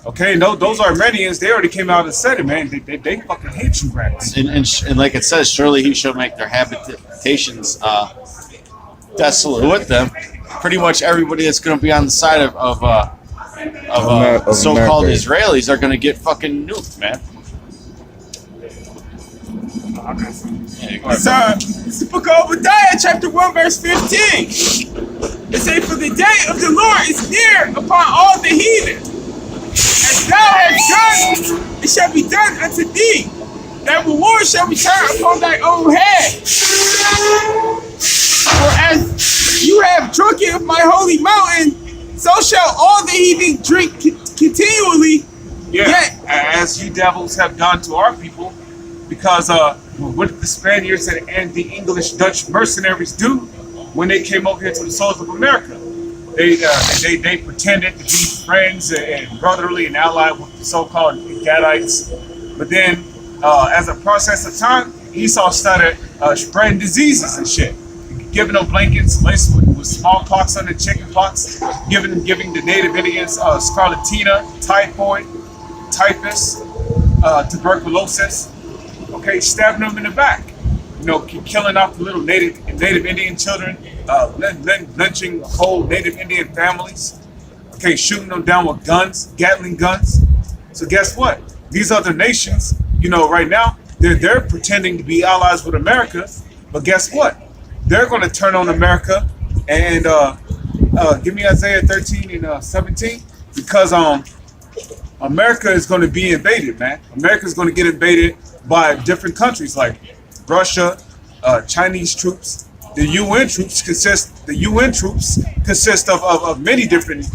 Okay, no, those Armenians, they already came out and said it, man. They fucking hate you rats. And like it says, surely he shall make their habitations desolate with them. Pretty much everybody that's going to be on the side of so-called America. Israelis are going to get fucking nuked, man. It's the book of Obadiah, chapter 1, verse 15. It says, for the day of the Lord is near upon all the heathen. As thou hast done, it shall be done unto thee. That reward shall return upon thy own head. For as you have drunken of my holy mountain, so shall all the heathen drink continually. Yeah, Yet, as you devils have done to our people, because what did the Spaniards and the English Dutch mercenaries do when they came over here to the soils of America? They pretended to be friends and brotherly and allied with the so-called Gadites, but then as a process of time, Esau started spreading diseases and shit, giving them blankets laced with smallpox and chickenpox, giving the native Indians scarlatina, typhoid, typhus, tuberculosis. Okay, stabbing them in the back. You know, killing off the little native Indian children, lynching whole native Indian families. Okay, shooting them down with guns, Gatling guns. So guess what? These other nations, you know, right now, they're pretending to be allies with America, but guess what? They're going to turn on America and give me Isaiah 13 and 17, because America is going to be invaded, man. America is going to get invaded by different countries like Russia, Chinese troops. The UN troops consist of many different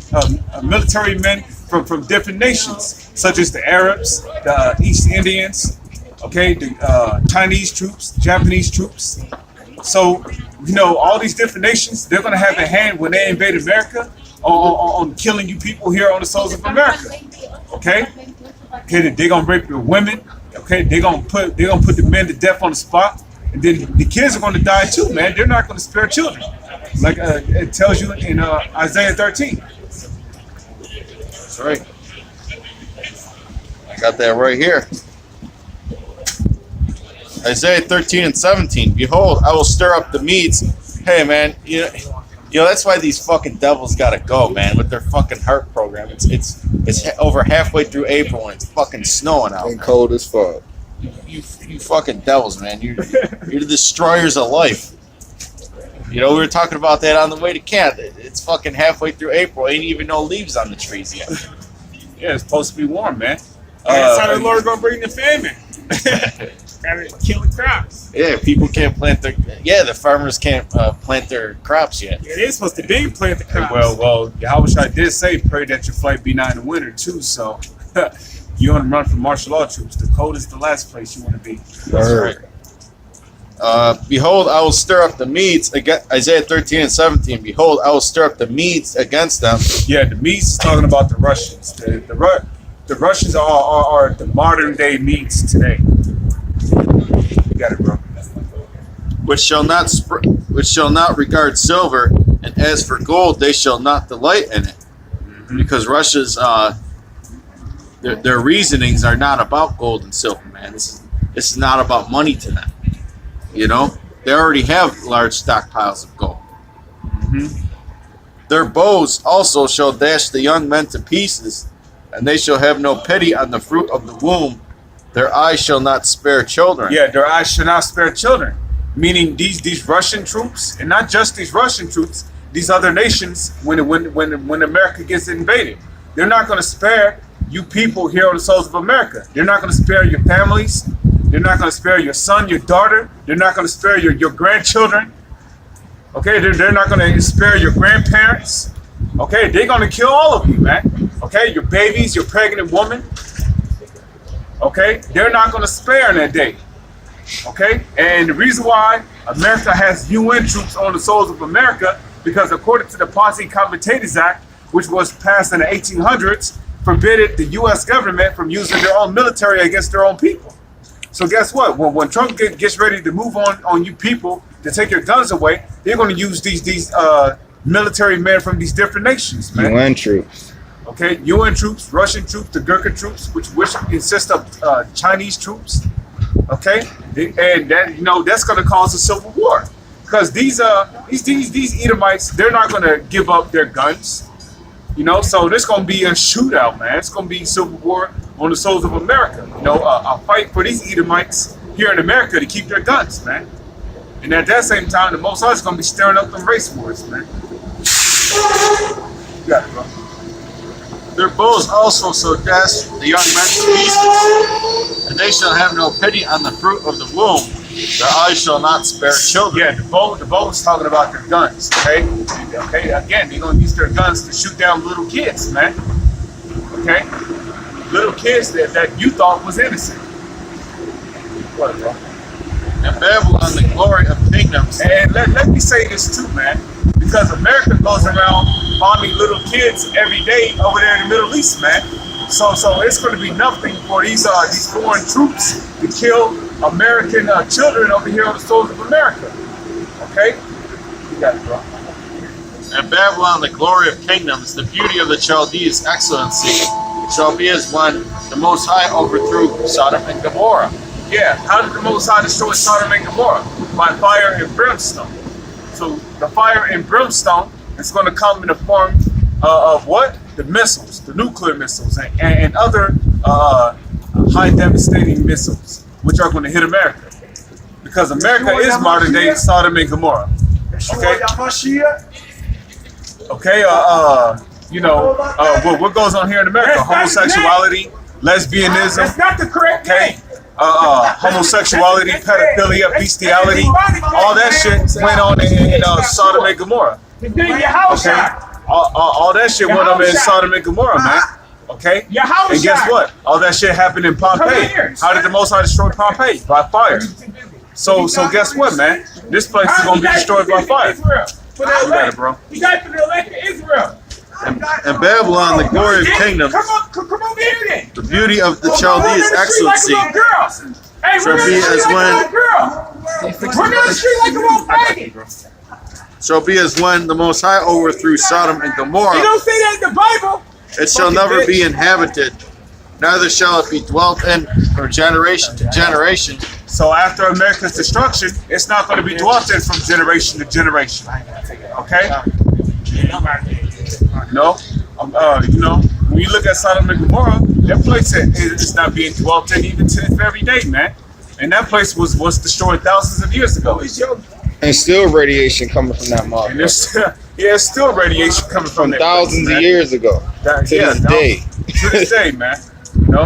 military men from different nations, such as the Arabs, the East Indians, okay, the Chinese troops, Japanese troops. So, you know, all these different nations, they're going to have a hand when they invade America on killing you people here on the soils of America. Okay? Okay, they're going to rape your women. Okay, they're gonna put the men to death on the spot, and then the kids are gonna die too, man. They're not gonna spare children, like it tells you in Isaiah 13. That's right. I got that right here. Isaiah 13 and 17. Behold, I will stir up the Medes. Hey, man, you know that's why these fucking devils gotta go, man, with their fucking HARP program. It's over halfway through April and it's fucking snowing out. And cold as fuck. You fucking devils, man. You're the destroyers of life. You know, we were talking about that on the way to camp. It's fucking halfway through April. Ain't even no leaves on the trees yet. Yeah, it's supposed to be warm, man. that's how the Lord gonna bring the famine. Gotta kill the crops. Yeah, people can't plant their. Yeah, the farmers can't plant their crops yet. Yeah, they're supposed to be plant the crops. Well, Yahushua did say, pray that your flight be not in the winter too. So you want to run from martial law troops. The cold is the last place you want to be. That's right. Behold, I will stir up the Medes against Isaiah 13 and 17. Behold, I will stir up the Medes against them. Yeah, the Medes is talking about the Russians. The Russians are the modern day Medes today. You got it, bro. Which shall not regard silver, and as for gold, they shall not delight in it, because Russia's their reasonings are not about gold and silver, man. This is not about money to them. You know, they already have large stockpiles of gold. Their bows also shall dash the young men to pieces, and they shall have no pity on the fruit of the womb. Their eyes shall not spare children. Yeah, their eyes shall not spare children. Meaning these Russian troops, and not just these Russian troops, these other nations, when America gets invaded, they're not going to spare you people here on the soils of America. They're not going to spare your families. They're not going to spare your son, your daughter. They're not going to spare your grandchildren. Okay, they're not going to spare your grandparents. Okay, they're going to kill all of you, man. Okay, your babies, your pregnant woman. Okay, they're not going to spare in that day. Okay, and the reason why America has UN troops on the soils of America, because according to the Posse Comitatus Act, which was passed in the 1800s, forbidden the U.S. government from using their own military against their own people. So guess what? When Trump gets ready to move on you people to take your guns away, they're going to use these military men from these different nations, man. UN troops. Okay, UN troops, Russian troops, the Gurkha troops, which consist of Chinese troops. Okay, and that that's going to cause a civil war, because these Edomites, they're not going to give up their guns. So there's going to be a shootout, man. It's going to be civil war on the soils of America. A fight for these Edomites here in America to keep their guns, man. And at that same time, the Most High is going to be stirring up them race wars, man. You got it, bro. Their bows also so dash the young men to pieces, and they shall have no pity on the fruit of the womb. Their eyes shall not spare children. Yeah, the bow is talking about their guns, okay? Okay, again, they're going to use their guns to shoot down little kids, man. Okay? Little kids that you thought was innocent. What, bro? And Babylon, the glory of kingdoms. And let me say this too, man. Because America goes around bombing little kids every day over there in the Middle East, man. So it's going to be nothing for these foreign troops to kill American children over here on the soils of America. Okay? You got it, bro. And Babylon, the glory of kingdoms, the beauty of the Chaldees' excellency, shall be as when the Most High overthrew Sodom and Gomorrah. Yeah, how did the Most High destroy Sodom and Gomorrah? By fire and brimstone. So the fire and brimstone is going to come in the form of what? The missiles, the nuclear missiles, and other high devastating missiles, which are going to hit America. Because America is modern day Sodom and Gomorrah. Okay? Okay, what goes on here in America? Homosexuality, lesbianism. That's not the correct name. Homosexuality, pedophilia, bestiality, all that shit went on in Sodom and Gomorrah. Okay? All that shit went on in Sodom and Gomorrah, man. Okay? And guess what? All that shit happened in Pompeii. How did the Most High destroy Pompeii? By fire. So guess what, man? This place is going to be destroyed by fire. You got it, bro. You got to elect Israel. And Babylon, the glory of kingdoms, come over here then. the beauty of the Chaldees' excellency, shall be as when the Most High overthrew Sodom and Gomorrah. You don't say that in the Bible. It shall never be inhabited, neither shall it be dwelt in from generation to generation. So after America's destruction, it's not going to be dwelt in from generation to generation. Okay? When you look at Sodom and Gomorrah, that place is not being dwelt in even to this very day, man. And that place was destroyed thousands of years ago. And still radiation coming from that motherfucker. And there's still radiation coming from that thousands place, of years ago. To this day. To this day, man.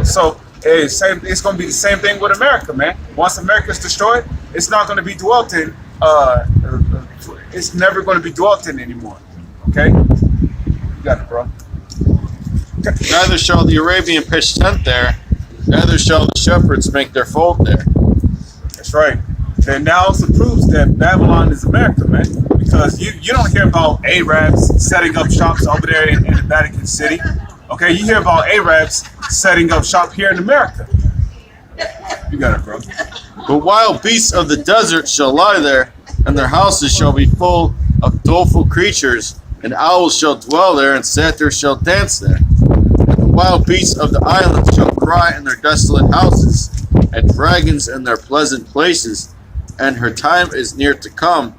So it's going to be the same thing with America, man. Once America is destroyed, it's not going to be dwelt in. It's never going to be dwelt in anymore. Okay? You got it, bro. Neither shall the Arabian pitch tent there, neither shall the shepherds make their fold there. That's right. And that also proves that Babylon is America, man. Because you don't hear about Arabs setting up shops over there in the Vatican City. Okay, you hear about Arabs setting up shop here in America. You got it, bro. But wild beasts of the desert shall lie there, and their houses shall be full of doleful creatures, and owls shall dwell there, and satyrs shall dance there. And the wild beasts of the islands shall cry in their desolate houses, and dragons in their pleasant places. And her time is near to come,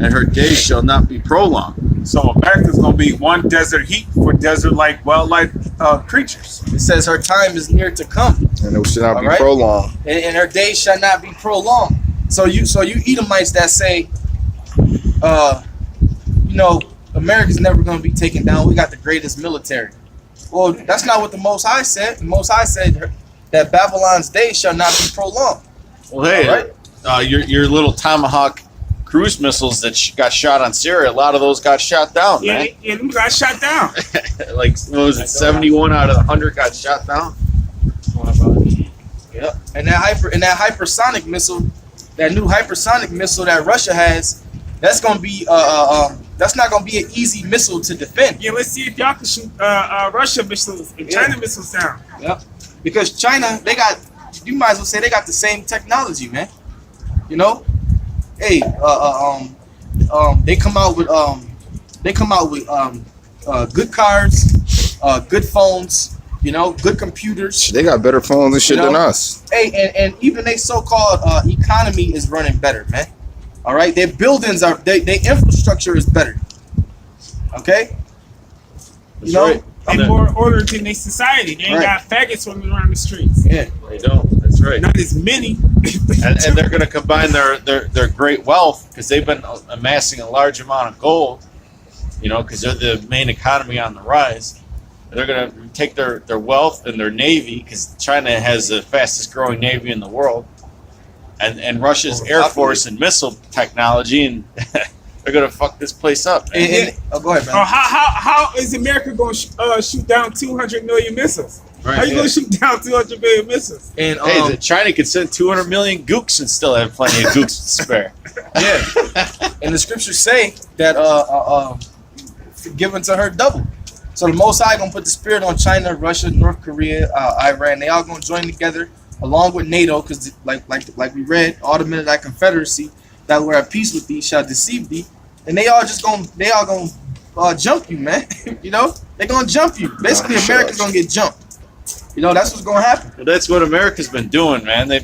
and her days shall not be prolonged. So America's going to be one desert heat for desert-like wildlife creatures. It says her time is near to come. And it shall not be prolonged. And her days shall not be prolonged. So you Edomites that say, America's never going to be taken down. We got the greatest military. Well, that's not what the Most High said. The Most High said that Babylon's days shall not be prolonged. Well, hey, your little tomahawk cruise missiles that got shot on Syria, a lot of those got shot down, man. Yeah, them got shot down. Like, what was it, 71 out of 100 got shot down? Yep. And that hypersonic missile, that new hypersonic missile that Russia has, that's gonna be that's not gonna be an easy missile to defend. Yeah, let's see if y'all can shoot Russia missiles and China missiles down. Yep. Because China, you might as well say they got the same technology, man. You know, hey, they come out with good cars, good phones, you know, good computers. They got better phones and shit than us. Hey, and even their so-called economy is running better, man. All right, their buildings are, their infrastructure is better. Okay, That's right. They more ordered in their society. They ain't got faggots running around the streets. Yeah, they don't. That's right. Not as many. and they're going to combine their great wealth, because they've been amassing a large amount of gold, you know, because they're the main economy on the rise. And they're going to take their wealth and their navy, because China has the fastest growing navy in the world, and Russia's air force and missile technology, and they're going to fuck this place up. Go ahead, man. How is America going to shoot down 200 million missiles? Right, How you going to shoot down 200 million missiles? And hey, China could send 200 million gooks and still have plenty of gooks to spare. Yeah, and the scriptures say that given to her double. So the Most High gonna put the spirit on China, Russia, North Korea, Iran. They all gonna join together along with NATO, because like we read, all the men of that confederacy that were at peace with thee shall deceive thee, and they all gonna jump you, man. You know, they gonna jump you. Basically, America's gonna get jumped. You know, that's what's gonna happen. Well, that's what America's been doing, man. They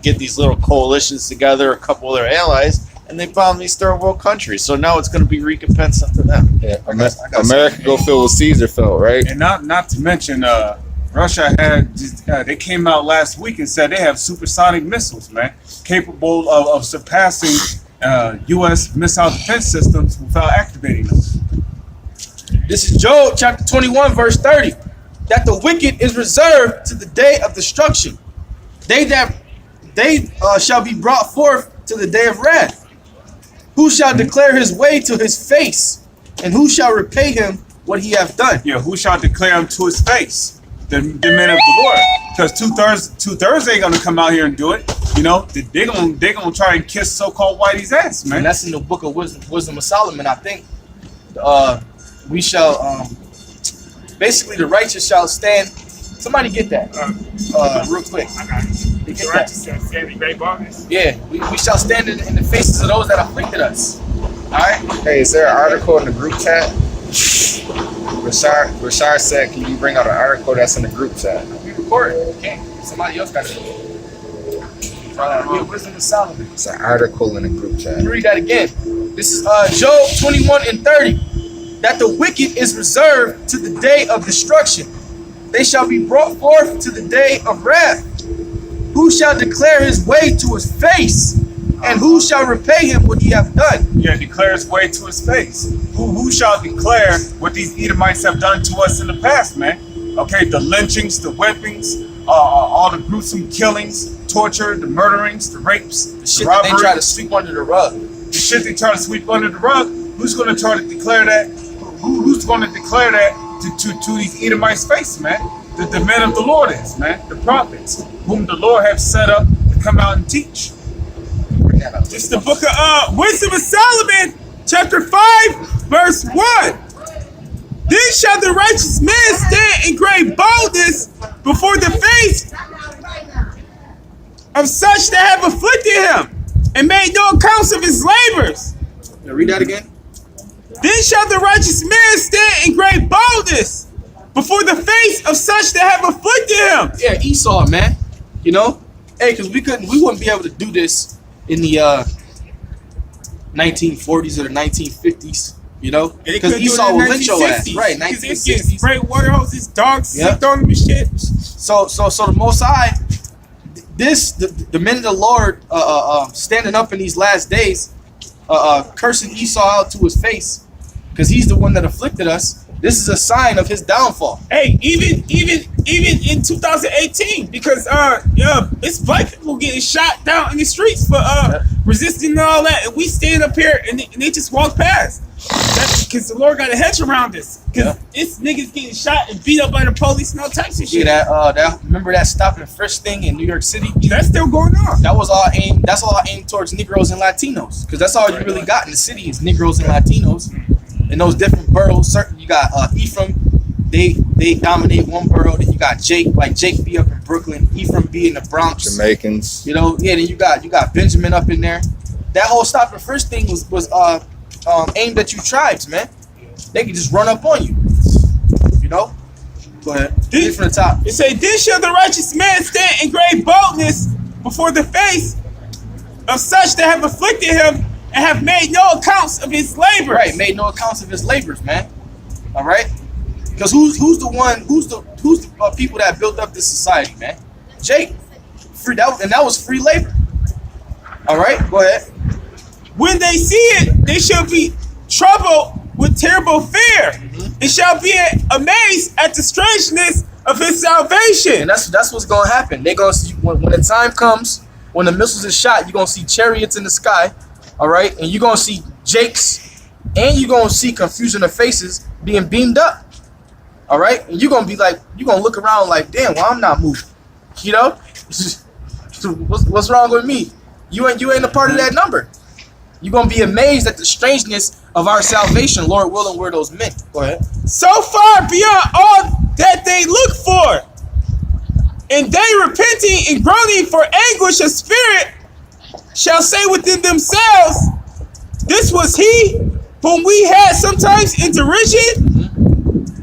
get these little coalitions together, a couple of their allies, and they bomb these third world countries. So now it's going to be recompense unto them. Yeah, America go feel what Caesar felt, right? And not to mention, Russia had they came out last week and said they have supersonic missiles, man, capable of surpassing U.S. missile defense systems without activating them. This is Job chapter 21, verse 30. That the wicked is reserved to the day of destruction. They shall be brought forth to the day of wrath. Who shall declare his way to his face, and who shall repay him what he hath done? Yeah, who shall declare him to his face? The men of the Lord. Because two-thirds ain't gonna come out here and do it. You know, they're gonna try and kiss so-called Whitey's ass, man. And that's in the book of Wisdom of Solomon, I think. We shall basically the righteous shall stand. Somebody get that real quick. I got it. The righteous shall stand in great boldness. Yeah, we shall stand in the faces of those that afflicted us. All right. Hey, is there an article in the group chat? Rashard said, can you bring out an article that's in the group chat? We record it. Okay. Somebody else got to do it. Wisdom of Solomon. It's an article in the group chat. Let me read that again. This is Job 21 and 30. That the wicked is reserved to the day of destruction. They shall be brought forth to the day of wrath. Who shall declare his way to his face? And who shall repay him what he hath done? Yeah, declare his way to his face. Who shall declare what these Edomites have done to us in the past, man? Okay, the lynchings, the whippings, all the gruesome killings, torture, the murderings, the rapes, the shit robbery, that they try to sweep under the rug. The shit they try to sweep under the rug. Who's going to try to declare that? Who's going to declare that to these Edomites' face, man? The men of the Lord is, man. The prophets, whom the Lord have set up to come out and teach. It's the book of Wisdom of Solomon, chapter 5, verse 1. Then shall the righteous man stand in great boldness before the face of such that have afflicted him, and made no accounts of his labors. Now read that again. Then shall the righteous man stand in great boldness before the face of such that have afflicted him. Yeah, Esau, man. You know, hey, because we wouldn't be able to do this in the 1940s or the 1950s. You know, because Esau will lynch your ass, right? 1960s. Spray water hoses, dogs slept on them and shit. So the Most High, the men of the Lord, standing up in these last days, cursing Esau out to his face, because he's the one that afflicted us. This is a sign of his downfall. Hey, even in 2018, because it's black people getting shot down in the streets for resisting and all that, and we stand up here and they just walk past. That's because the Lord got a hedge around us. Because it's niggas getting shot and beat up by the police and all types of shit. Yeah, remember that stop and frisk thing in New York City? That's still going on. That was all aimed. That's all aimed towards Negroes and Latinos, because that's all you really got in the city is Negroes and Latinos. In those different boroughs, certain you got Ephraim. They dominate one borough. Then you got Jake, like Jake be up in Brooklyn, Ephraim be in the Bronx. Jamaicans. You know, yeah. Then you got Benjamin up in there. That whole stop and frisk thing was aimed at you tribes, man. They could just run up on you. You know? Go ahead. Read from the top. It say, "Then shall the righteous man stand in great boldness before the face of such that have afflicted him and have made no accounts of his labors." Right, made no accounts of his labors, man. All right? Because who's the people that built up this society, man? Jake. That was free labor. All right, go ahead. "When they see it, they shall be troubled with terrible fear. They shall be amazed at the strangeness of his salvation." And that's what's gonna happen. They gonna see when the time comes, when the missiles are shot, you're gonna see chariots in the sky, all right, and you're gonna see Jakes, and you're gonna see confusion of faces being beamed up, all right, and you're gonna be like, you're gonna look around like, damn, well, I'm not moving, you know, what's wrong with me? You ain't a part of that number. You're going to be amazed at the strangeness of our salvation, Lord willing, we're those men. Go ahead. "So far beyond all that they look for, and they repenting and groaning for anguish of spirit shall say within themselves, this was he whom we had sometimes in derision,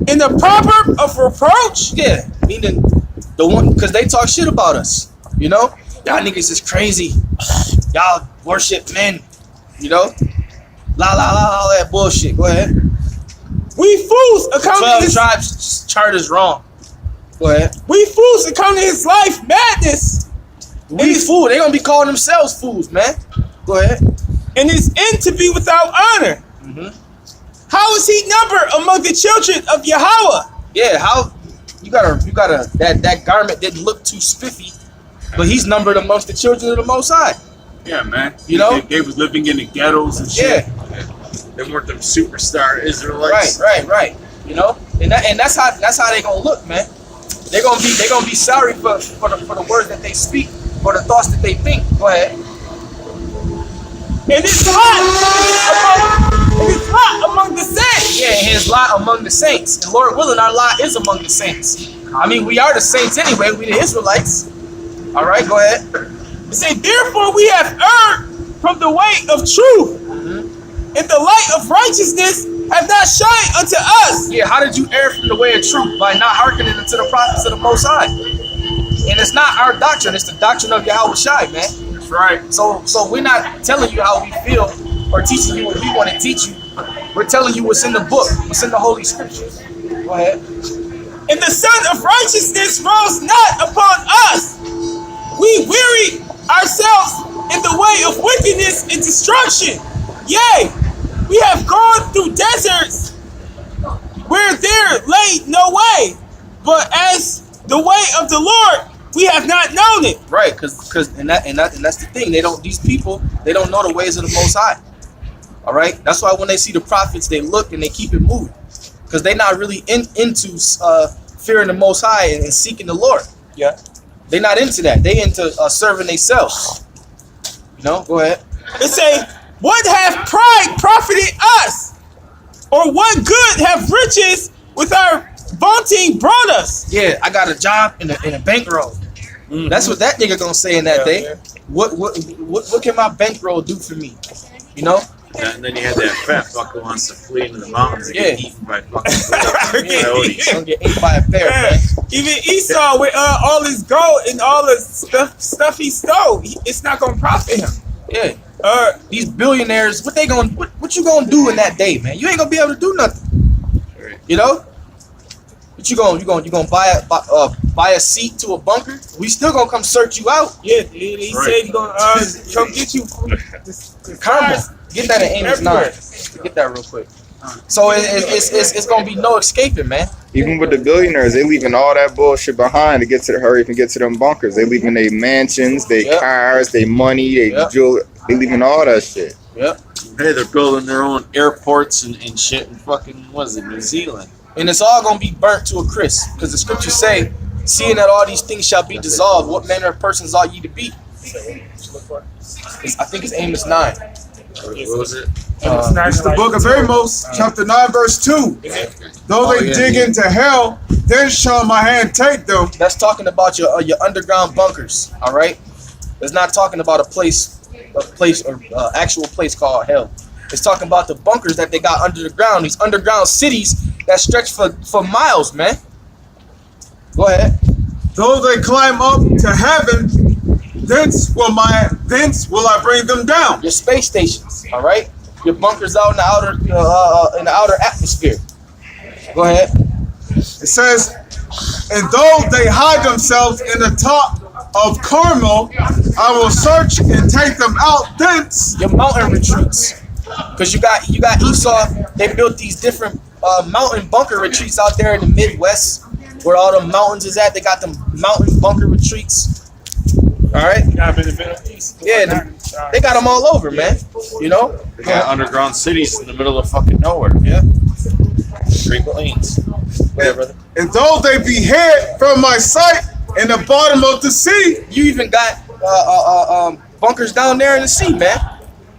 in the proverb of reproach." Yeah, meaning the one, because they talk shit about us, you know? Y'all niggas is crazy. Y'all worship men. You know, all that bullshit. Go ahead. "We fools account 12 tribes chart is wrong. Go ahead. We fools account of his life madness. We fool. They gonna be calling themselves fools, man. Go ahead. And his end to be without honor. How is he numbered among the children of Yahweh?" Yeah, how you gotta that garment didn't look too spiffy, but he's numbered amongst the children of the Most High. Yeah, man. You know, they was living in the ghettos and shit. Yeah, they weren't them superstar Israelites. Right. You know, and that's how they gonna look, man. They're gonna be sorry for the words that they speak, for the thoughts that they think. Go ahead. "And his lot among the saints." Yeah, his lot among the saints. And Lord willing, our lot is among the saints. I mean, we are the saints anyway. We the Israelites. All right, go ahead. It say, "Therefore we have erred from the way of truth, and the light of righteousness have not shined unto us." Yeah, how did you err from the way of truth? By not hearkening unto the prophets of the Most High. And it's not our doctrine; it's the doctrine of Yahweh Shai, man. That's right. So we're not telling you how we feel or teaching you what we want to teach you. We're telling you what's in the book, what's in the Holy Scriptures. Go ahead. "And the Son of Righteousness rose not upon us. We wearied ourselves in the way of wickedness and destruction. Yea, we have gone through deserts where there lay no way, but as the way of the Lord, we have not known it." Right, because that's the thing. These people don't know the ways of the Most High. All right, that's why when they see the prophets, they look and they keep it moving, because they're not really into fearing the Most High and seeking the Lord. Yeah, they're not into that. They into serving themselves. You know, go ahead. It say, "What have pride profited us? Or what good have riches with our vaunting brought us?" Yeah, I got a job in a bankroll. That's what that nigga gonna say in that day. Yeah. What can my bankroll do for me? You know? And then you had that fat fuck who wants to flee into the mountains and get eaten by fucking coyotes. Don't get eaten by a bear, man. Even Esau with all his gold and all the stuff he stole, it's not gonna profit him. Yeah. These billionaires, what you gonna do in that day, man? You ain't gonna be able to do nothing. You know? What you gonna buy a seat to a bunker? We still gonna come search you out. Yeah, he said he gonna come get you. Karma. Get that in Amos 9. Get that real quick. So it's gonna be no escaping, man. Even with the billionaires, they leaving all that bullshit behind to get to the hurry and get to them bunkers. They leaving their mansions, their cars, their money, their jewelry. believe in all that shit. Yep. Hey, they're building their own airports and shit in fucking, what is it, New Zealand? And it's all gonna be burnt to a crisp, because the scriptures say, "Seeing that all these things shall be dissolved, what manner of persons ought ye to be?" I think it's Amos 9. What was it? It's the book of Amos, chapter 9, verse 2. Though they dig into hell, then shall my hand take them. That's talking about your underground bunkers. All right. It's not talking about a actual place called hell. It's talking about the bunkers that they got under the ground. These underground cities that stretch for miles, man. Go ahead. Though they climb up to heaven, thence will I bring them down. Your space stations, all right. Your bunkers out in the outer atmosphere. Go ahead. It says, and though they hide themselves in the top of Carmel, I will search and take them out thence. Your mountain retreats, because you got Esau. They built these different mountain bunker retreats out there in the Midwest, where all the mountains is at. They got them mountain bunker retreats. All right. Yeah, they got them all over, man. You know. They got underground cities in the middle of fucking nowhere. Yeah. Great Plains. Go ahead, brother. And though they be hid from my sight in the bottom of the sea. You even got bunkers down there in the sea, man.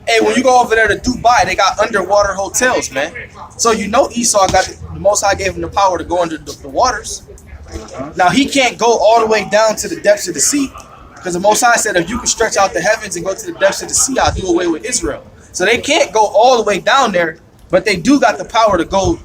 Hey, when you go over there to Dubai, they got underwater hotels, man. So you know Esau got the Most High gave him the power to go under the waters. Now he can't go all the way down to the depths of the sea, because the Most High said, if you can stretch out the heavens and go to the depths of the sea, I'll do away with Israel. So they can't go all the way down there, but they do got the power to go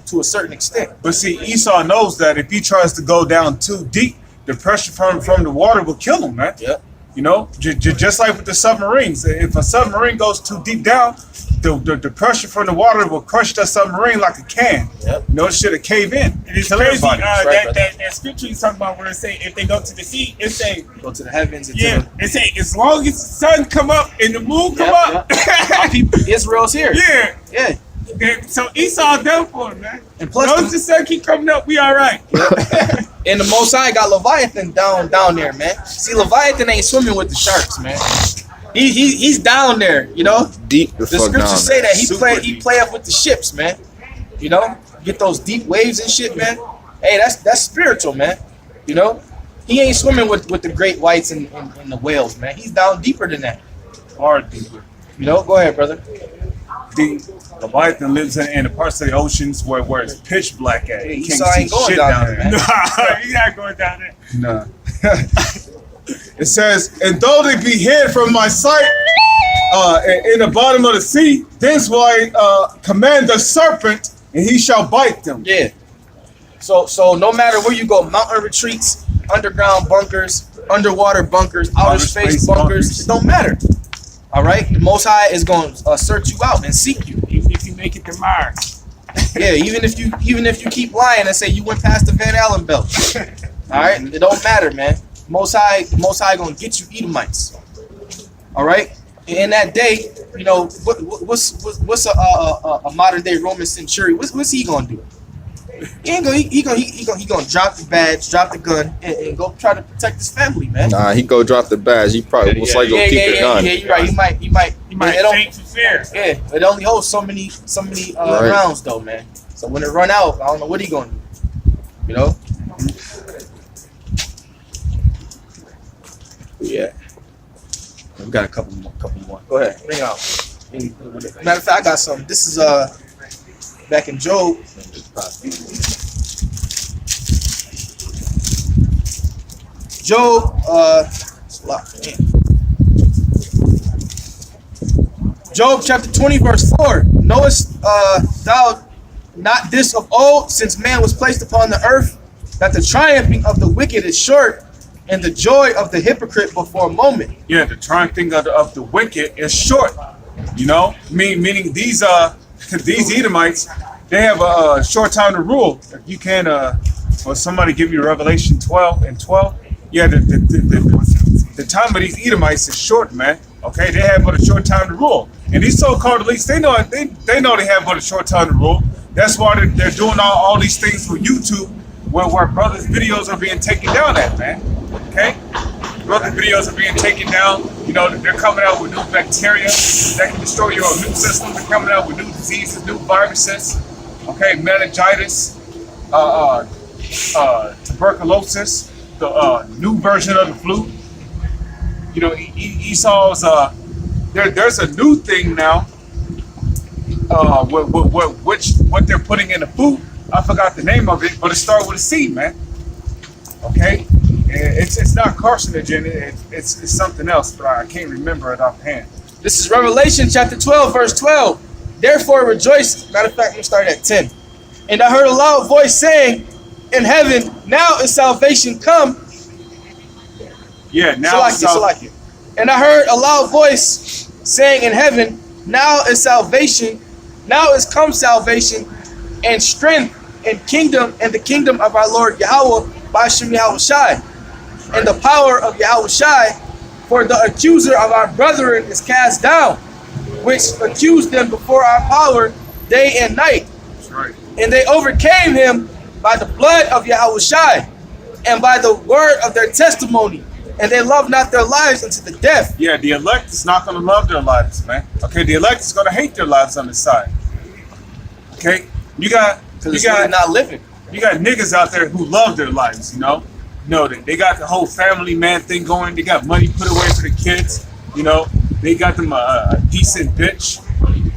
to a certain extent. But see, Esau knows that if he tries to go down too deep, the pressure from the water will kill him, man. Yeah. You know, just like with the submarines. If a submarine goes too deep down, the pressure from the water will crush that submarine like a can. Yep. You know, it should have caved in. And it's crazy that scripture you talking about where it say if they go to the sea, it say go to the heavens. And it say as long as the sun come up and the moon come up, Israel's here. Yeah, yeah. So Esau done for it, man. And plus, once the sun keep coming up, we all right. And the Most High got Leviathan down there, man. See, Leviathan ain't swimming with the sharks, man. He's down there, you know. Deep the fuck down scriptures say there. that he play up with the ships, man. You know, get those deep waves and shit, man. Hey, that's spiritual, man. You know, he ain't swimming with the great whites and the whales, man. He's down deeper than that. Far deeper. You know, go ahead, brother. The Leviathan lives in the parts of the oceans where it's pitch black at. Yeah, You Esau can't ain't see going shit down there, man. Nah, he's not going down there. No. It says, and though they be hid from my sight in the bottom of the sea, thence will I command the serpent, and he shall bite them. Yeah. So no matter where you go, mountain retreats, underground bunkers, underwater bunkers, outer space bunkers, it don't matter. All right, the Most High is going to search you out and seek you, even if you make it to Mars. Yeah, even if you keep lying and say you went past the Van Allen belt. All right, it don't matter, man. Most High gonna get you Edomites. All right, in that day, you know what's a modern day Roman centurion? What's he gonna do? He gonna drop the badge, drop the gun, and go try to protect his family, man. Nah, he go drop the badge. He probably most likely go keep the gun. Yeah, you're right. He might faint for fear. Yeah, it only holds so many rounds though, man. So when it run out, I don't know what he gonna do. You know? Yeah. We got a couple more. Go ahead, bring it out. Matter of fact, I got something. This is back in Job. Job, Job chapter 20, verse 4. Knowest thou not this of old, since man was placed upon the earth, that the triumphing of the wicked is short, and the joy of the hypocrite but for a moment? Yeah, the triumphing of the wicked is short. You know, meaning these Edomites, they have a short time to rule. If you can, or somebody give you Revelation 12 and 12. Yeah, the time of these Edomites is short, man. Okay, they have but a short time to rule, and these so-called elites, they know they have but a short time to rule. That's why they're doing all these things for YouTube, where brothers' videos are being taken down at, man. Okay, Brother videos are being taken down. You know, they're coming out with new bacteria that can destroy your immune system. They're coming out with new diseases, new viruses. Okay, meningitis, tuberculosis, the new version of the flu. You know, Esau's there's a new thing now. What they're putting in the food. I forgot the name of it, but it started with a C, man. Okay, it's not carcinogen. It's something else, but I can't remember it offhand. This is Revelation chapter 12, verse 12. Therefore rejoice. Matter of fact, I'm gonna start at 10. And I heard a loud voice saying in heaven, now is salvation come. Yeah, now Salakia. And I heard a loud voice saying in heaven, now is salvation, now is come salvation and strength and kingdom and the kingdom of our Lord Yahweh by Shem Yahweh Shai. And the power of Yahweh Shai, for the accuser of our brethren is cast down, which accused them before our power day and night. That's right. And they overcame him by the blood of Yahweh Shai and by the word of their testimony. And they love not their lives unto the death. Yeah, the elect is not going to love their lives, man. Okay, the elect is going to hate their lives on the side. Okay, you got not living. You got niggas out there who love their lives. You know, they got the whole family man thing going. They got money put away for the kids. You know, they got them a decent bitch.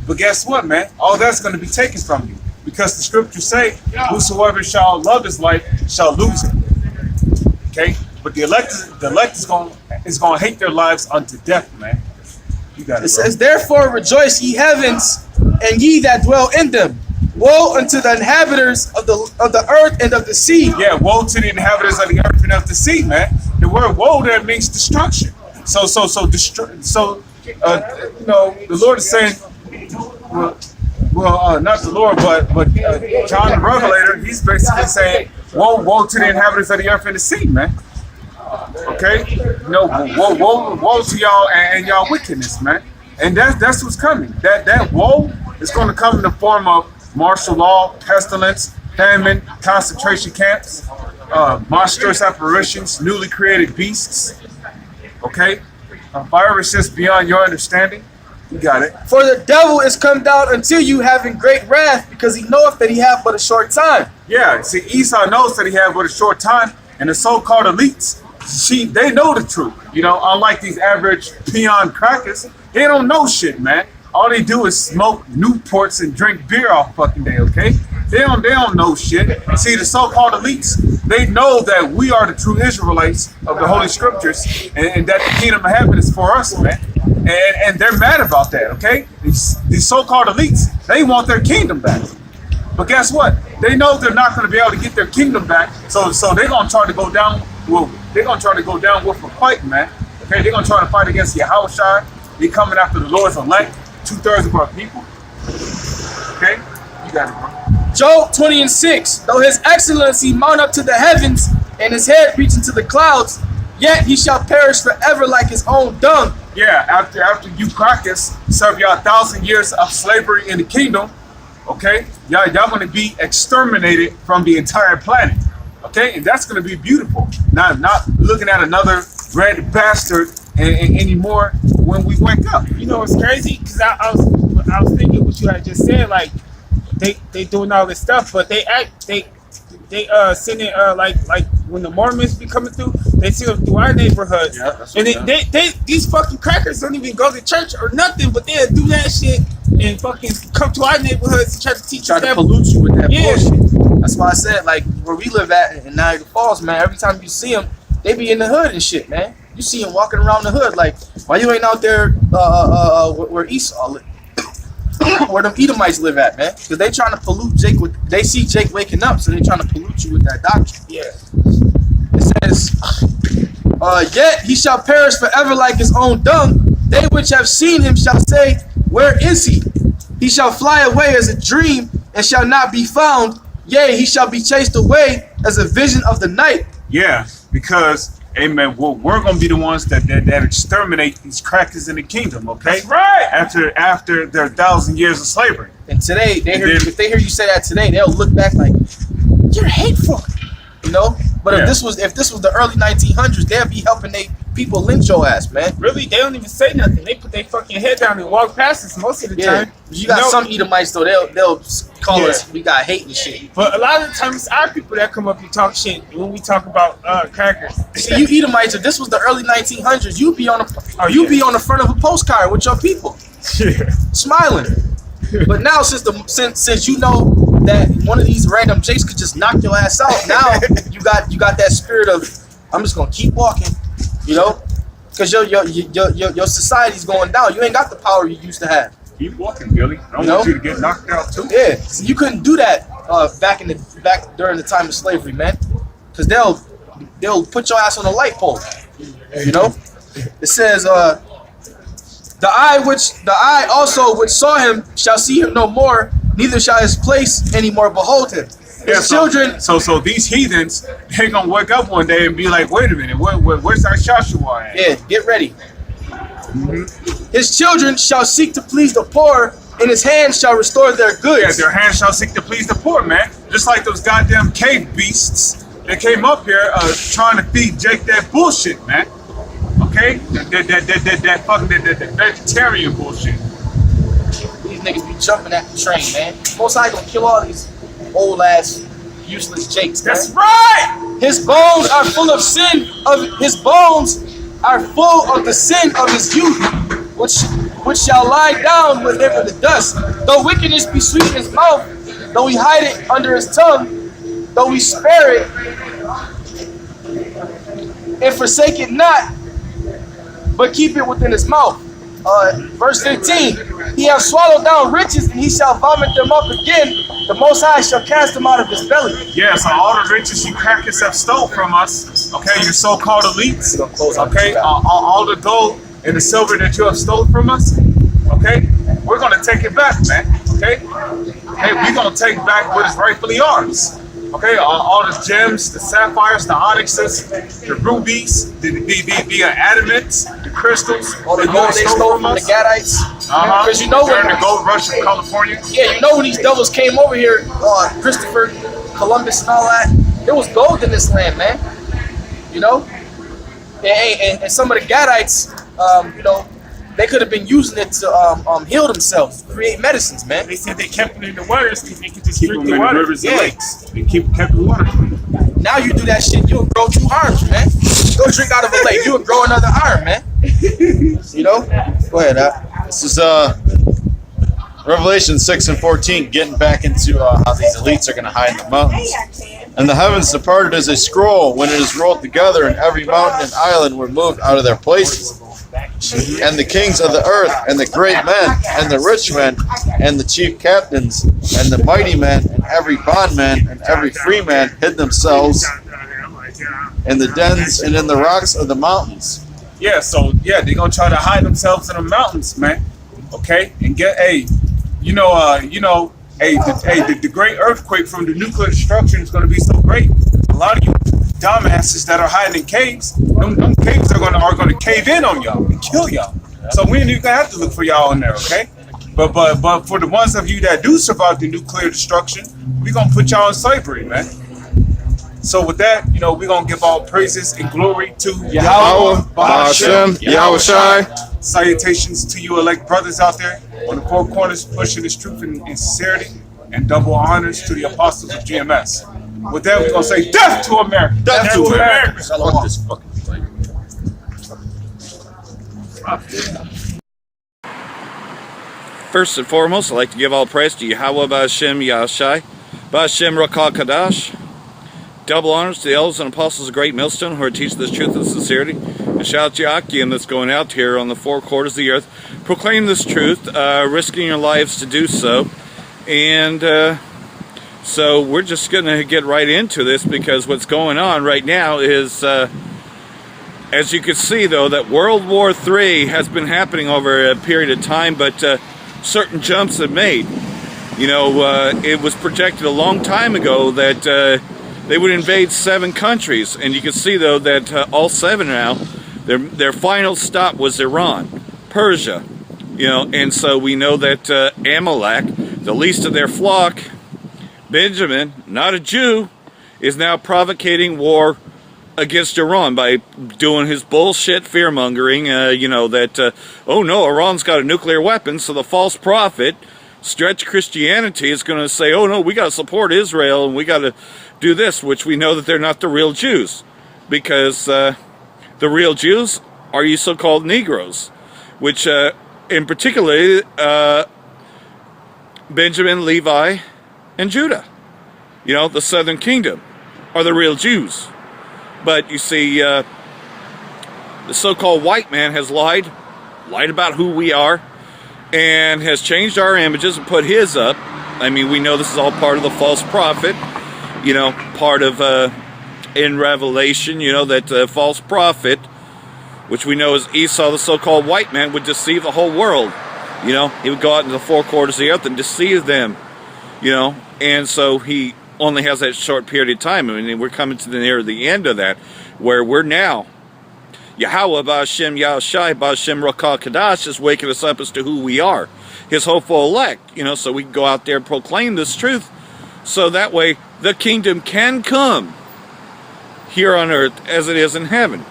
But guess what, man? All that's going to be taken from you because the scriptures say, "Whosoever shall love his life shall lose it." Okay. But the elect is going to hate their lives unto death, man. You got it. It says, therefore rejoice ye heavens, and ye that dwell in them. Woe unto the inhabitants of the earth and of the sea. Yeah, woe to the inhabitants of the earth and of the sea, man. The word woe there means destruction. So you know, the Lord is saying, well, not the Lord, but John the Revelator, he's basically saying, woe to the inhabitants of the earth and the sea, man. Okay, no, woe to y'all and y'all wickedness, man. And that's what's coming. That woe is going to come in the form of martial law, pestilence, famine, concentration camps, monstrous apparitions, newly created beasts. Okay, viruses beyond your understanding. You got it. For the devil is come down unto you having great wrath, because he knoweth that he hath but a short time. Yeah, see, Esau knows that he had but a short time, and the so-called elites, they know the truth. You know, unlike these average peon crackers, they don't know shit, man. All they do is smoke Newports and drink beer all fucking day, okay? They don't know shit. See, the so-called elites, they know that we are the true Israelites of the Holy Scriptures, and that the kingdom of heaven is for us, man. And they're mad about that, okay? These so-called elites, they want their kingdom back. But guess what? They know they're not going to be able to get their kingdom back, so they're going to try to go down. Well, they're going to try to go down with a fight, man. Okay, they're going to try to fight against Yahweh Shai. They're coming after the Lord's elect, 2/3 of our people. Okay, you got it, bro. Job 20:6. Though his excellency mount up to the heavens and his head reach into the clouds, yet he shall perish forever like his own dung. Yeah, after you crackers serve y'all 1,000 years of slavery in the kingdom, okay, y'all going to be exterminated from the entire planet. Okay, and that's going to be beautiful. Not looking at another red bastard anymore when we wake up. You know, it's crazy because I was thinking what you had just said. Like they doing all this stuff, but they send it like when the Mormons be coming through, they send them through our neighborhoods. Yeah, that's and they these fucking crackers don't even go to church or nothing, but they'll do that shit and fucking come to our neighborhoods and try to teach try to pollute you with that bullshit. That's why I said, like, where we live at in Niagara Falls, man, every time you see them, they be in the hood and shit, man. You see them walking around the hood, like, why you ain't out there where Esau live? Where them Edomites live at, man? Because they trying to pollute Jake with, they see Jake waking up, so they trying to pollute you with that doctrine. Yeah. It says, yet he shall perish forever like his own dung. They which have seen him shall say, where is he? He shall fly away as a dream and shall not be found. Yea, he shall be chased away as a vision of the night. Yeah, because, amen, we're going to be the ones that exterminate these crackers in the kingdom, okay? That's right. After their 1,000 years of slavery. And today, if they hear you say that today, they'll look back like, you're hateful, you know? But if this was the early 1900s, they'll be helping people lynch your ass, man. Really, they don't even say nothing. They put their fucking head down and walk past us most of the time. You got some Edomites though. They'll call us. We got hate and shit. But a lot of the times, it's our people that come up and talk shit when we talk about crackers. See, you Edomites, if this was the early 1900s, you'd be on the front of a postcard with your people, smiling. But now, since you know that one of these random jakes could just knock your ass out, now you got that spirit of I'm just gonna keep walking, you know, because your society's going down. You ain't got the power you used to have. Keep walking, Billy. I don't want you to get knocked out too. Yeah, so you couldn't do that back during the time of slavery, man, because they'll put your ass on a light pole. You know, it says the eye also which saw him shall see him no more, neither shall his place any more behold him. His children. So these heathens, they gonna wake up one day and be like, wait a minute, where's our Joshua at? Yeah, get ready. His children shall seek to please the poor, and his hands shall restore their goods. Yeah, their hands shall seek to please the poor, man. Just like those goddamn cave beasts that came up here trying to feed Jake that bullshit, man. Okay? That fucking vegetarian bullshit. These niggas be jumping at the train, man. Most High gonna kill all these old ass useless jakes, man. That's right! His bones are full of sin his bones are full of the sin of his youth, which shall lie down with him in the dust. Though wickedness be sweet in his mouth, though he hide it under his tongue, though he spare it, and forsake it not, but keep it within his mouth. Verse 15, he hath swallowed down riches, and he shall vomit them up again. The Most High shall cast them out of his belly. Yeah, so all the riches you crackers have stole from us, okay, your so-called elites, okay, all the gold and the silver that you have stolen from us, okay, we're going to take it back, man, okay? Hey, we're going to take back what is rightfully ours. Okay, all the gems, the sapphires, the onyxes, the rubies, the adamants, the crystals, all the gold they stole from the Gadites. Because you know during the gold rush of California. Yeah, you know when these devils came over here, Christopher Columbus and all that, there was gold in this land, man. You know, and some of the Gadites, you know, they could have been using it to heal themselves, create medicines, man. They said they kept it in the waters because they could just keep drink them the in water. Rivers and lakes. They kept the water clean. Now you do that shit, you'll grow 2 arms, man. Go drink out of a lake, you'll grow another arm, man. You know? Go ahead, This is Revelation 6 and 14, getting back into how these elites are going to hide in the mountains. And the heavens departed as a scroll when it is rolled together, and every mountain and island were moved out of their places. And the kings of the earth, and the great men, and the rich men, and the chief captains, and the mighty men, and every bondman, and every free man hid themselves in the dens and in the rocks of the mountains. Yeah, so yeah, they're gonna try to hide themselves in the mountains, man. Okay, and get the great earthquake from the nuclear destruction is gonna be so great. A lot of you dumbasses that are hiding in caves, them caves are gonna cave in on y'all and kill y'all. So we ain't even gonna have to look for y'all in there, okay? But for the ones of you that do survive the nuclear destruction, we gonna put y'all in slavery, man. So with that, you know, we're gonna give all praises and glory to Yahweh, Hashem, Yahweh Shai. Salutations to you elect brothers out there on the 4 corners pushing this truth and sincerity, and double honors to the apostles of GMS. With that, we're gonna say death to America. Death to America. Fuck this fucking thing. First and foremost, I'd like to give all praise to Yahweh Ba'Shem Yahshai, Ba'Shem Rakal Kadash. Double honors to the elders and apostles of Great Millstone who are teaching this truth and sincerity. And shout out to Yakim that's going out here on the 4 quarters of the earth, proclaim this truth, risking your lives to do so. And so we're just going to get right into this, because what's going on right now is, as you can see though, that World War III has been happening over a period of time, but certain jumps have made. You know, it was projected a long time ago that they would invade 7 countries, and you can see though that all 7 now, their final stop was Iran, Persia, you know, and so we know that Amalek, the least of their flock, Benjamin, not a Jew, is now provocating war against Iran by doing his bullshit fear-mongering, you know, that, oh no, Iran's got a nuclear weapon, so the false prophet, Stretch Christianity, is going to say, oh no, we got to support Israel and we got to do this, which we know that they're not the real Jews, because the real Jews are you so-called Negroes, which in particular Benjamin, Levi, and Judah, you know, the southern kingdom, are the real Jews. But you see, the so-called white man has lied about who we are, and has changed our images and put his up. I mean, we know this is all part of the false prophet, you know, part of, in Revelation, you know, that false prophet, which we know is Esau, the so-called white man, would deceive the whole world. You know, he would go out into the four quarters of the earth and deceive them, you know, and so he only has that short period of time. I mean, we're coming to the near the end of that, where we're now, Yahweh Ba'Shem Yahushai Ba'Shem Rakah Kadash is waking us up as to who we are, his hopeful elect, you know, so we can go out there and proclaim this truth, so that way the kingdom can come here on earth as it is in heaven,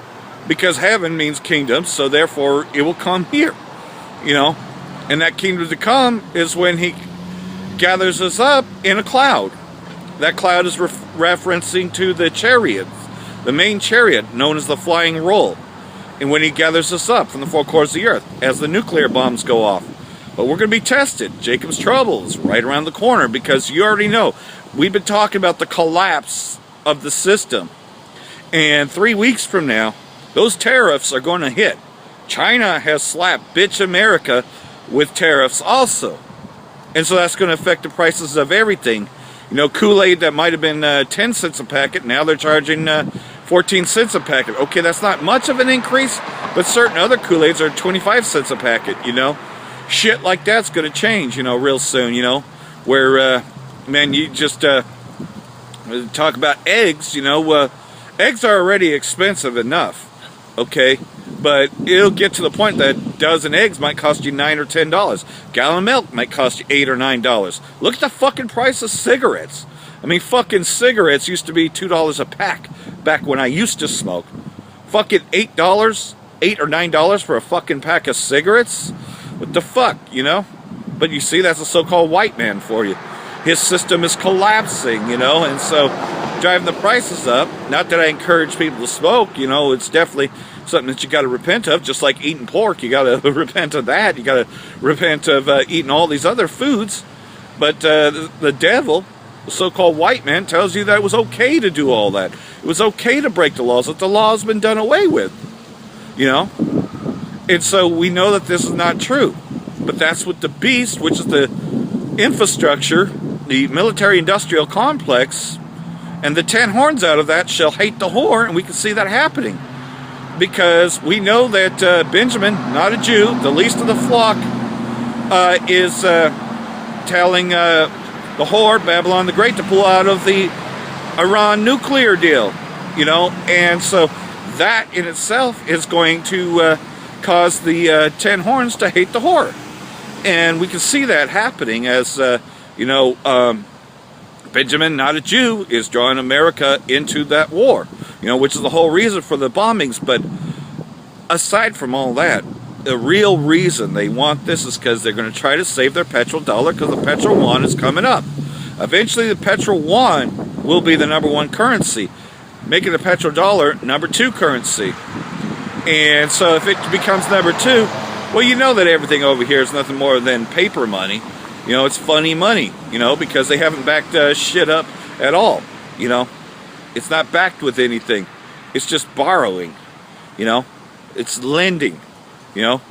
because heaven means kingdom, so therefore it will come here, you know, and that kingdom to come is when he gathers us up in a cloud. That cloud is referencing to the chariots, the main chariot known as the flying roll. And when he gathers us up from the four quarters of the earth, as the nuclear bombs go off. But we're going to be tested. Jacob's trouble is right around the corner, because you already know, we've been talking about the collapse of the system. And 3 weeks from now, those tariffs are going to hit. China has slapped bitch America with tariffs also. And so that's going to affect the prices of everything. You know, Kool-Aid that might have been 10 cents a packet, now they're charging 14 cents a packet. Okay, that's not much of an increase, but certain other Kool-Aids are 25 cents a packet, you know. Shit like that's going to change, you know, real soon, you know. Where, man, you just talk about eggs, you know. Eggs are already expensive enough, okay? But it'll get to the point that a dozen eggs might cost you $9 or $10. Gallon of milk might cost you $8 or $9. Look at the fucking price of cigarettes. I mean, fucking cigarettes used to be $2 a pack back when I used to smoke. Fucking $8 or $9 for a fucking pack of cigarettes? What the fuck, you know? But you see, that's a so-called white man for you. His system is collapsing, you know, and so driving the prices up. Not that I encourage people to smoke, you know, it's definitely something that you got to repent of, just like eating pork. You got to repent of that. You got to repent of eating all these other foods. But the devil, the so-called white man, tells you that it was okay to do all that. It was okay to break the laws, that the law's been done away with, you know. And so we know that this is not true. But that's what the beast, which is the infrastructure, the military-industrial complex, and the 10 horns out of that shall hate the whore, and we can see that happening. Because we know that Benjamin, not a Jew, the least of the flock, is telling the whore, Babylon the Great, to pull out of the Iran nuclear deal, you know, and so that in itself is going to cause the 10 horns to hate the whore. And we can see that happening as, you know, Benjamin, not a Jew, is drawing America into that war, you know, which is the whole reason for the bombings. But aside from all that, the real reason they want this is because they're going to try to save their petrodollar, because the petro-yuan is coming up. Eventually, the petro-yuan will be the #1 currency, making the petrodollar #2 currency. And so if it becomes #2, well, you know that everything over here is nothing more than paper money. You know, it's funny money, you know, because they haven't backed shit up at all, you know. It's not backed with anything. It's just borrowing, you know. It's lending, you know.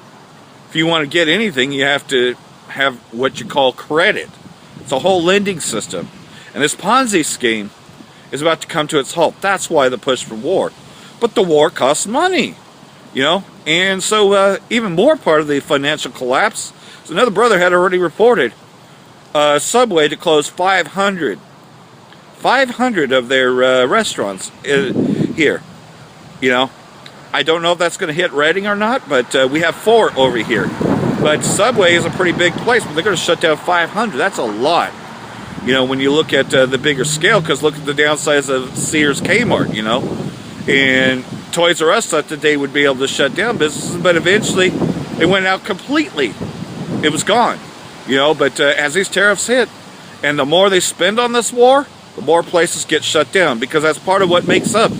If you want to get anything, you have to have what you call credit. It's a whole lending system. And this Ponzi scheme is about to come to its halt. That's why the push for war. But the war costs money, you know. And so even more part of the financial collapse, so another brother had already reported Subway to close 500 of their restaurants here, you know. I don't know if that's going to hit Reading or not, but we have 4 over here. But Subway is a pretty big place, but they're going to shut down 500. That's a lot, you know, when you look at the bigger scale, because look at the downsize of Sears Kmart, you know. And Toys R Us thought that they would be able to shut down businesses, but eventually it went out completely. It was gone, you know, but as these tariffs hit, and the more they spend on this war, the more places get shut down, because that's part of what makes up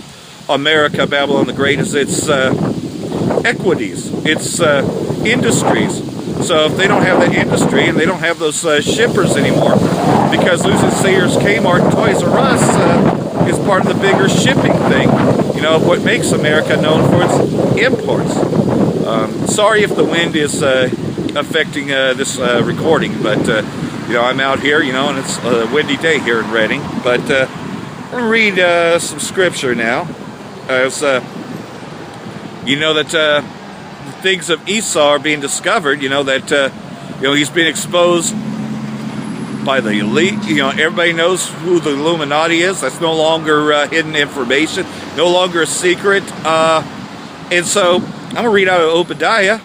America, Babylon the Great, is its equities, its industries. So if they don't have that industry and they don't have those shippers anymore, because losing Sears, Kmart, Toys R Us is part of the bigger shipping thing, you know, what makes America known for its imports. Sorry if the wind is affecting this recording, but you know, I'm out here, you know, and it's a windy day here in Reading. But I'm going to read some scripture now. As you know that the things of Esau are being discovered, you know, that you know, he's being exposed by the elite. You know, everybody knows who the Illuminati is. That's no longer hidden information, no longer a secret. And so I'm going to read out of Obadiah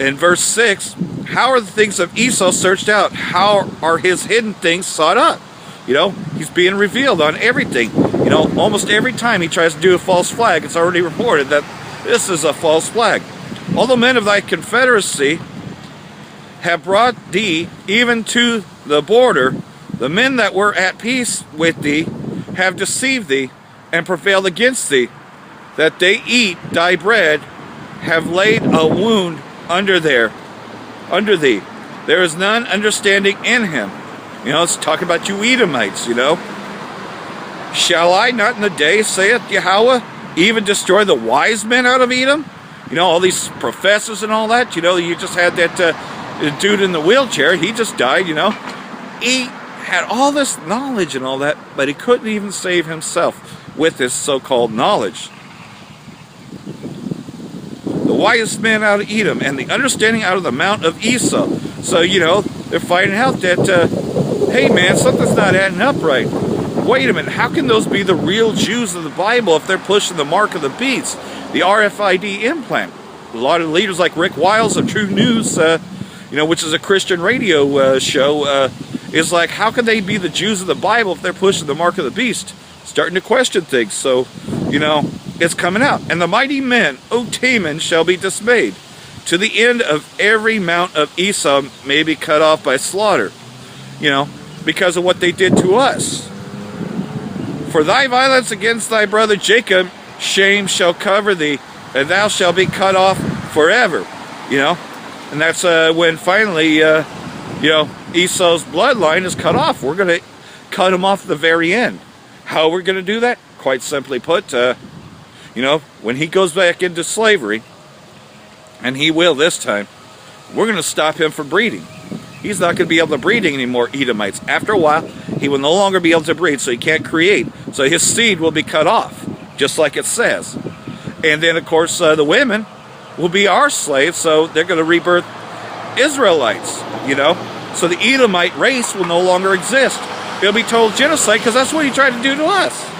in verse 6. How are the things of Esau searched out? How are his hidden things sought up? You know, he's being revealed on everything. You know, almost every time he tries to do a false flag, it's already reported that this is a false flag. All the men of thy confederacy have brought thee even to the border. The men that were at peace with thee have deceived thee and prevailed against thee, that they eat thy bread, have laid a wound under thee. There is none understanding in him. You know, it's talking about you Edomites, you know. Shall I not in the day, saith Yahweh, even destroy the wise men out of Edom? You know, all these professors and all that. You know, you just had that dude in the wheelchair. He just died, you know. He had all this knowledge and all that, but he couldn't even save himself with this so-called knowledge. The wisest man out of Edom, and the understanding out of the mount of Esau. So, you know, they're finding out that, hey man, something's not adding up right. Wait a minute, how can those be the real Jews of the Bible if they're pushing the mark of the beast, the RFID implant? A lot of leaders like Rick Wiles of True News, you know, which is a Christian radio show, is like, how can they be the Jews of the Bible if they're pushing the mark of the beast? Starting to question things. So, you know, it's coming out. And the mighty men, O Teman, shall be dismayed. To the end of every mount of Esau may be cut off by slaughter. You know, because of what they did to us. For thy violence against thy brother Jacob, shame shall cover thee, and thou shalt be cut off forever. You know, and that's when finally, you know, Esau's bloodline is cut off. We're going to cut him off at the very end. How we're going to do that? Quite simply put, you know, when he goes back into slavery, and he will this time, we're going to stop him from breeding. He's not going to be able to breed anymore, Edomites. After a while, he will no longer be able to breed, so he can't create. So his seed will be cut off, just like it says. And then, of course, the women will be our slaves, so they're going to rebirth Israelites, you know. So the Edomite race will no longer exist. It'll be total genocide, because that's what he tried to do to us.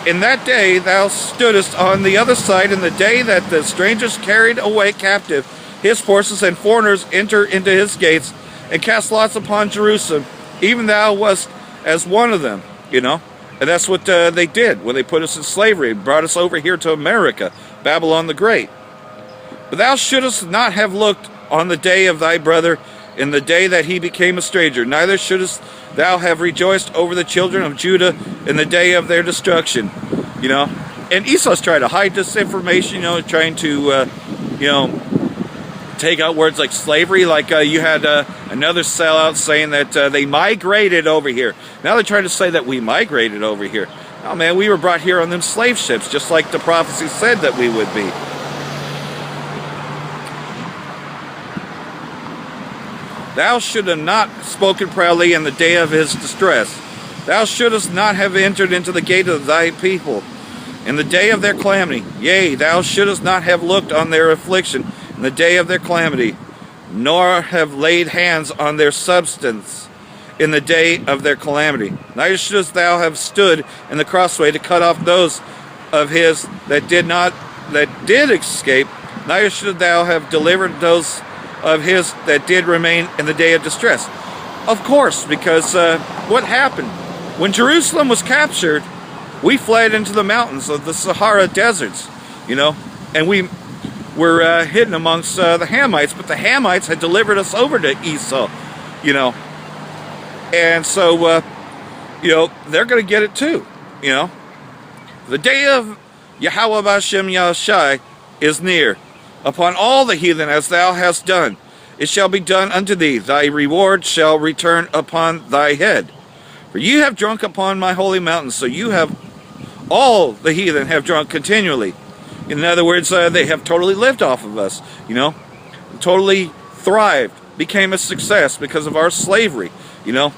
In that day thou stoodest on the other side, in the day that the strangers carried away captive his forces, and foreigners enter into his gates, and cast lots upon Jerusalem. Even thou wast as one of them, you know. And that's what they did when they put us in slavery and brought us over here to America, Babylon the Great. But thou shouldest not have looked on the day of thy brother, in the day that he became a stranger. Neither shouldest thou have rejoiced over the children of Judah in the day of their destruction. You know, and Esau's trying to hide this information, you know, trying to, you know, take out words like slavery. Like you had another sellout saying that they migrated over here. Now they're trying to say that we migrated over here. Oh man, we were brought here on them slave ships, just like the prophecy said that we would be. Thou shouldst have not spoken proudly in the day of his distress. Thou shouldest not have entered into the gate of thy people in the day of their calamity. Yea, thou shouldest not have looked on their affliction in the day of their calamity, nor have laid hands on their substance in the day of their calamity. Neither shouldest thou have stood in the crossway to cut off those of his that did escape. Neither should thou have delivered those of his that did remain in the day of distress. Of course, because what happened? When Jerusalem was captured, we fled into the mountains of the Sahara deserts, you know, and we were hidden amongst the Hamites, but the Hamites had delivered us over to Esau, you know, and so, you know, they're going to get it too, you know. The day of Yahweh Bashem Yahushai is near. Upon all the heathen as thou hast done, it shall be done unto thee. Thy reward shall return upon thy head. For you have drunk upon my holy mountain, so you have, all the heathen have drunk continually. In other words, they have totally lived off of us, you know, totally thrived, became a success because of our slavery, you know.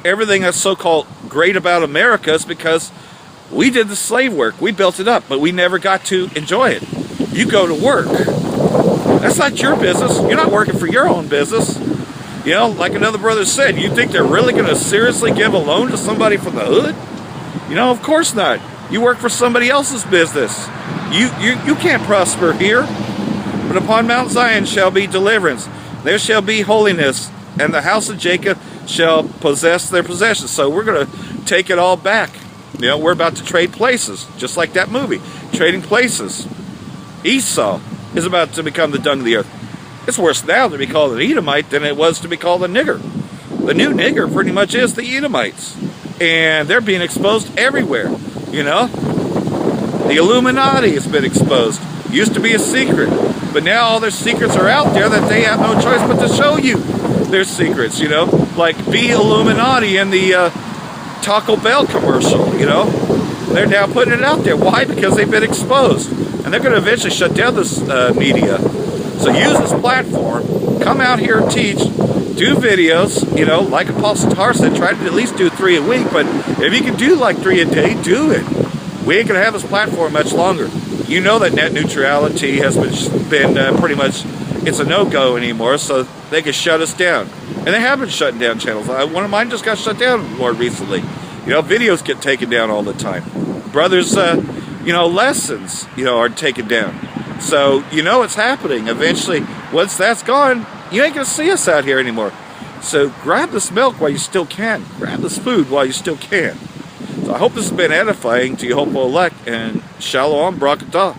Everything that's so-called great about America is because we did the slave work. We built it up, but we never got to enjoy it. You go to work. That's not your business. You're not working for your own business. You know, like another brother said, you think they're really going to seriously give a loan to somebody from the hood? You know, of course not. You work for somebody else's business. You can't prosper here. But upon Mount Zion shall be deliverance. There shall be holiness, and the house of Jacob shall possess their possessions. So we're going to take it all back. You know, we're about to trade places, just like that movie, Trading Places. Esau is about to become the dung of the earth. It's worse now to be called an Edomite than it was to be called a nigger. The new nigger pretty much is the Edomites. And they're being exposed everywhere, you know. The Illuminati has been exposed. Used to be a secret. But now all their secrets are out there that they have no choice but to show you their secrets, you know. Like be Illuminati in the Taco Bell commercial, you know. They're now putting it out there. Why? Because they've been exposed. And they're going to eventually shut down this media. So use this platform. Come out here and teach. Do videos, you know, like Apostle Tar said, try to at least do 3 a week. But if you can do like 3 a day, do it. We ain't going to have this platform much longer. You know that net neutrality has been pretty much, it's a no-go anymore, so they can shut us down. And they have been shutting down channels. One of mine just got shut down more recently. You know, videos get taken down all the time. Brothers, you know, lessons, you know, are taken down. So, you know it's happening. Eventually, once that's gone, you ain't going to see us out here anymore. So grab this milk while you still can. Grab this food while you still can. So I hope this has been edifying to your hopeful elect, and Shalom Barakatah.